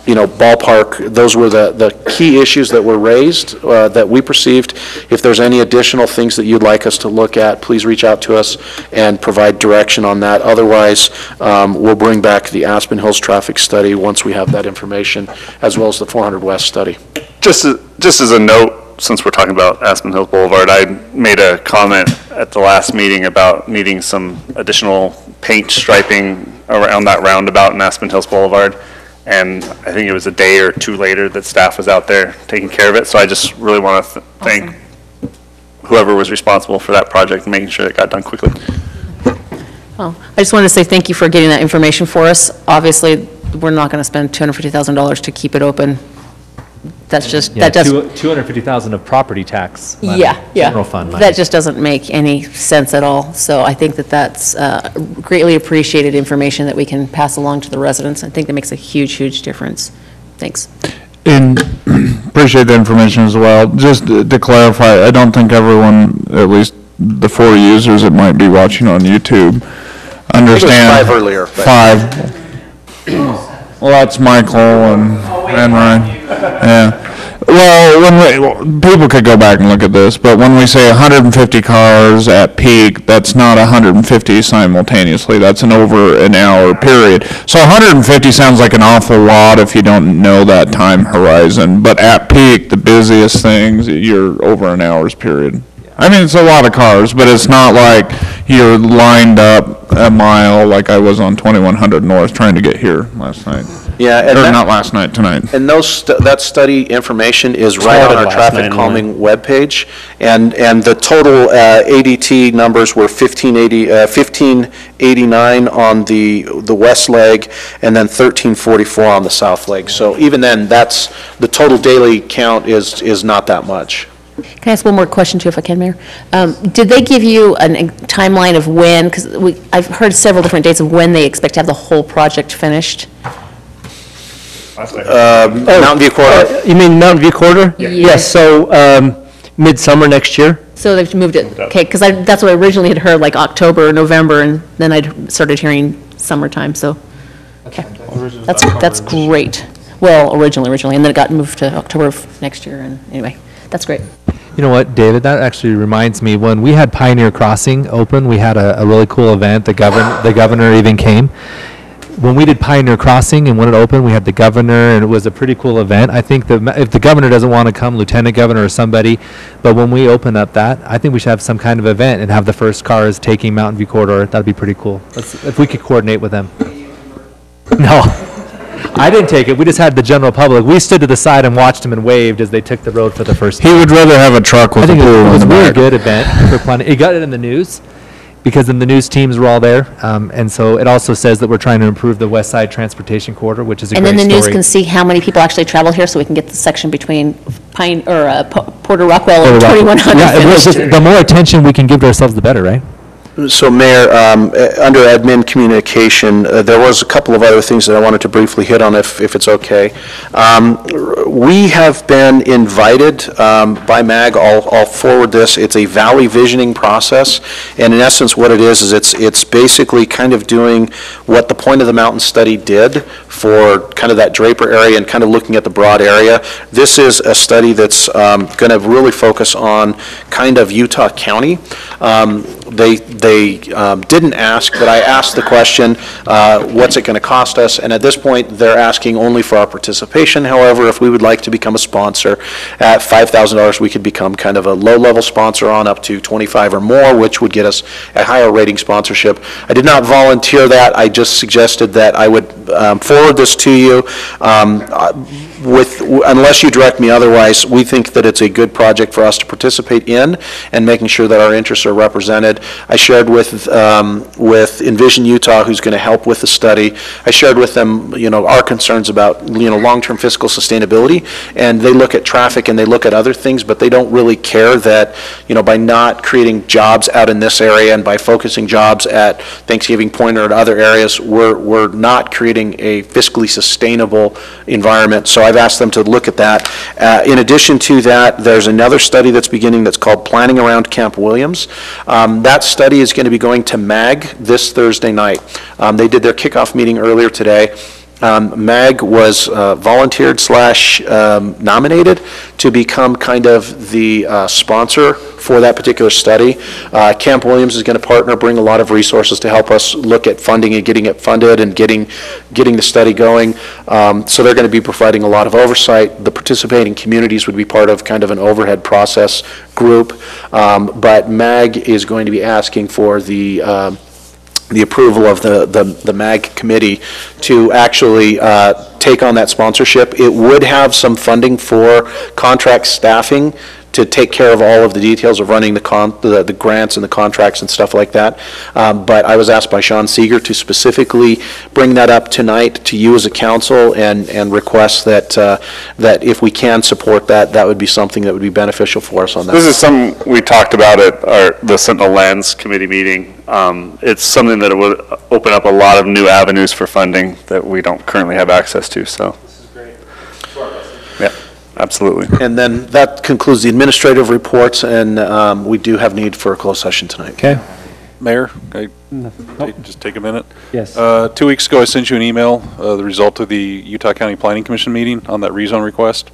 you know, ballpark, those were the key issues that were raised that we perceived. If there's any additional things that you'd like us to look at, please reach out to us and provide direction on that. Otherwise, we'll bring back the Aspen Hills traffic study once we have that information, as well as the 400 West study. Just as a note, since we're talking about Aspen Hills Boulevard, I made a comment at the last meeting about needing some additional paint striping around that roundabout in Aspen Hills Boulevard. And I think it was a day or two later that staff was out there taking care of it. So I just really want to thank whoever was responsible for that project and making sure it got done quickly. Well, I just wanted to say thank you for getting that information for us. Obviously, we're not going to spend $250,000 to keep it open. That's just, Yeah, that does. $250,000 of property tax money, Yeah. general fund money. That just doesn't make any sense at all. So I think that that's greatly appreciated information that we can pass along to the residents. I think that makes a huge, huge difference. Thanks. And appreciate the information as well. Just to clarify, I don't think everyone, at least the 4 users that might be watching on YouTube, understand. 5 earlier. But. 5. Well, that's Michael and Ryan. Yeah. Well, people could go back and look at this, but when we say 150 cars at peak, that's not 150 simultaneously. That's an over an hour period. So 150 sounds like an awful lot if you don't know that time horizon. But at peak, the busiest things, you're over an hour's period. I mean, it's a lot of cars, but it's not like you're lined up a mile like I was on 2100 North trying to get here last night. Yeah, and Or not last night, tonight. And that study information is right on our traffic calming webpage. And the total ADT numbers were 1589 on the west leg, and then 1344 on the south leg. So even then, that's, the total daily count is not that much. Can I ask one more question too, if I can, Mayor? Did they give you a timeline of when, because I've heard several different dates of when they expect to have the whole project finished? Mountain View Corridor? You mean Mountain View Corridor? Yeah. Yes, so midsummer next year. So they've moved it, okay, because that's what I originally had heard, like October or November, and then I started hearing summertime, so, okay. That's great. Well, originally, and then it got moved to October of next year, and anyway, that's great. You know what, David, that actually reminds me, when we had Pioneer Crossing open, we had a really cool event. The governor even came. When we did Pioneer Crossing and when it opened, we had the governor, and it was a pretty cool event. I think if the governor doesn't want to come, lieutenant governor or somebody, but when we open up that, I think we should have some kind of event and have the first cars taking Mountain View Corridor. That'd be pretty cool. If we could coordinate with them. No, I didn't take it. We just had the general public. We stood to the side and watched them and waved as they took the road for the first time. He would rather have a truck with a pool It was in a the really back. good event for planning. It got it in the news because then the news teams were all there. And so it also says that we're trying to improve the West Side Transportation Corridor, which is a And great then the news story. can see how many people actually travel here, so we can get the section between Porter Rockwell and Porter Rockwell. 2100 Yeah, it was finished. just- the more attention we can give to ourselves, the better, right? So Mayor, under admin communication, there was a couple of other things that I wanted to briefly hit on if it's okay. We have been invited by MAG, I'll forward this, it's a valley visioning process, and in essence what it is it's basically kind of doing what the Point of the Mountain study did for kind of that Draper area and kind of looking at the broad area. This is a study that's going to really focus on kind of Utah County. They didn't ask, but I asked the question, what's it going to cost us? And at this point, they're asking only for our participation. However, if we would like to become a sponsor at $5,000, we could become kind of a low-level sponsor on up to 25 or more, which would get us a higher rating sponsorship. I did not volunteer that. I just suggested that I would forward this to you. Unless you direct me otherwise, we think that it's a good project for us to participate in and making sure that our interests are represented. I shared with Envision Utah, who's going to help with the study. I shared with them, our concerns about, long-term fiscal sustainability, and they look at traffic and they look at other things, but they don't really care that, by not creating jobs out in this area and by focusing jobs at Thanksgiving Point or at other areas, we're not creating a fiscally sustainable environment. So I've asked them to look at that. In addition to that, there's another study that's beginning that's called Planning Around Camp Williams. That study is going to be going to MAG this Thursday night. They did their kickoff meeting earlier today. MAG was volunteered / nominated to become kind of the sponsor for that particular study. Camp Williams is going to partner, bring a lot of resources to help us look at funding and getting it funded and getting the study going. So they're going to be providing a lot of oversight. The participating communities would be part of kind of an overhead process group, but MAG is going to be asking for the approval of the MAG committee to actually take on that sponsorship. It would have some funding for contract staffing to take care of all of the details of running the grants and the contracts and stuff like that. But I was asked by Sean Seeger to specifically bring that up tonight to you as a council and request that if we can support that would be something that would be beneficial for us on that. This is something we talked about at the Sentinel Lands Committee meeting. It's something that would open up a lot of new avenues for funding that we don't currently have access to, so. This is great. Yeah. Absolutely. And then that concludes the administrative reports, and we do have need for a closed session tonight. Okay. Mayor, can I just take a minute? Yes. 2 weeks ago, I sent you an email, the result of the Utah County Planning Commission meeting on that rezone request.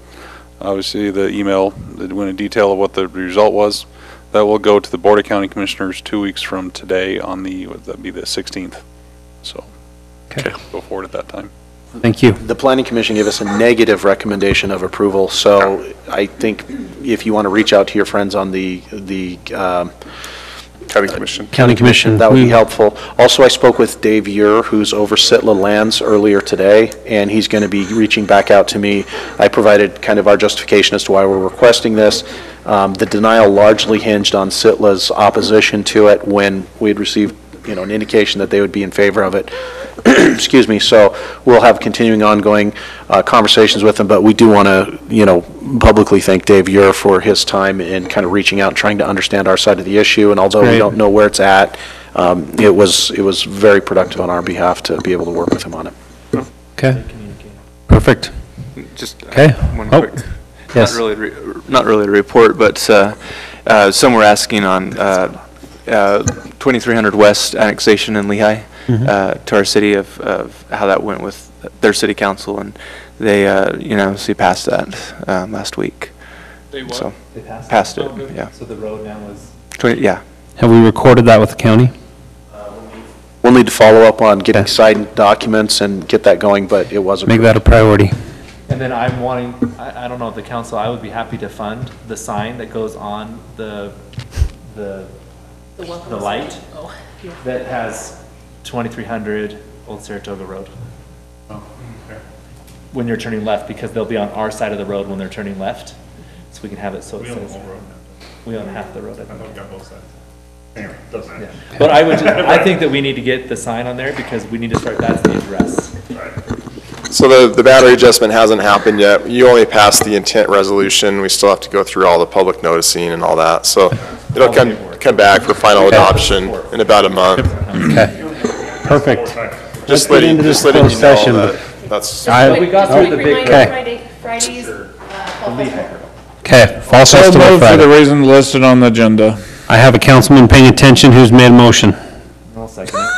Obviously, the email that went in detail of what the result was. That will go to the Board of County Commissioners 2 weeks from today on that'd be the 16th. So, okay. Go forward at that time. Thank you. The Planning Commission gave us a negative recommendation of approval, so I think if you want to reach out to your friends on the County Commission. County Commission, that would be helpful. Also, I spoke with Dave Ure, who's over Sitla Lands earlier today, and he's going to be reaching back out to me. I provided kind of our justification as to why we're requesting this. The denial largely hinged on Sitla's opposition to it when we had received, an indication that they would be in favor of it. Excuse me. So we'll have continuing ongoing conversations with them, but we do want to, publicly thank Dave Ure for his time in kind of reaching out and trying to understand our side of the issue. And although we don't know where it's at, it was very productive on our behalf to be able to work with him on it. Okay. Perfect. Just okay. One quick. Yes. Not really a report, but some were asking on 2300 West annexation in Lehigh. To our city of how that went with their city council, and they unanimously passed that last week. They what? So they passed it. Oh, good. Yeah. So the road now is. Yeah. Have we recorded that with the county? We'll need to follow up on getting signed documents and get that going, but it was Make that a priority. And then I'm wanting, I don't know if the council, I would be happy to fund the sign that goes on the light that has 2300 Old Saratoga Road. Oh, okay. When you're turning left, because they'll be on our side of the road when they're turning left. So we can have it so it says. We own the whole road now. We own half the road, I I think. thought we got both sides. Anyway, doesn't matter. Yeah. But I think that we need to get the sign on there because we need to start, that's the address. Right. So the boundary adjustment hasn't happened yet. You only passed the intent resolution. We still have to go through all the public noticing and all that. So it'll come back for final adoption in about a month. Okay. Perfect. Just letting you know that that's. We got through the big. Fridays, Okay. Fall So Festival moved for the Friday. reason listed on the agenda. I have a councilman paying attention who's made a motion. I'll second it.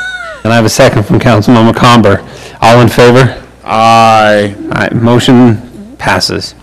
And I have a second from Councilman McComber. All in favor? Aye. Aye. Motion passes.